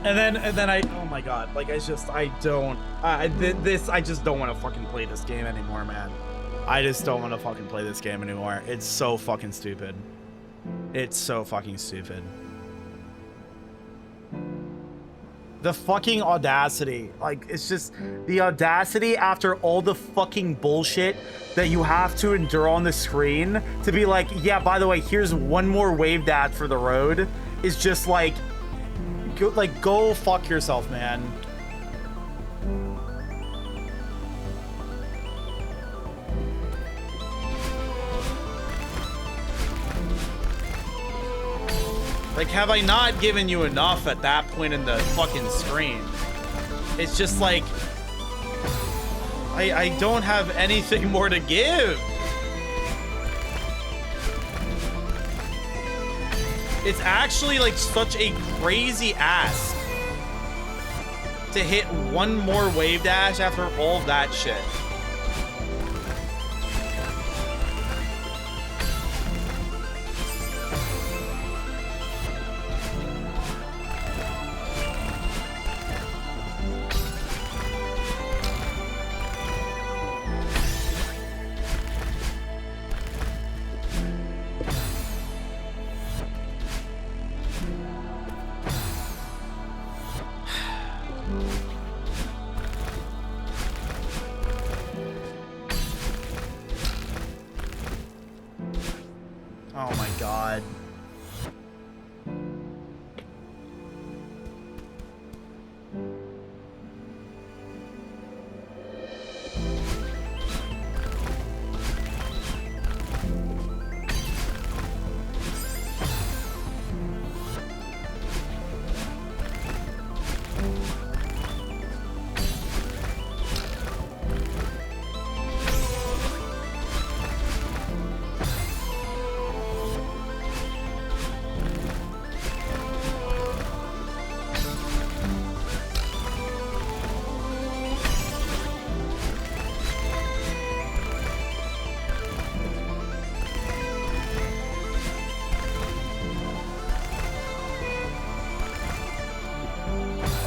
And then I, oh my god, like I just don't want to fucking play this game anymore, man. I just don't want to fucking play this game anymore. It's so fucking stupid. It's so fucking stupid. The fucking audacity, like, it's just the audacity after all the fucking bullshit that you have to endure on the screen to be like, yeah, by the way, here's one more wave dash for the road, is just like, go fuck yourself, man. Like, have I not given you enough at that point in the fucking screen? It's just like, I don't have anything more to give. It's actually like such a crazy ask to hit one more wave dash after all of that shit. Oh my god.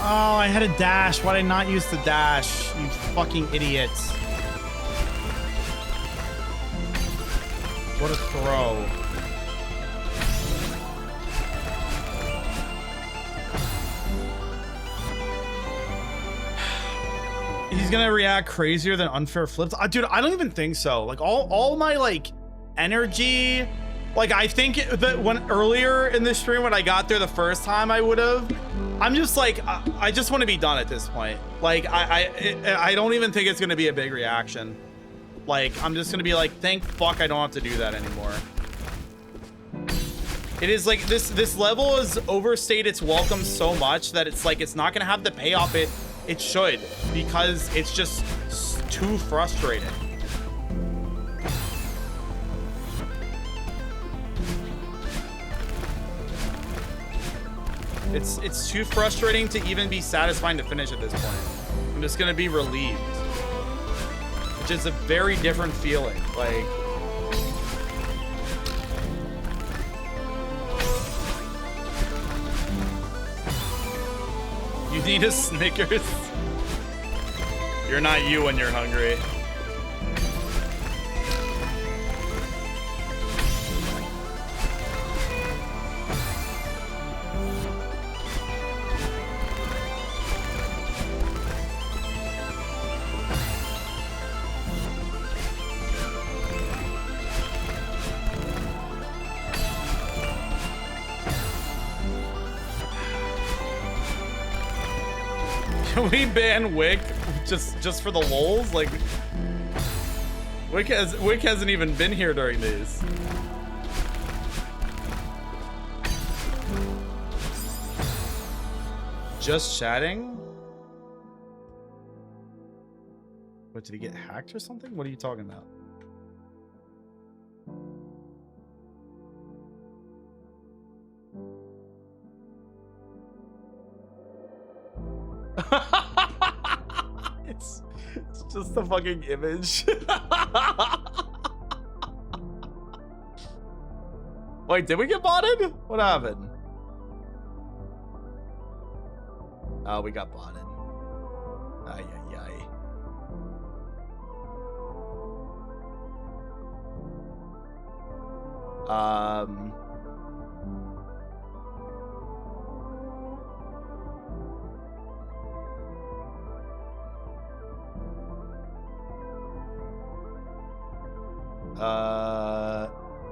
Oh, I had a dash. Why did I not use the dash? You fucking idiots. What a throw. He's gonna react crazier than unfair flips. Dude, I don't even think so. Like, all my, like, energy... Like, I think that when earlier in the stream, when I got there the first time, I would have. I'm just like, I just want to be done at this point. Like, I don't even think it's going to be a big reaction. Like, I'm just going to be like, thank fuck I don't have to do that anymore. It is like, this level has overstayed its welcome so much that it's like, it's not going to have the payoff it should, because it's just too frustrating. It's too frustrating to even be satisfying to finish at this point. I'm just gonna be relieved, which is a very different feeling. Like, you need a Snickers. You're not you when you're hungry. Can we ban Wick just for the lols? Like, Wick hasn't even been here during these. Just chatting? What, did he get hacked or something? What are you talking about? it's just the fucking image. Wait, did we get botted? What happened? Oh, we got botted. Ay, ay, ay.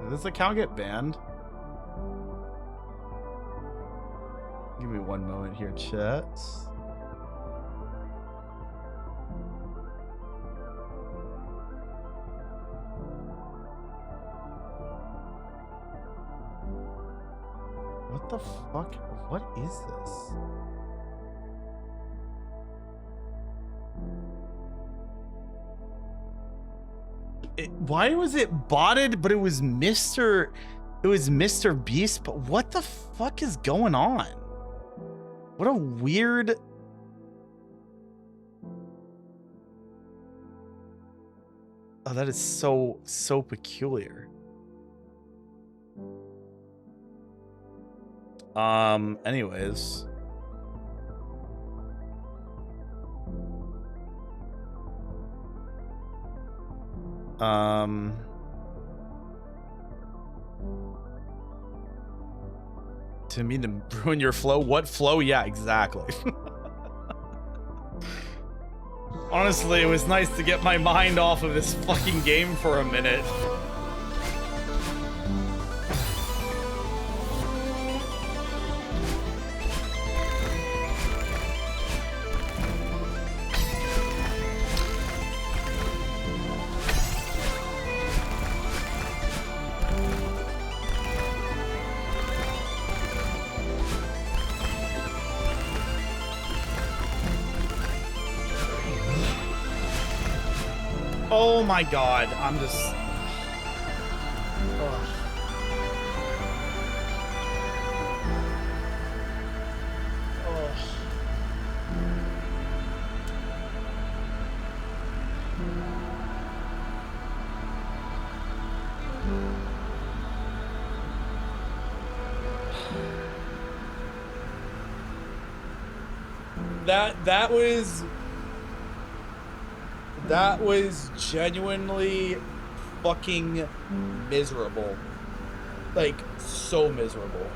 Did this account get banned? Give me one moment here, chat. What the fuck? What is this? Why was it botted, but it was Mr. Beast? But what the fuck is going on? What a weird... Oh, that is so peculiar. Anyways. To mean to ruin your flow? What flow? Yeah, exactly. Honestly, it was nice to get my mind off of this fucking game for a minute. Oh my god, I'm just... Ugh. Ugh. That was genuinely fucking miserable. Like, so miserable.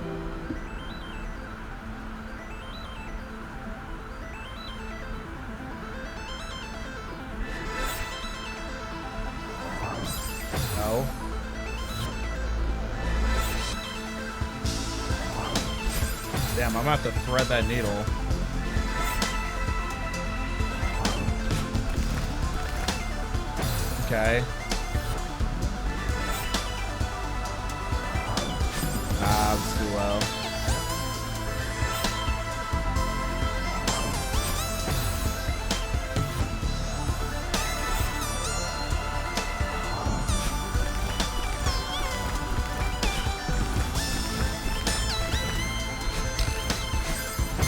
No. Damn, I'm gonna have to thread that needle. Okay. Ah, it's too low.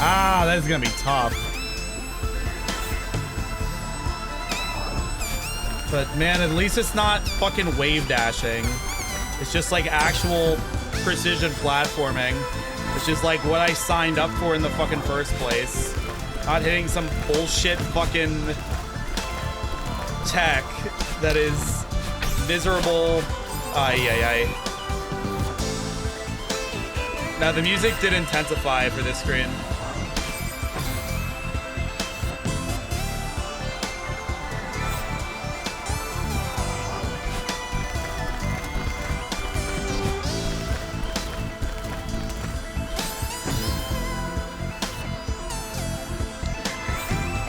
Ah, that's gonna be tough. But man, at least it's not fucking wave dashing. It's just like actual precision platforming. It's just like what I signed up for in the fucking first place. Not hitting some bullshit fucking tech that is miserable. Ay, ay, ay. Now the music did intensify for this screen.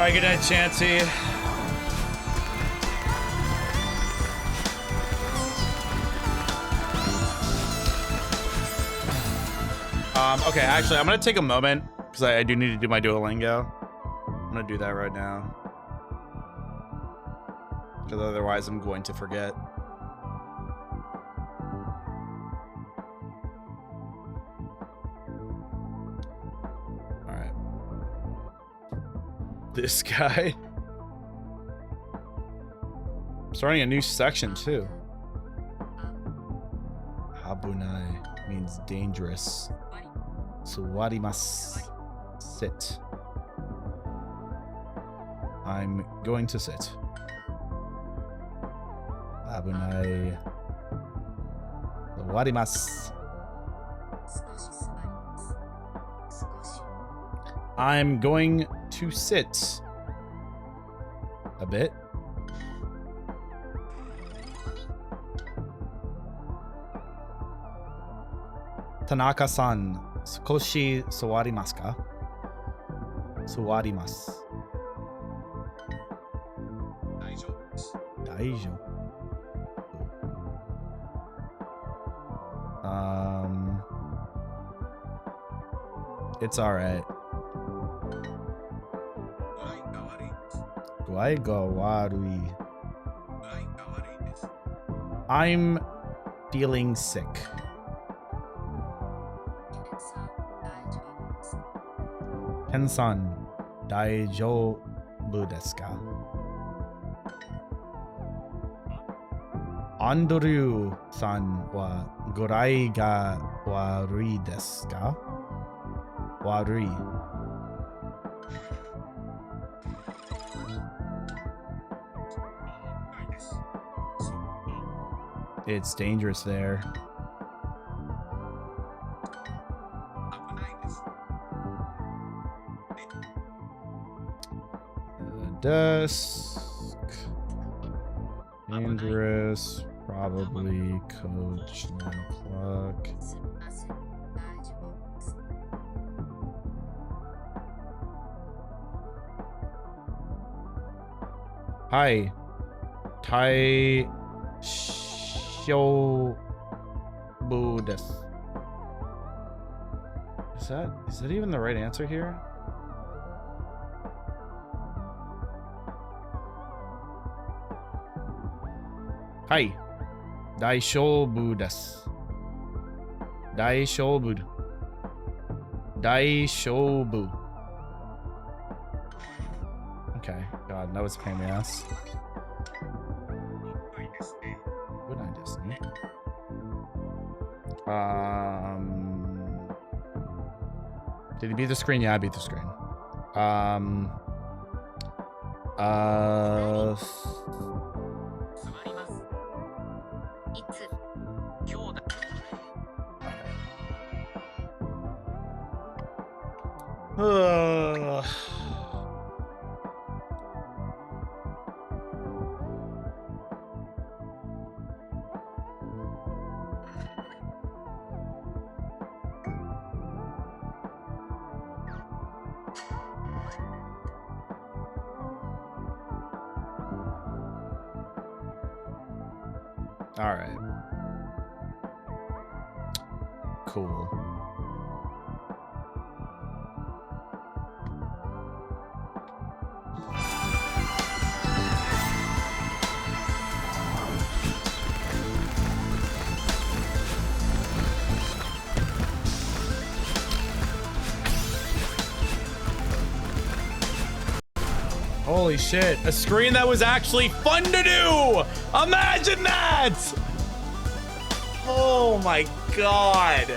right, good night, Chansey. Okay, actually, I'm gonna take a moment because I do need to do my Duolingo. I'm gonna do that right now because otherwise I'm going to forget. All right, this guy. I'm starting a new section too. Habunai means dangerous. Suwarimasu. Sit. I'm going to sit. Abunai. Suwarimasu. I'm going to sit a bit. Tanaka-san, sukoshi suwarimasu ka? Suwarimasu. Daijoubu. It's alright. Guai ga warui. I'm feeling sick. Ken-san, daijoubu desu ka? Andrew-san wa gurai ga warui desu ka? Warui. It's dangerous there. Desk. Dangerous. Probably coach 9 o'clock. Hi. Tai Shoubu desu. Is that even the right answer here? Hi. Daishoubu desu. Daishoubu. Daishoubu. Okay. God, that was a pain in the ass. Good night, Disney. Did he beat the screen? Yeah, I beat the screen. All right. Cool. Holy shit, a screen that was actually fun to do! Imagine that! Oh my god.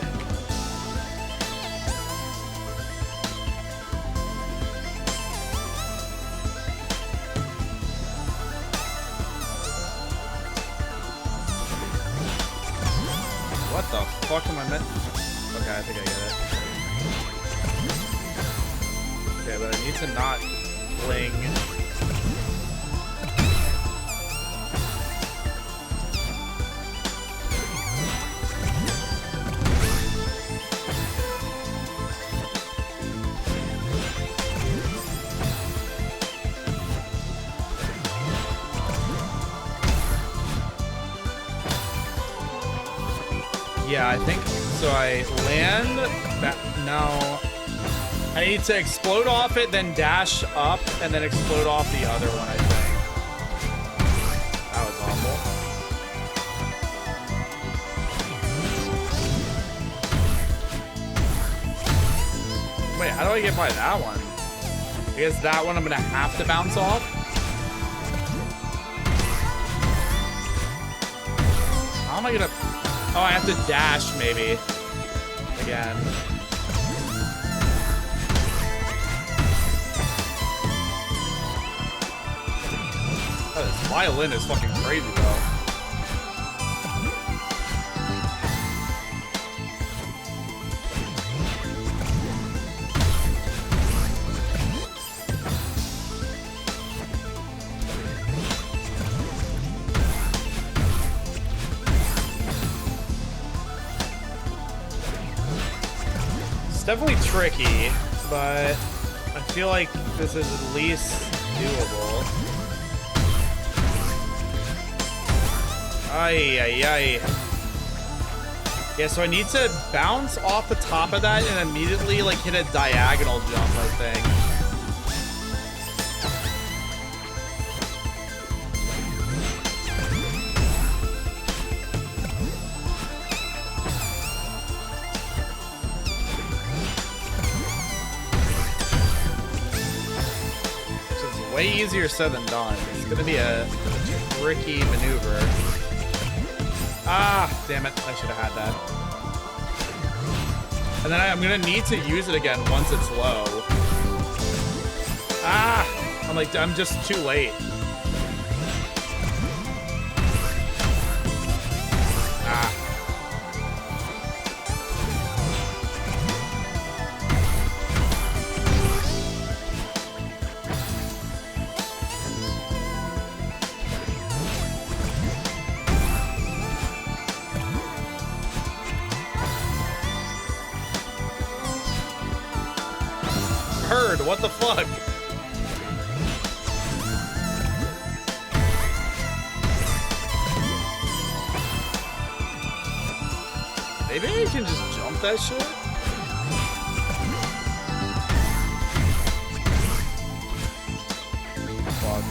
What the fuck am I meant? Okay, I think I get it. Okay, but I need to not bling. Yeah, I think so. I land back. No. I need to explode off it, then dash up, and then explode off the other one, I think. That was awful. Wait, how do I get by that one? I guess that one I'm gonna have to bounce off. How am I gonna... Oh, I have to dash, maybe. Again. Oh, this violin is fucking crazy, though. It's definitely tricky, but I feel like this is at least doable. Ay, ay, ay. Yeah, so I need to bounce off the top of that and immediately, like, hit a diagonal jump, I think. So it's way easier said than done. It's gonna be a tricky maneuver. Ah, damn it. I should have had that. And then I'm going to need to use it again once it's low. Ah! I'm just too late. Ah. What the fuck? Maybe I can just jump that shit? Fuck.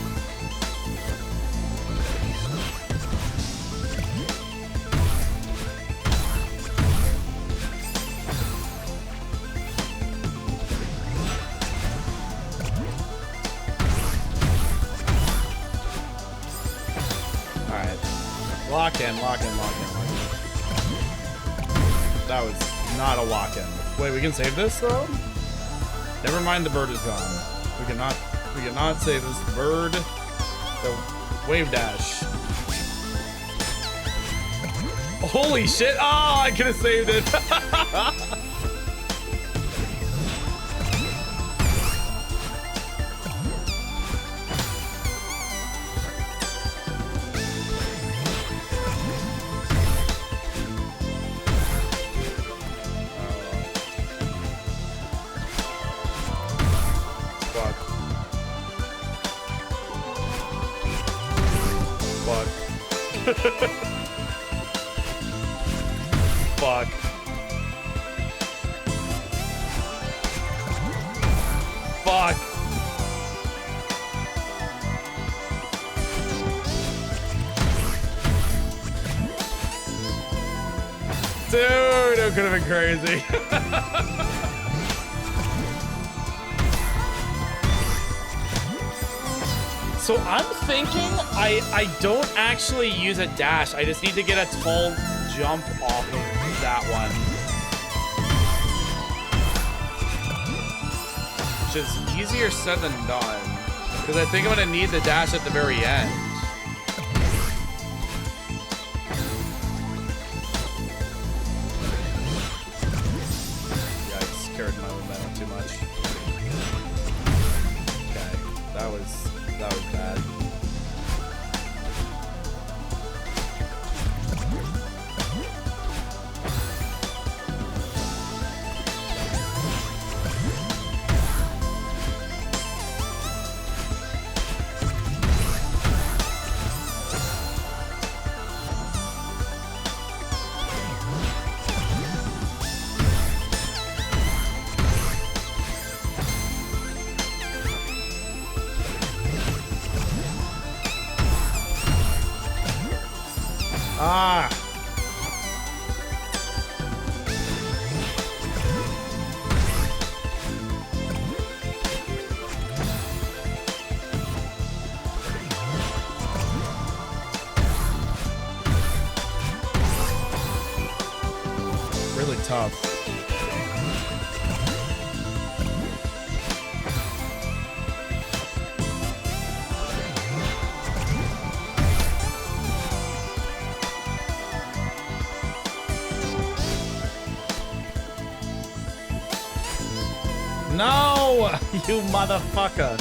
Lock in, lock in, lock in, lock in. That was not a lock in. Wait, we can save this though? Never mind, the bird is gone. We cannot save this bird. The wave dash. Holy shit! Oh, I could have saved it. Fuck. Fuck. Dude, it could have been crazy. So I'm thinking I don't actually use a dash. I just need to get a tall jump off of that one. Which is easier said than done. Because I think I'm going to need the dash at the very end. Yikes, carried my momentum too much. Okay, that was bad. Ah. Really tough. No, you motherfucker.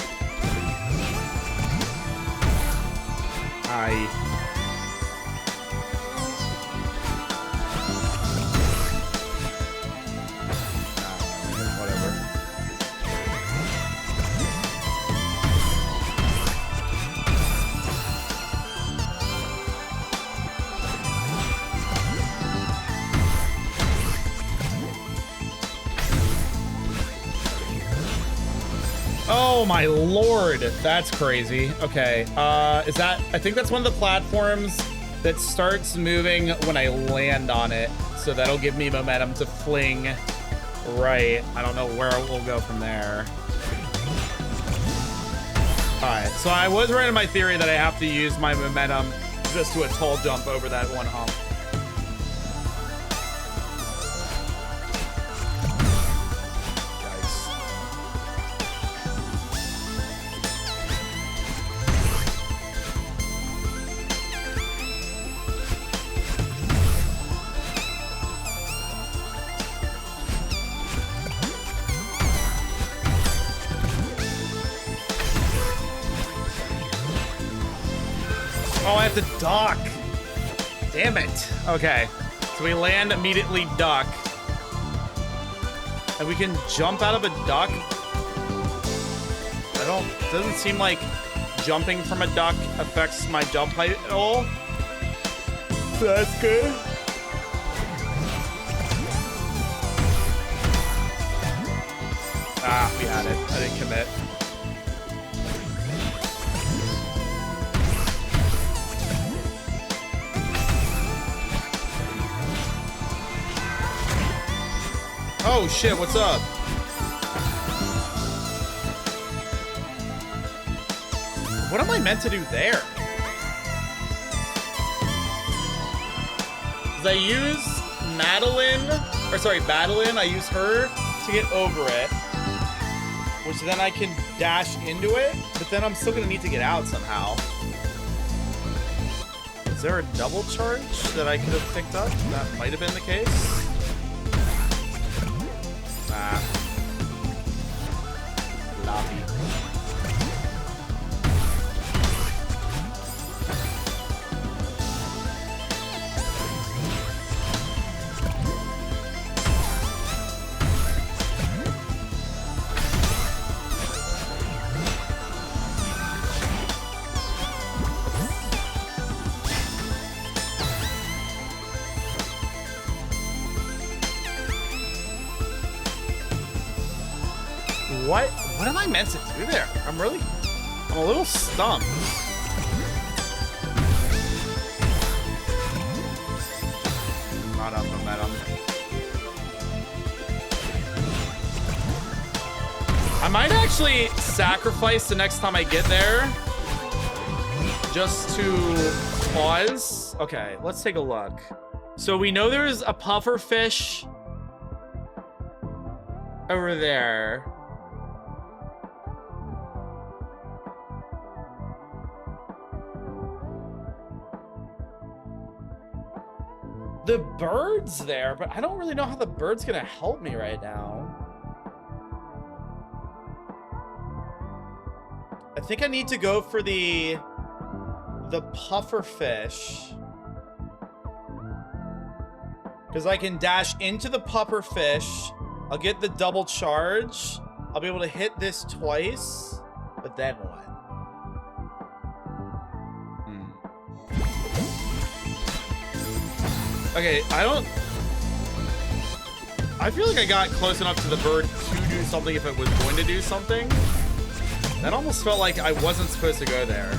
Aye. Whatever. Oh my lord, that's crazy. Okay, is that, I think that's one of the platforms that starts moving when I land on it. So that'll give me momentum to fling right. I don't know where we'll go from there. All right, so I was right in my theory that I have to use my momentum just to a tall jump over that one hump. Oh, I have to duck. Damn it. Okay. So we land, immediately duck. And we can jump out of a duck. Doesn't seem like jumping from a duck affects my jump height at all. So that's good. Ah, we had it. I didn't commit. Oh shit, what's up? What am I meant to do there? Because I use Madeline, I use her to get over it. Which then I can dash into it, but then I'm still gonna need to get out somehow. Is there a double charge that I could have picked up? That might have been the case. Lobby. What am I meant to do there? I'm a little stumped. Not enough momentum. I might actually sacrifice the next time I get there just to pause. Okay, let's take a look. So we know there's a puffer fish over there. The bird's there, but I don't really know how the bird's gonna help me right now. I think I need to go for the puffer fish. Because I can dash into the puffer fish. I'll get the double charge. I'll be able to hit this twice. But then what? Okay, I feel like I got close enough to the bird to do something if it was going to do something. That almost felt like I wasn't supposed to go there.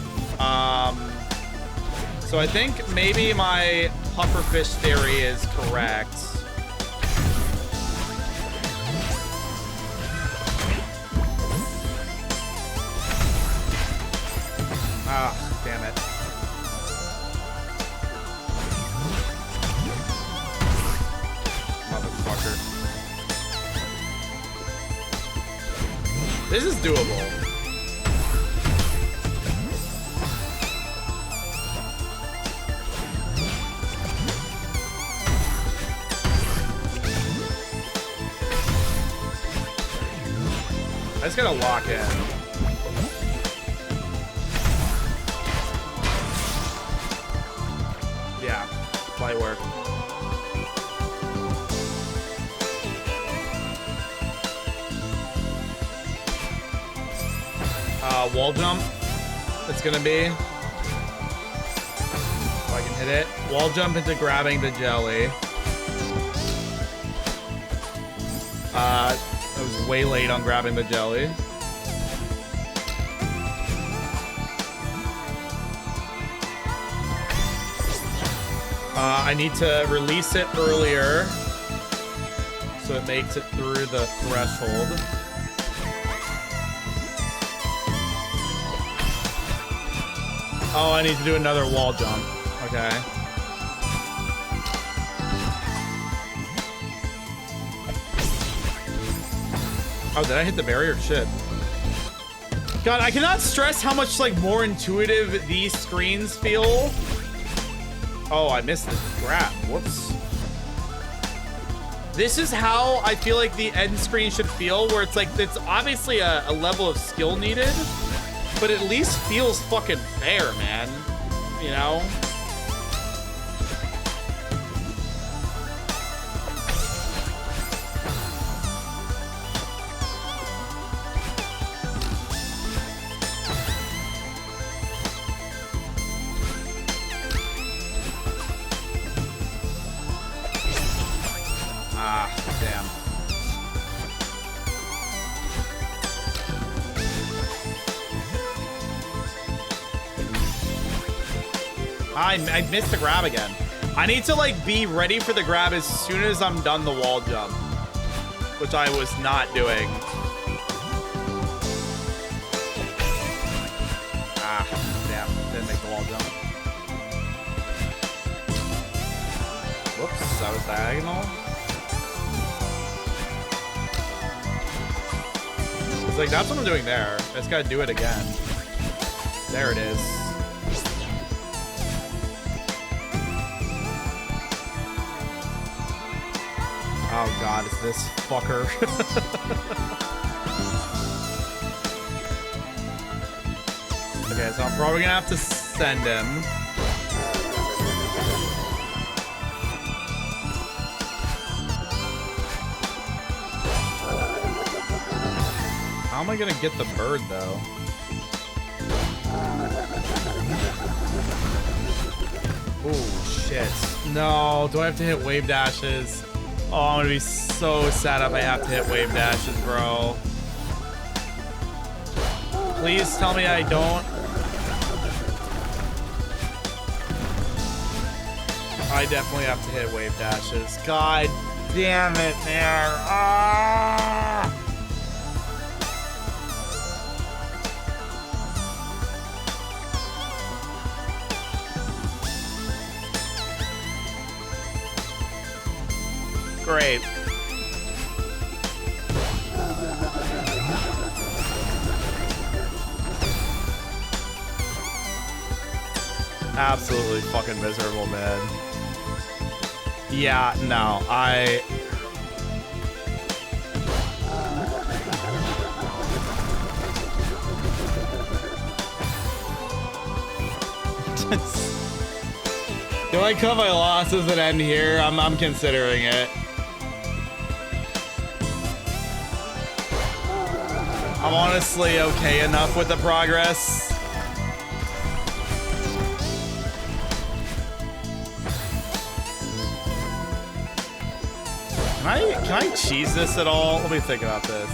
So So I think maybe my pufferfish theory is correct. Ah, damn it. Motherfucker. This is doable. I just gotta lock in. Yeah, light work. Wall jump. It's gonna be. If I can hit it. Wall jump into grabbing the jelly. I was way late on grabbing the jelly. I need to release it earlier so it makes it through the threshold. Oh, I need to do another wall jump. Okay. Oh, did I hit the barrier? Shit. God, I cannot stress how much like more intuitive these screens feel. Oh, I missed the grab. Whoops. This is how I feel like the end screen should feel, where it's like, it's obviously a level of skill needed, but at least feels fucking fair, man. You know? Ah, damn. I missed the grab again. I need to like be ready for the grab as soon as I'm done the wall jump, which I was not doing. Ah, damn, didn't make the wall jump. Whoops, that was diagonal. It's like, that's what I'm doing there. I just gotta do it again. There it is. Oh god, it's this fucker. Okay, so I'm probably gonna have to send him. How am I gonna get the bird though? Oh shit. No, do I have to hit wave dashes? Oh, I'm gonna be so sad if I have to hit wave dashes, bro. Please tell me I don't. I definitely have to hit wave dashes. God damn it, man. Ah! Great. Absolutely fucking miserable, man. Yeah, no, do I cut my losses and end here? I'm considering it. I'm honestly okay enough with the progress. Can I cheese this at all? Let me think about this.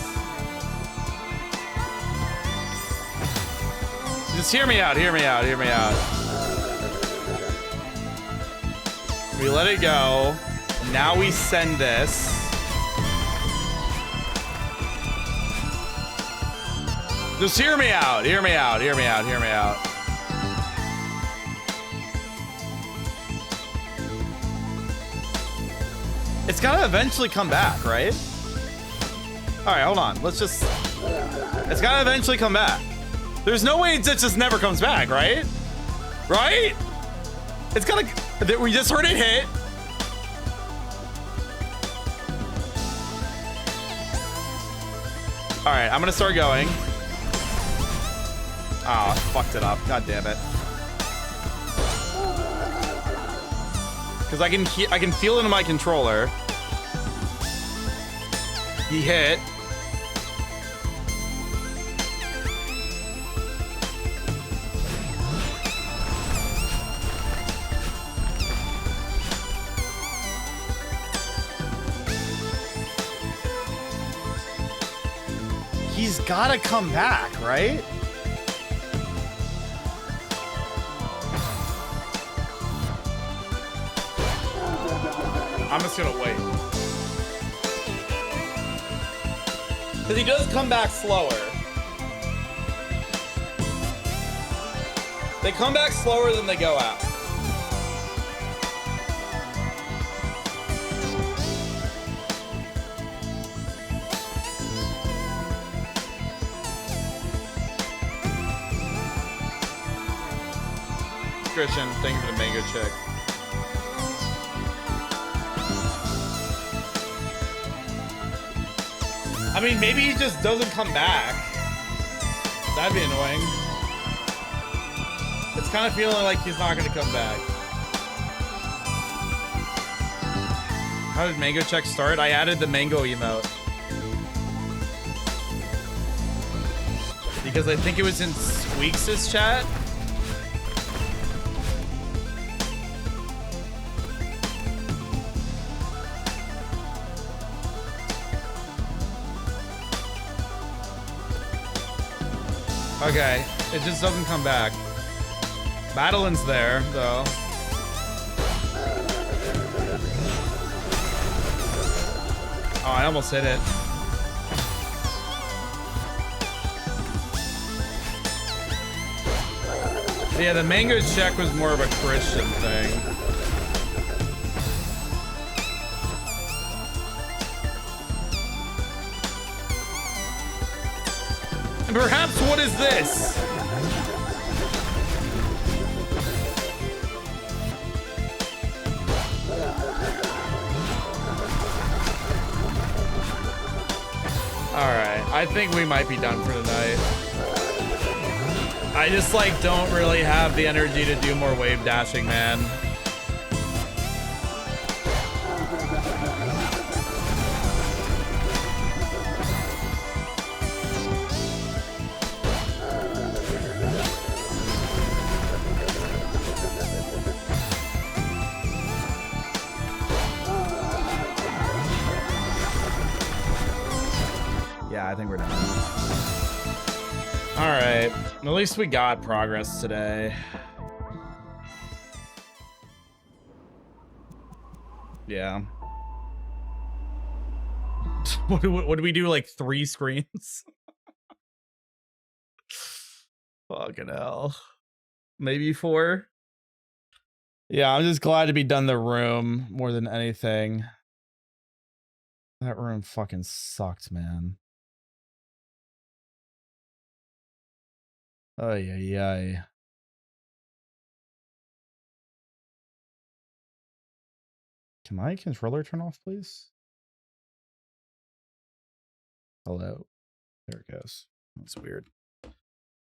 Just hear me out, hear me out, hear me out. We let it go. Now we send this. Just hear me out. Hear me out. Hear me out. Hear me out. It's gotta eventually come back, right? All right, hold on. Let's just... It's gotta eventually come back. There's no way it just never comes back, right? Right? It's gotta... We just heard it hit. All right, I'm gonna start going. Oh, I fucked it up. God damn it. Because I can feel it in my controller. He hit. He's gotta come back, right? I'm just gonna wait. Because he does come back slower. They come back slower than they go out. Christian, thank you for the mango check. I mean, maybe he just doesn't come back. That'd be annoying. It's kind of feeling like he's not going to come back. How did mango check start? I added the mango emote. Because I think it was in Squeaks' chat. Okay, it just doesn't come back. Madeline's there, though. Oh, I almost hit it. Yeah, the mango check was more of a Christian thing. And perhaps what is this? Alright, I think we might be done for tonight. I just like don't really have the energy to do more wave dashing, man. Yeah, I think we're done. All right, at least we got progress today. Yeah. What do we do? Like 3 screens? Fucking hell. Maybe 4. Yeah, I'm just glad to be done the room more than anything. That room fucking sucked, man. Ay, ay, ay. Can my controller turn off, please? Hello. There it goes. That's weird.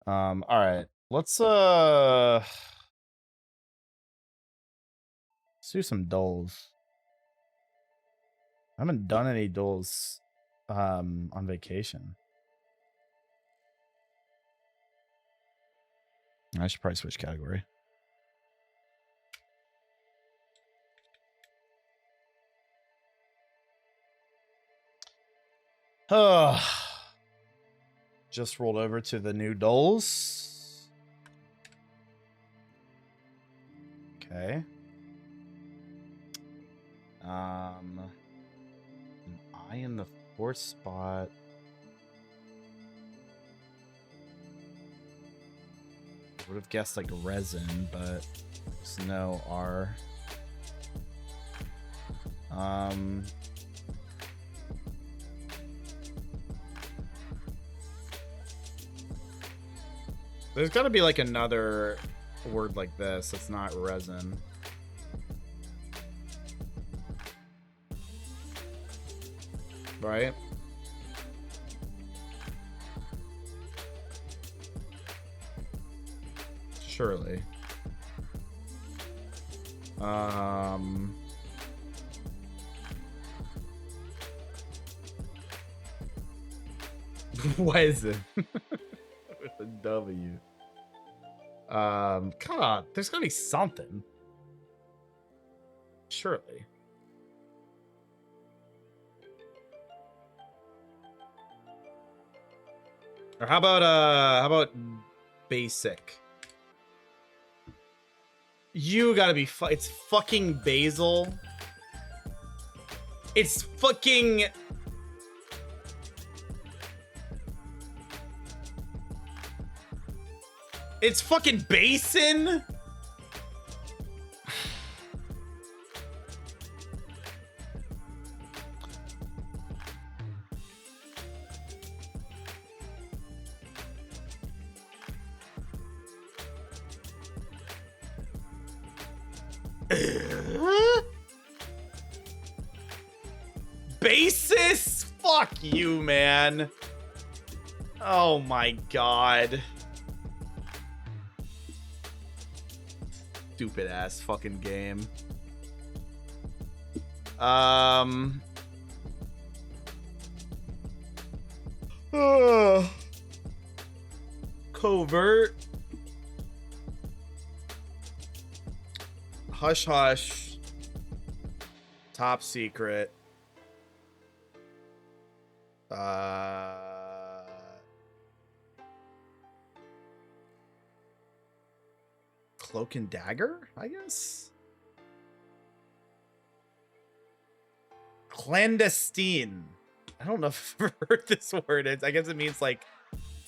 All right. Let's do some dulls. I haven't done any dulls on vacation. I should probably switch category. Just rolled over to the new dulls. Okay. An eye in the fourth spot. Would have guessed like resin, but it's no R. There's got to be like another word like this that's not resin. Right? Surely. What is it? With a W. God, there's gotta be something. Surely. Or how about basic? You gotta be it's fucking basil. It's fucking basin. Basis? Fuck you, man. Oh my god. Stupid ass fucking game. Covert. Hush hush. Top secret. Cloak and dagger, I guess. Clandestine. I don't know if I've ever heard this word. I guess it means like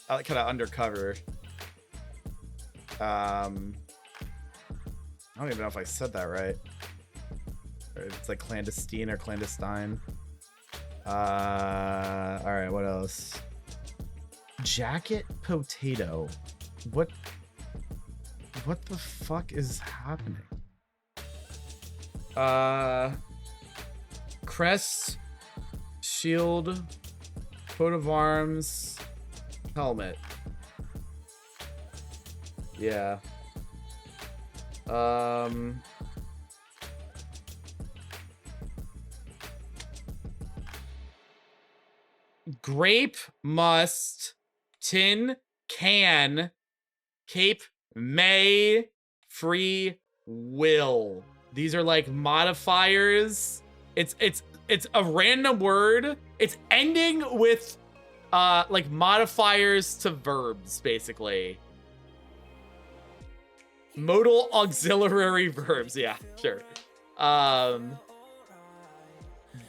kind of undercover. I don't even know if I said that right. Or it's like clandestine or clandestine. All right, what else? Jacket potato. What the fuck is happening? Crest, shield, coat of arms, helmet. Yeah. Grape, must, tin, can, cape, may, free, will. These are like modifiers. It's a random word. It's ending with like modifiers to verbs, basically. Modal auxiliary verbs. Yeah, sure.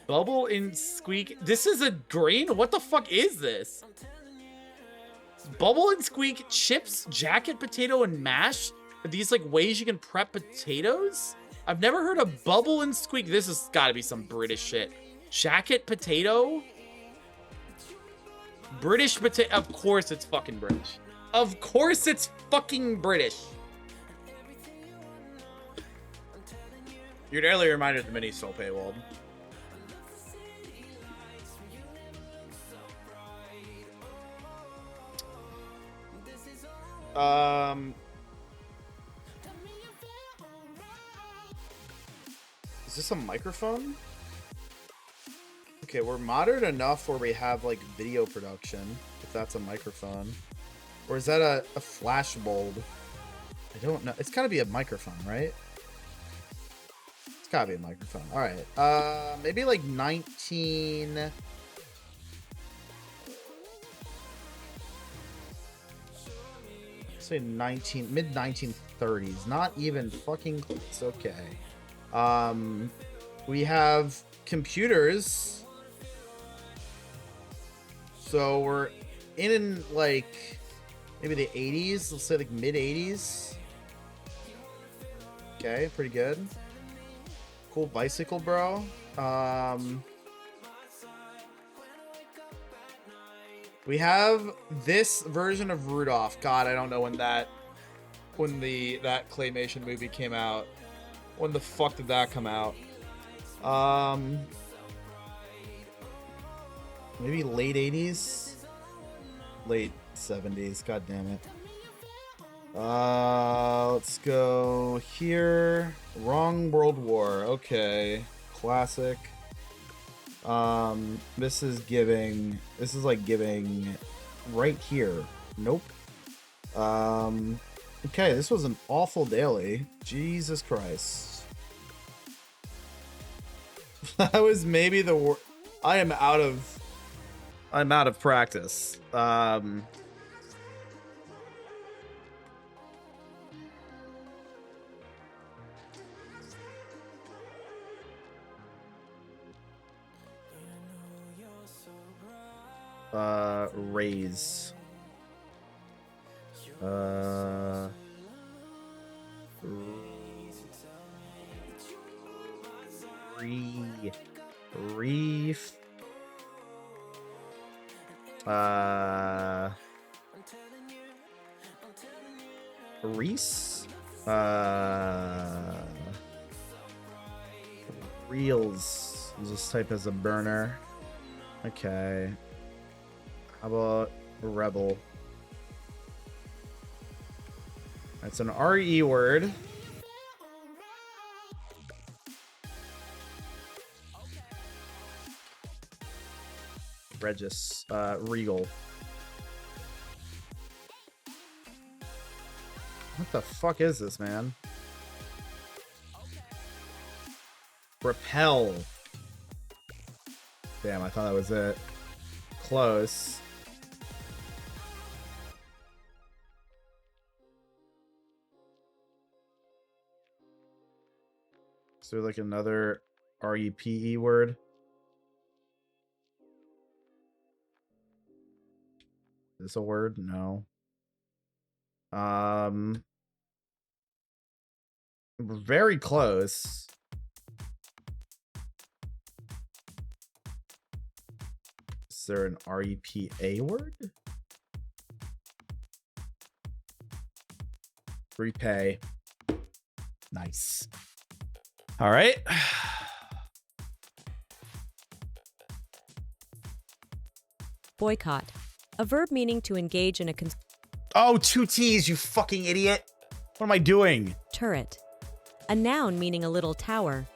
Bubble and squeak. This is a grain? What the fuck is this? Bubble and squeak, chips, jacket, potato, and mash. Are these like ways you can prep potatoes? I've never heard of bubble and squeak. This has got to be some British shit. Jacket, potato? British potato. Of course it's fucking British. Of course it's fucking British. You're an early reminder of the mini soul paywall. Is this a microphone? Okay, we're modern enough where we have like video production, if that's a microphone. Or is that a flash bulb? I don't know. It's gotta be a microphone, right? It's gotta be a microphone. All right. Maybe like 19... say mid 1930s, not even fucking close. Okay. We have computers. So we're in like maybe the 80s. Let's say like mid 80s. Okay, pretty good. Cool bicycle, bro. We have this version of Rudolph. God, I don't know when that claymation movie came out. When the fuck did that come out? Maybe late 80s? Late 70s. God damn it. Let's go here. Wrong World War. Okay. Classic. This is like giving right here. Nope. Okay, this was an awful daily. Jesus Christ. That was maybe the worst. I'm out of practice. Raise. Reef. Reese. Reels. I'll just type as a burner. Okay. How about rebel? That's an RE word. Regis. Regal. What the fuck is this, man? Repel. Damn, I thought that was it. Close. Is there like another REPE word? Is this a word? No. Very close. Is there an REPA word? Repay. Nice. All right. Boycott. A verb meaning to engage in a Oh, two T's, you fucking idiot. What am I doing? turret. A noun meaning a little tower.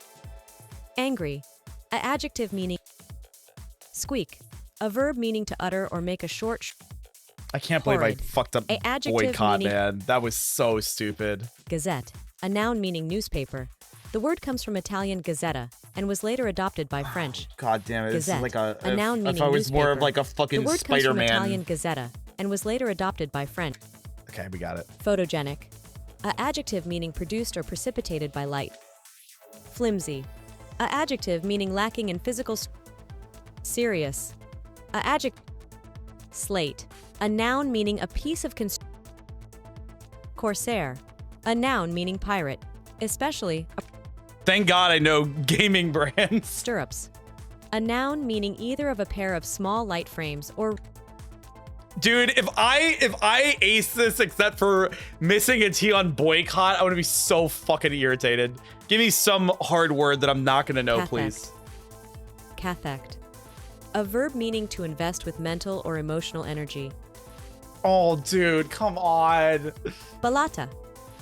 Angry. A adjective meaning squeak. A verb meaning to utter or make a short I can't believe I Horrid. fucked up A adjective boycott, meaning- man. That was so stupid. gazette. A noun meaning newspaper. The word comes from Italian gazzetta and was later adopted by French. God damn it. This Gazette. is like a noun if meaning I was more of newspaper. like a The fucking word comes from Italian Spider-Man. gazzetta and was later adopted by French. Okay, we got it. Photogenic. A adjective meaning produced or precipitated by light. Flimsy. A adjective meaning lacking in physical serious. A adjective slate. A noun meaning a piece of corsair. A noun meaning pirate, especially Thank God I know gaming brands. stirrups. A noun meaning either of a pair of small light frames or Dude, if I ace this except for missing a T on boycott, I'm gonna be so fucking irritated. Give me some hard word that I'm not gonna know, please. cathect. A verb meaning to invest with mental or emotional energy. Oh, dude, come on. Balata.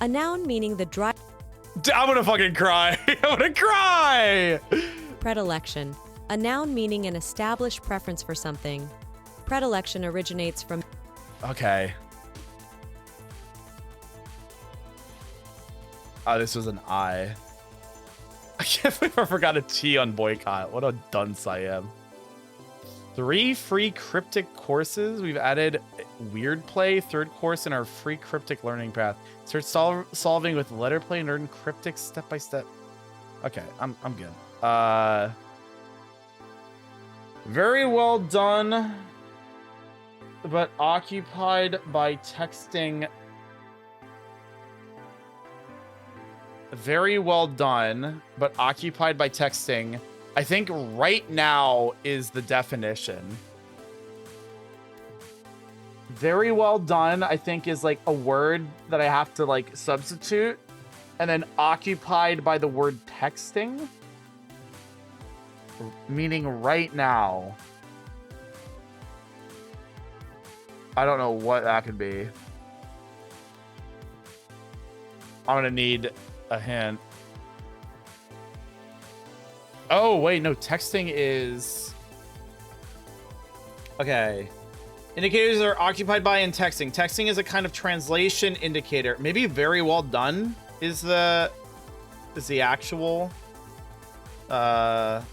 A noun meaning the dry I'm gonna fucking cry. I'm gonna cry. predilection. A noun meaning an established preference for something. Predilection originates from Okay. Oh, this was an I. I can't believe I forgot a T on boycott. What a dunce I am. 3 free cryptic courses. We've added weird play, third course in our free cryptic learning path. Start solving with letter play and learn cryptic step by step. Okay, I'm good. Very well done, but occupied by texting. Very well done, but occupied by texting. I think right now is the definition. Very well done, I think, is like a word that I have to like substitute. And then occupied by the word texting, meaning right now. I don't know what that could be. I'm gonna need a hint. Oh, wait, no, texting is... Okay. Indicators are occupied by and texting. Texting is a kind of translation indicator. Maybe very well done is the actual or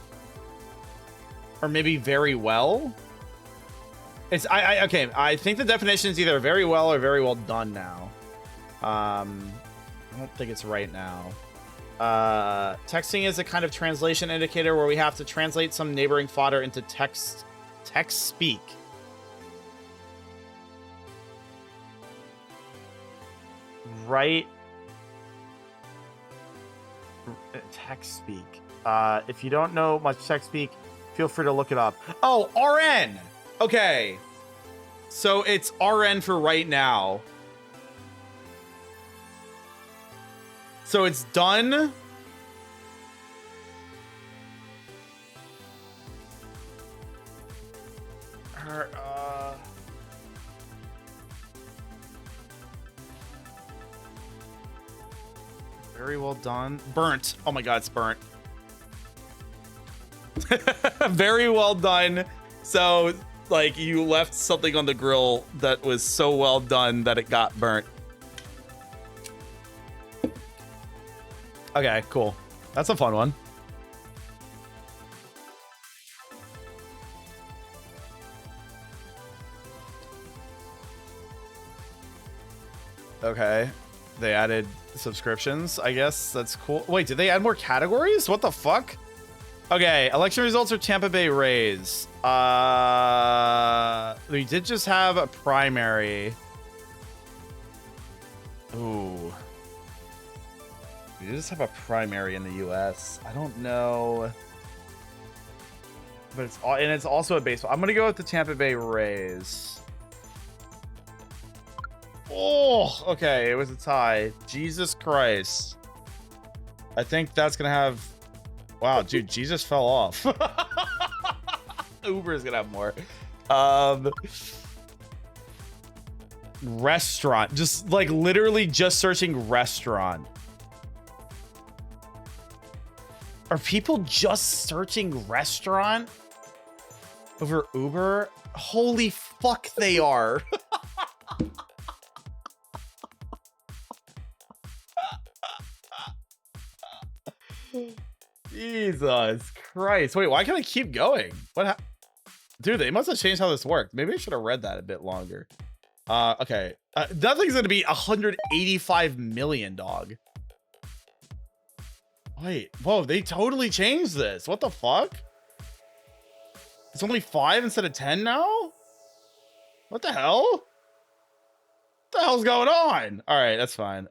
maybe very well. It's okay, I think the definition is either very well or very well done now. I don't think it's right now. Texting is a kind of translation indicator where we have to translate some neighboring fodder into text speak. Right. Text speak. If you don't know much text speak, feel free to look it up. Oh, RN. Okay. So it's RN for right now. So it's done. Very well done. Burnt. Oh my god, it's burnt. Very well done. So, like, you left something on the grill that was so well done that it got burnt. Okay, cool. That's a fun one. Okay. They added subscriptions, I guess. That's cool. Wait, did they add more categories? What the fuck? Okay, election results are Tampa Bay Rays. We did just have a primary. Ooh. We did just have a primary in the US. I don't know. But it's also a baseball. I'm gonna go with the Tampa Bay Rays. Oh, okay, it was a tie. Jesus Christ. I think that's gonna have... Wow, dude, Jesus fell off. Uber is gonna have more. Restaurant. Just, like, literally just searching restaurant. Are people just searching restaurant over Uber? Holy fuck, they are. Jesus Christ. Wait, why can't I keep going? What dude, they must have changed how this worked. Maybe I should have read that a bit longer. Okay. Nothing's gonna be 185 million, dog. Wait, whoa, they totally changed this. What the fuck? It's only 5 instead of 10 now? What the hell? What the hell's going on? All right, that's fine.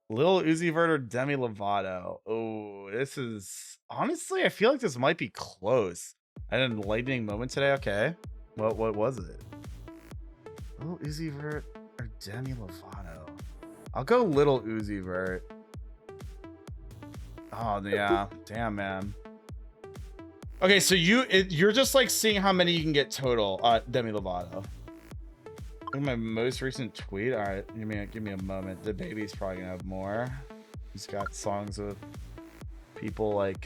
Lil Uzi Vert or Demi Lovato? Oh, this is... Honestly, I feel like this might be close. I had an enlightening moment today. Okay. What was it? Lil Uzi Vert or Demi Lovato? I'll go Little Uzi Vert. Oh, yeah. Damn, man. Okay, so you're just like seeing how many you can get total. Demi Lovato. Look at my most recent tweet. All right, give me a moment. The baby's probably gonna have more. He's got songs with people like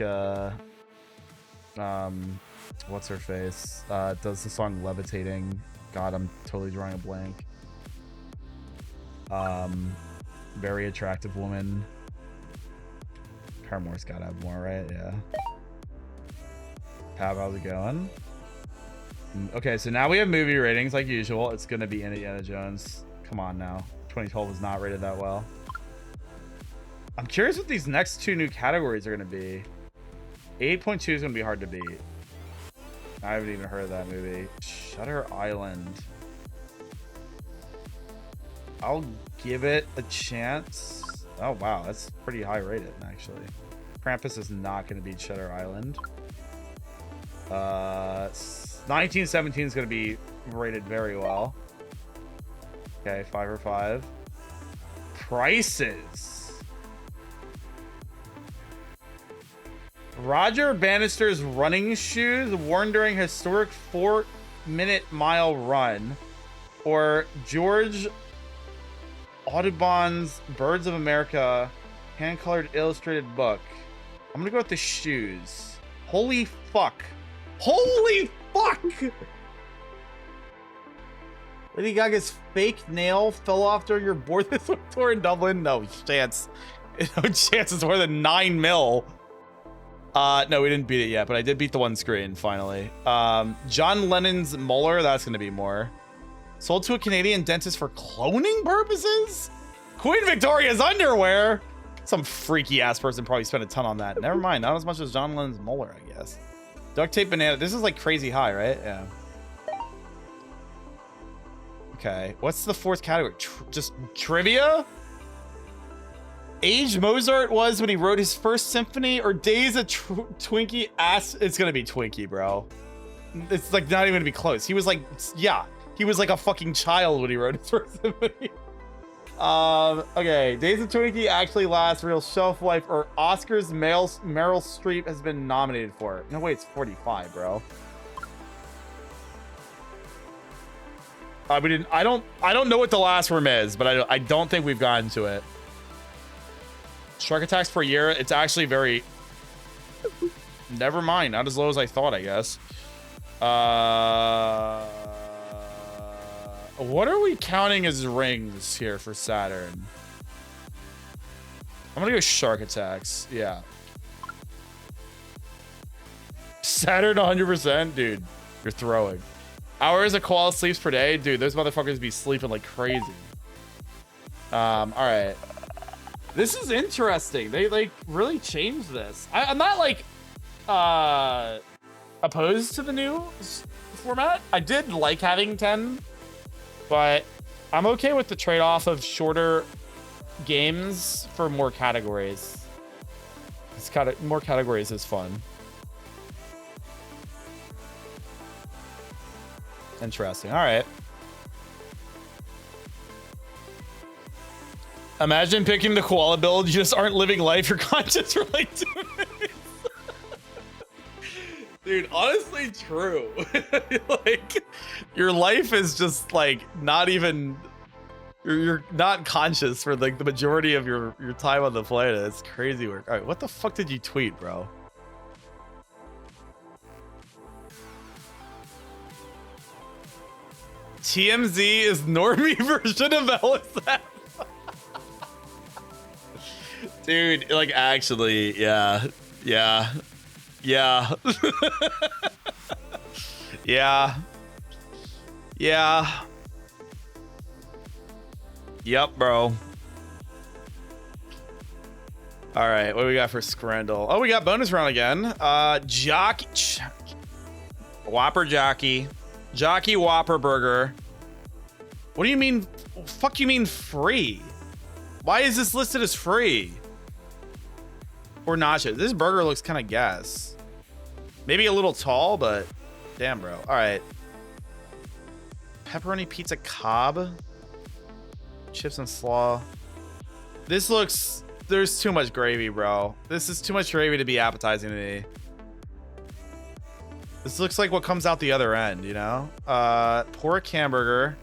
what's her face? Does the song Levitating. God, I'm totally drawing a blank. Very attractive woman. Paramore's gotta have more, right? Yeah. How's it going? Okay, so now we have movie ratings like usual. It's gonna be Indiana Jones. Come on now. 2012 was not rated that well. I'm curious what these next 2 new categories are going to be. 8.2 is going to be hard to beat. I haven't even heard of that movie. Shutter Island. I'll give it a chance. Oh, wow. That's pretty high rated, actually. Krampus is not going to beat Shutter Island. 1917 is going to be rated very well. Okay, 5 or 5. Prices. Roger Bannister's running shoes worn during historic 4-minute mile run, or George Audubon's Birds of America hand-colored illustrated book. I'm gonna go with the shoes. Holy fuck. Holy fuck! Lady Gaga's fake nail fell off during your board this tour in Dublin? No chance. No chance it's more than 9 mil. No, we didn't beat it yet, but I did beat the one screen, finally. John Lennon's molar, that's gonna be more. Sold to a Canadian dentist for cloning purposes? Queen Victoria's underwear? Some freaky ass person probably spent a ton on that. Never mind, not as much as John Lennon's molar, I guess. Duct tape banana, this is like crazy high, right? Yeah. Okay, what's the 4th category? Just trivia? Age Mozart was when he wrote his first symphony, or days of Twinkie ass? It's gonna be Twinkie, bro. It's like not even gonna be close. He was like, yeah, he was like a fucking child when he wrote his first symphony. Okay, Days of Twinkie actually last, real shelf life, or Oscars Meryl Streep has been nominated for. No way, it's 45, bro. We didn't. I don't know what the last room is, but I don't think we've gotten to it. Shark attacks per year. It's actually very. Never mind. Not as low as I thought, I guess. What are we counting as rings here for Saturn? I'm gonna go shark attacks. Yeah. Saturn 100%, dude. You're throwing. Hours a koala sleeps per day, dude. Those motherfuckers be sleeping like crazy. All right. This is interesting. They like really changed this. I'm not like opposed to the new format. I did like having 10, but I'm okay with the trade-off of shorter games for more categories. It's kind of more categories is fun. Interesting. All right. Imagine picking the koala build. You just aren't living life. You're conscious for like 2 minutes. Dude, honestly, true. Like, your life is just like not even. You're not conscious for like the majority of your time on the planet. It's crazy work. All right, what the fuck did you tweet, bro? TMZ is normie version of LSF. Dude, like actually, yeah. Yeah. Yeah. Yeah. Yeah. Yep, bro. All right, what do we got for Scrandle? Oh, we got bonus round again. Jockey. Whopper Jockey. Jockey Whopper Burger. What do you mean? Fuck you mean free? Why is this listed as free? Or nachos? This burger looks kind of gas. Maybe a little tall, but damn, bro. All right. Pepperoni pizza Cobb. Chips and slaw. This looks... There's too much gravy, bro. This is too much gravy to be appetizing to me. This looks like what comes out the other end, you know? Pork hamburger.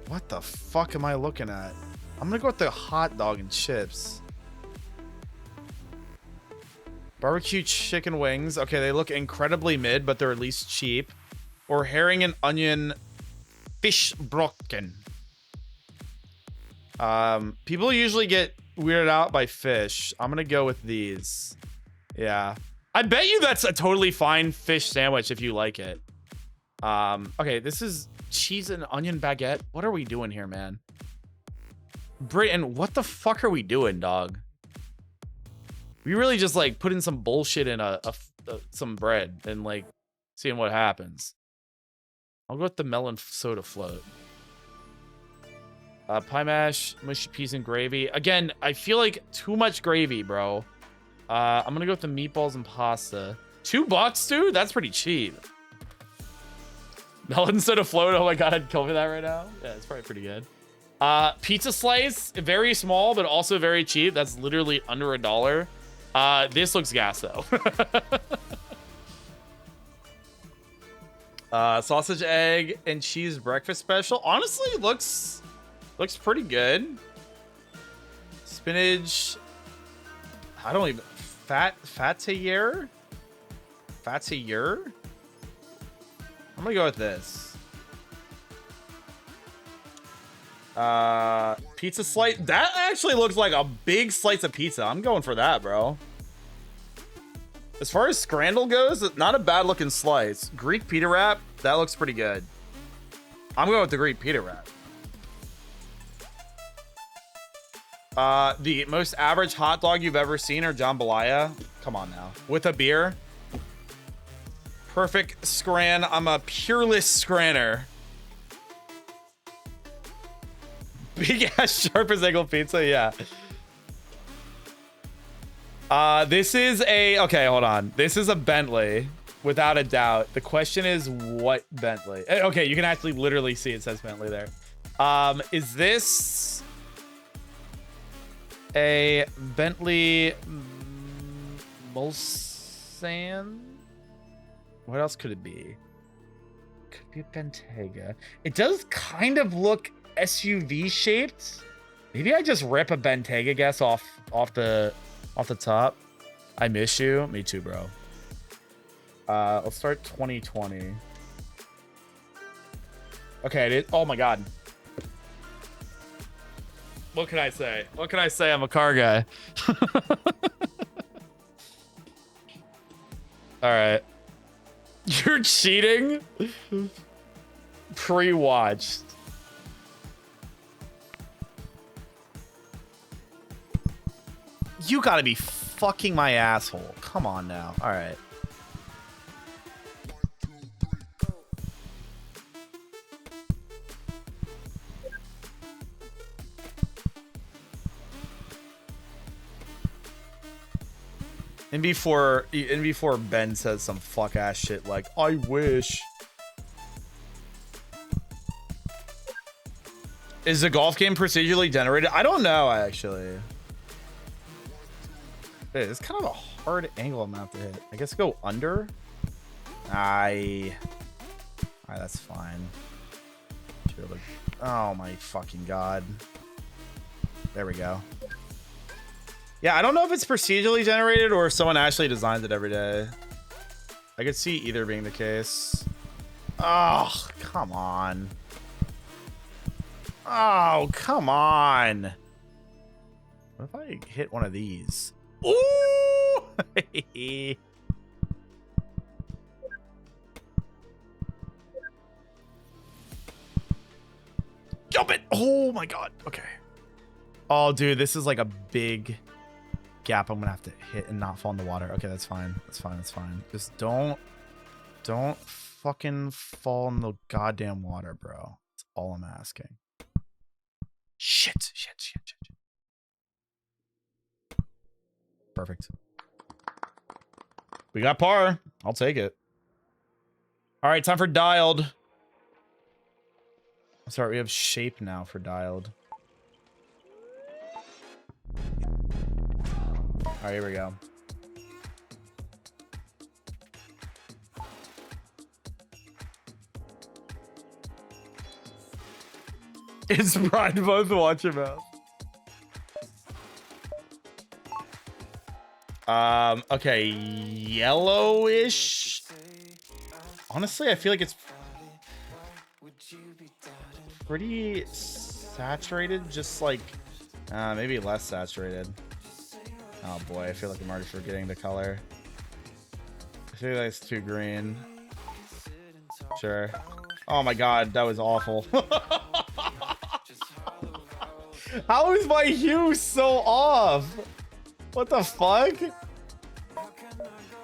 What the fuck am I looking at? I'm gonna go with the hot dog and chips. Barbecue chicken wings. Okay, they look incredibly mid, but they're at least cheap. Or herring and onion fish brocken. People usually get weirded out by fish. I'm gonna go with these. Yeah. I bet you that's a totally fine fish sandwich if you like it. Okay, this is cheese and onion baguette. What are we doing here, man? Britain, what the fuck are we doing, dog? We really just like putting some bullshit in some bread and like seeing what happens. I'll go with the melon soda float. Pie mash, mushy peas and gravy. Again, I feel like too much gravy, bro. I'm gonna go with the meatballs and pasta. $2, dude? That's pretty cheap. Melon soda float. Oh my god, I'd kill for that right now. Yeah, it's probably pretty good. Pizza slice, very small, but also very cheap. That's literally under $1. This looks gas though. Sausage, egg, and cheese breakfast special. Honestly, looks pretty good. Spinach. I don't even fattier. I'm gonna go with this. Pizza slice. That actually looks like a big slice of pizza. I'm going for that, bro. As far as scrandle goes, not a bad looking slice. Greek pita wrap. That looks pretty good. I'm going with the Greek pita wrap. The most average hot dog you've ever seen or jambalaya? Come on now. With a beer? Perfect scran. I'm a pureless scranner. Big ass sharp as angle pizza, yeah. This is a, okay, hold on. This is a Bentley, without a doubt. The question is what Bentley? Okay, you can actually literally see it says Bentley there. Is this a Bentley Mulsanne? What else could it be? Could be a Bentayga. It does kind of look SUV shaped. Maybe I just rip a Bentayga guess off the top. I miss you. Me too, bro. Let's start 2020. Okay, oh my god. What can I say? What can I say? I'm a car guy. All right. You're cheating? Pre-watched. You gotta be fucking my asshole. Come on now. All right. And before Ben says some fuck ass shit like, I wish. Is the golf game procedurally generated? I don't know, actually. Hey, it's kind of a hard angle I'm gonna have to hit. I guess go under. Alright, that's fine. Oh my fucking god. There we go. Yeah, I don't know if it's procedurally generated or if someone actually designs it every day. I could see either being the case. Oh, come on. Oh, come on. What if I hit one of these? Ooh! Jump it! Oh my god. Okay. Oh, dude, this is like a big gap I'm gonna have to hit and not fall in the water. Okay, that's fine. That's fine. That's fine. Just don't fucking fall in the goddamn water, bro. That's all I'm asking. Shit. Perfect. We got par. I'll take it. All right, time for dialed. Sorry, we have shape now for dialed. All right, here we go. It's Brian both watch your mouth. Okay, yellowish. Honestly, I feel like it's pretty saturated, just like maybe less saturated. Oh boy, I feel like I'm already forgetting the color. I feel like it's too green. Sure. Oh my god, that was awful. How is my hue so off? What the fuck?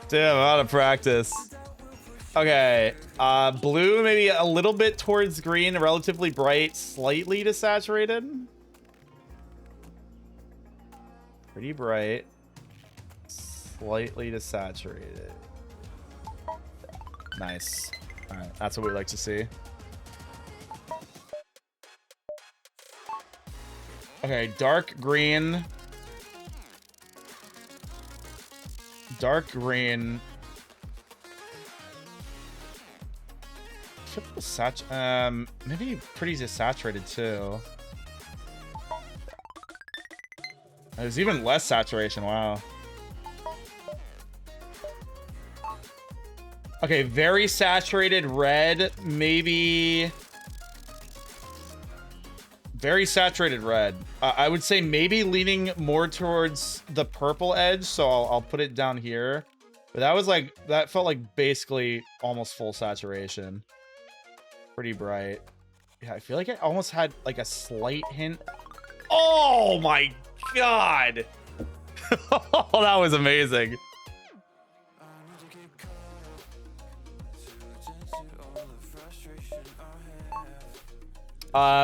Damn, I'm out of practice. Okay, blue maybe a little bit towards green, relatively bright, slightly desaturated. Pretty bright, slightly desaturated. Nice. All right, that's what we like to see. Okay, dark green. Dark green. Maybe pretty desaturated too. There's even less saturation, wow. Okay, very saturated red, maybe. Very saturated red. I would say maybe leaning more towards the purple edge, so I'll put it down here. But that was like, that felt like basically almost full saturation. Pretty bright. Yeah, I feel like it almost had like a slight hint. Oh my god! Oh, that was amazing.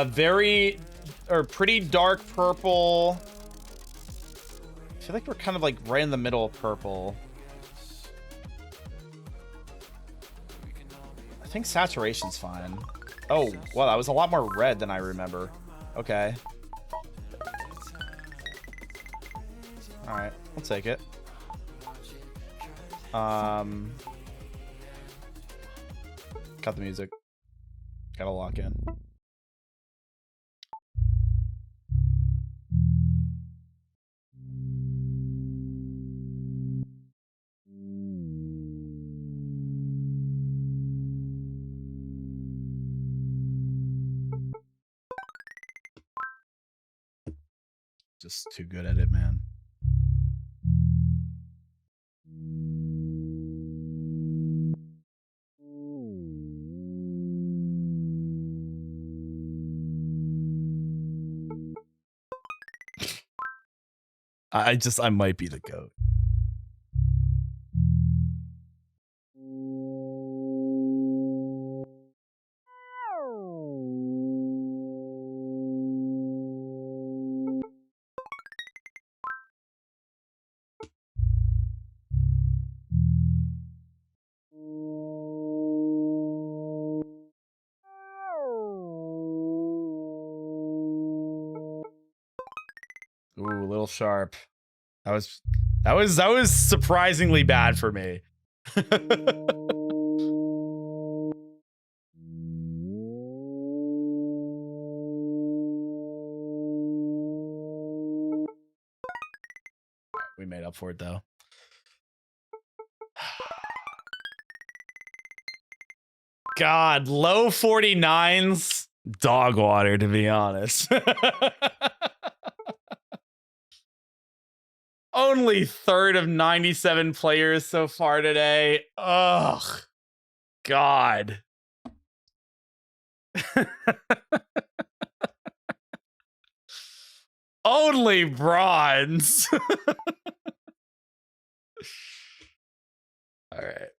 Very, or pretty dark purple. I feel like we're kind of like right in the middle of purple. I think saturation's fine. Oh, well, that was a lot more red than I remember. Okay. All right, I'll take it. Cut the music. Gotta lock in. Just too good at it, man. I might be the GOAT. Ooh, a little sharp. That was surprisingly bad for me. We made up for it though. God, low 49s. Dog water, to be honest. Only third of 97 players so far today. Ugh. God. Only bronze. All right.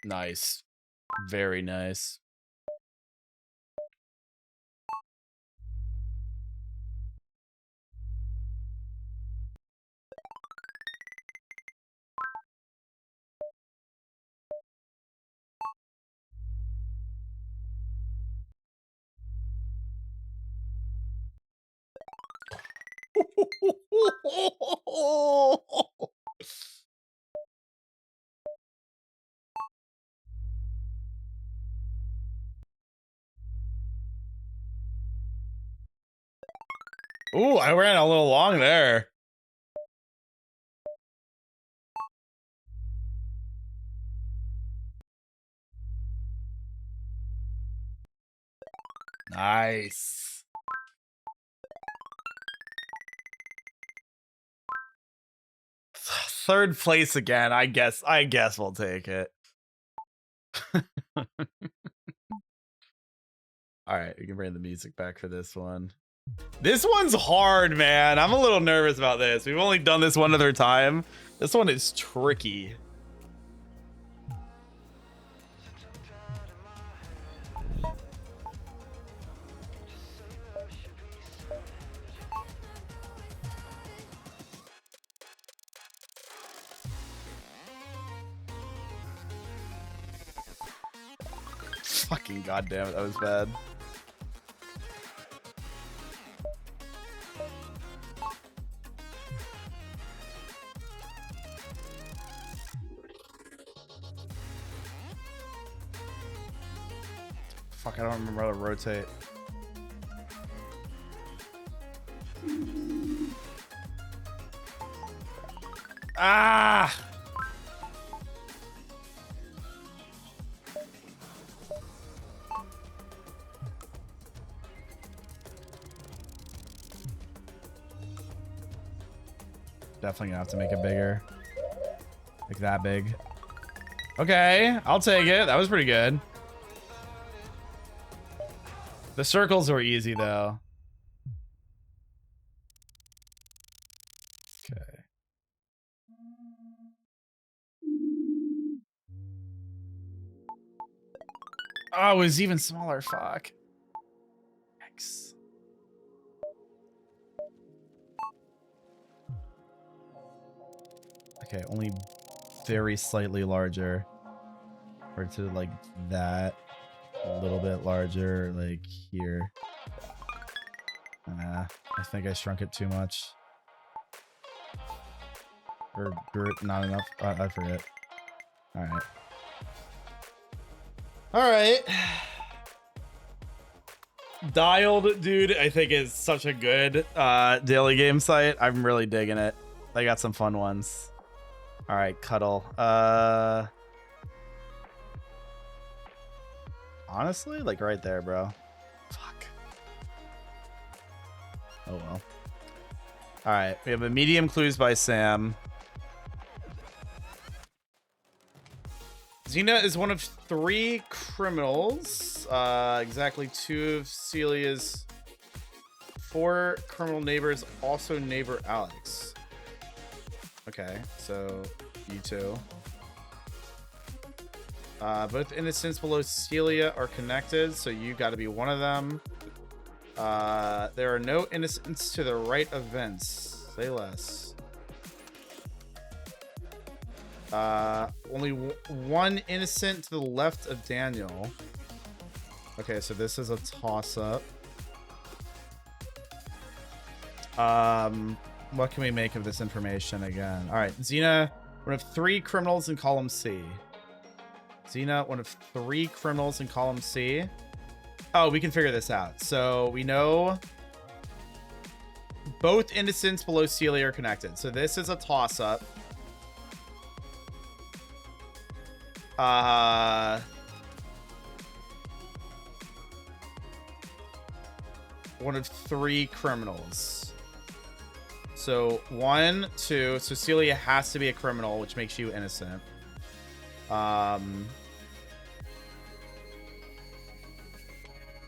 Nice. Very nice. Ooh, I ran a little long there. Nice. third place again. I guess we'll take it. All right, we can bring the music back for this one. This one's hard, man. I'm a little nervous about this. We've only done this one other time. This one is tricky. Fucking goddamn it, that was bad. Fuck, I don't remember how to rotate. Ah! Definitely gonna have to make it bigger. Like that big. Okay, I'll take it. That was pretty good. The circles were easy though. Okay. Oh, it was even smaller. Fuck. Yikes. Okay, only very slightly larger. Or to like that. A little bit larger, like here. I think I shrunk it too much. Or not enough. I forget. Alright. Alright. Dialed, dude, I think is such a good daily game site. I'm really digging it. They got some fun ones. Alright, Cuddle. Honestly, like right there, bro. Fuck. Oh well. Alright, we have a medium clues by Sam. Xena is one of 3 criminals. Exactly 2 of Celia's 4 criminal neighbors, also neighbor Alex. Okay, so you two. Both innocents below Celia are connected, so you got to be one of them. There are no innocents to the right of Vince. Say less. Only one innocent to the left of Daniel. Okay, so this is a toss-up. What can we make of this information again? All right, Xena, one of 3 criminals in column C. Xena, one of 3 criminals in column C. Oh, we can figure this out. So we know both innocents below Celia are connected. So this is a toss-up. One of 3 criminals. So 1, 2. So Celia has to be a criminal, which makes you innocent.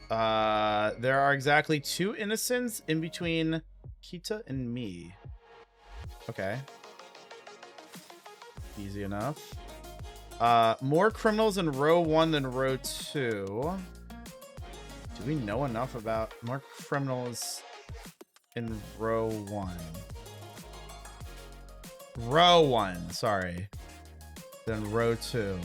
There are exactly 2 innocents in between Kita and me. Okay. Easy enough. More criminals in row 1 than row 2. Do we know enough about more criminals in row 1? Row 1, sorry. Then row 2.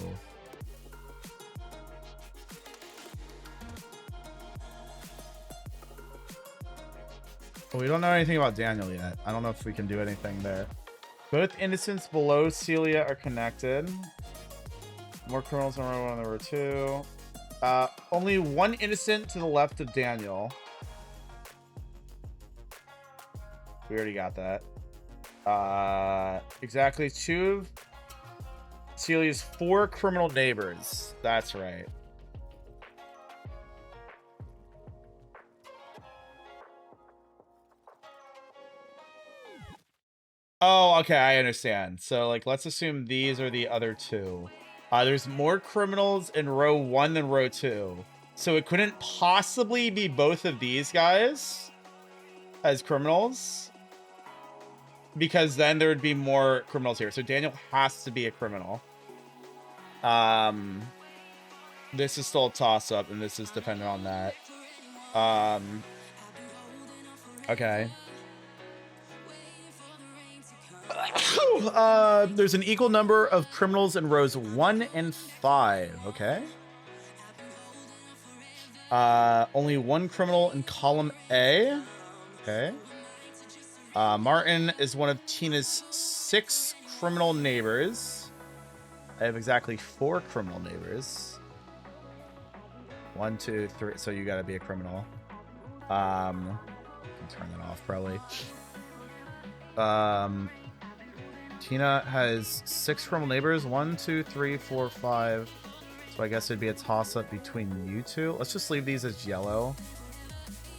Well, we don't know anything about Daniel yet. I don't know if we can do anything there. Both innocents below Celia are connected. More criminals in row 1 than row 2. Only 1 innocent to the left of Daniel. We already got that. Exactly 2 of Celia's 4 criminal neighbors. That's right. Oh, okay, I understand. So, like, let's assume these are the other two. There's more criminals in row 1 than row 2. So it couldn't possibly be both of these guys as criminals, because then there would be more criminals here. So Daniel has to be a criminal. This is still a toss-up, and this is dependent on that. Okay. There's an equal number of criminals in rows 1 and 5. Okay. Only one criminal in column A. Okay. Martin is one of Tina's 6 criminal neighbors. I have exactly 4 criminal neighbors. 1, 2, 3. So you gotta be a criminal. I can turn that off probably. Tina has 6 criminal neighbors. 1, 2, 3, 4, 5. So I guess it'd be a toss-up between you two. Let's just leave these as yellow.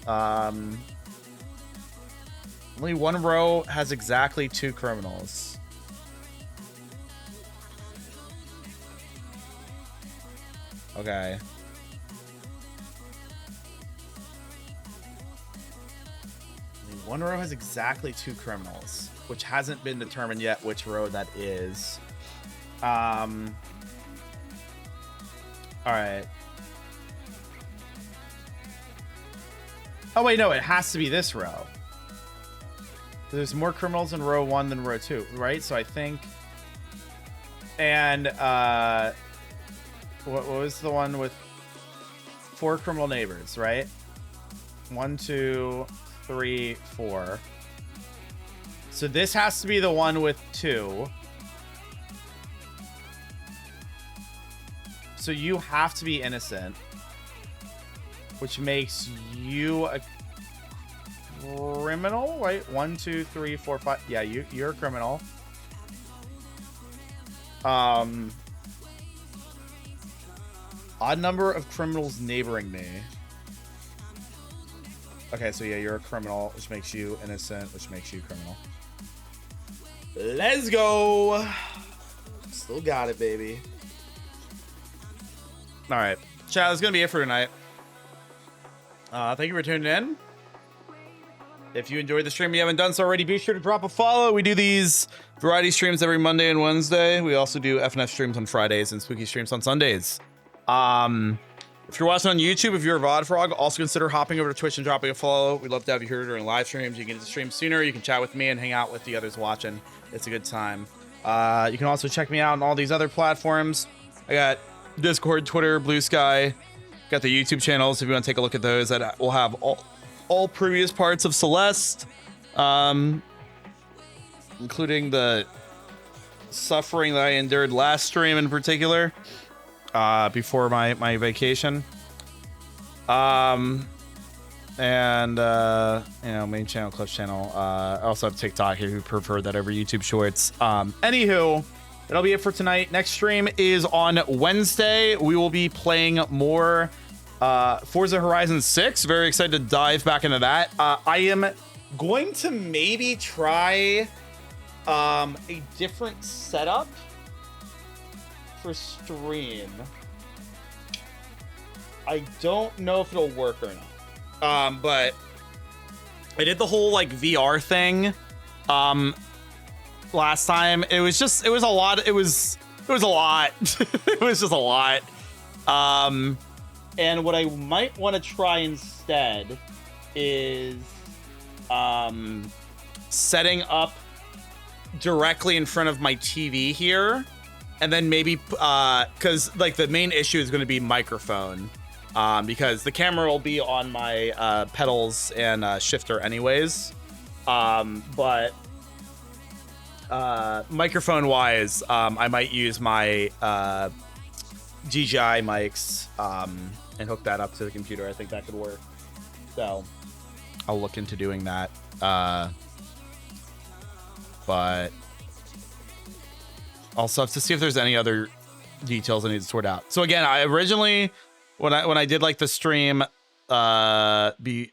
Only one row has exactly 2 criminals. Okay. Only one row has exactly 2 criminals, which hasn't been determined yet which row that is. All right. Oh, wait, no, it has to be this row. There's more criminals in row 1 than row 2, right? So I think... And, what was the one with 4 criminal neighbors, right? 1, 2, 3, 4. So this has to be the one with 2. So you have to be innocent, which makes you a criminal, right? 1, 2, 3, 4, 5. Yeah, you're a criminal. Odd number of criminals neighboring me. Okay, so yeah, you're a criminal, which makes you innocent, which makes you criminal. Let's go. Still got it, baby. All right, chat, that's gonna be it for tonight. Thank you for tuning in. If you enjoyed the stream and you haven't done so already, be sure to drop a follow. We do these variety streams every Monday and Wednesday. We also do FNF streams on Fridays and spooky streams on Sundays. If you're watching on YouTube, if you're a VOD frog, also consider hopping over to Twitch and dropping a follow. We'd love to have you here during live streams. You can get to the stream sooner. You can chat with me and hang out with the others watching. It's a good time. You can also check me out on all these other platforms. I got Discord, Twitter, Blue Sky. Got the YouTube channels if you want to take a look at those. That will have all previous parts of Celeste, including the suffering that I endured last stream in particular, before my vacation. And you know, main channel, Cliff channel. I also have TikTok if you prefer that over YouTube Shorts. Anywho, that'll be it for tonight. Next stream is on Wednesday. We will be playing more Forza Horizon 6. Very excited to dive back into that. I am going to maybe try a different setup for stream. I don't know if it'll work or not. But I did the whole like VR thing last time. It was a lot. It was a lot. It was just a lot. And what I might want to try instead is setting up directly in front of my TV here, and then maybe because like the main issue is going to be microphone, because the camera will be on my pedals and shifter anyways, but microphone wise, I might use my DJI mics and hook that up to the computer. I think that could work, so I'll look into doing that. But also have to see if there's any other details I need to sort out. So again, I originally when I did like the stream the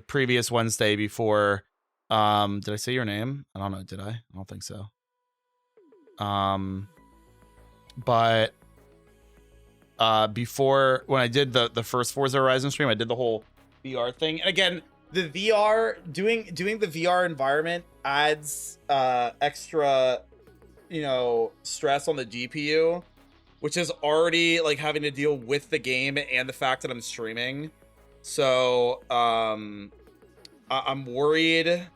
previous Wednesday before Did I say your name? I don't know. Did I? I don't think so. But before, when I did the first Forza Horizon stream, I did the whole VR thing. And again, the VR, doing the VR environment adds extra, you know, stress on the GPU, which is already like having to deal with the game and the fact that I'm streaming. So I'm worried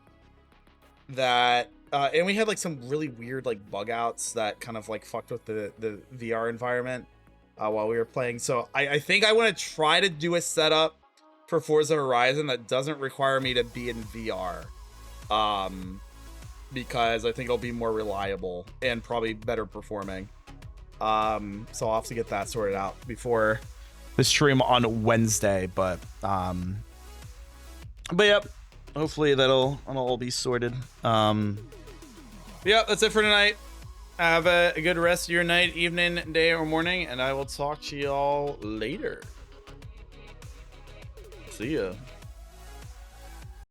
that and we had like some really weird like bug outs that kind of like fucked with the VR environment while we were playing. So I think I want to try to do a setup for Forza Horizon that doesn't require me to be in VR, because I think it'll be more reliable and probably better performing. So I'll have to get that sorted out before the stream on Wednesday. But yep, hopefully that'll all be sorted. Yep, that's it for tonight. Have a good rest of your night, evening, day, or morning, and I will talk to y'all later. See ya.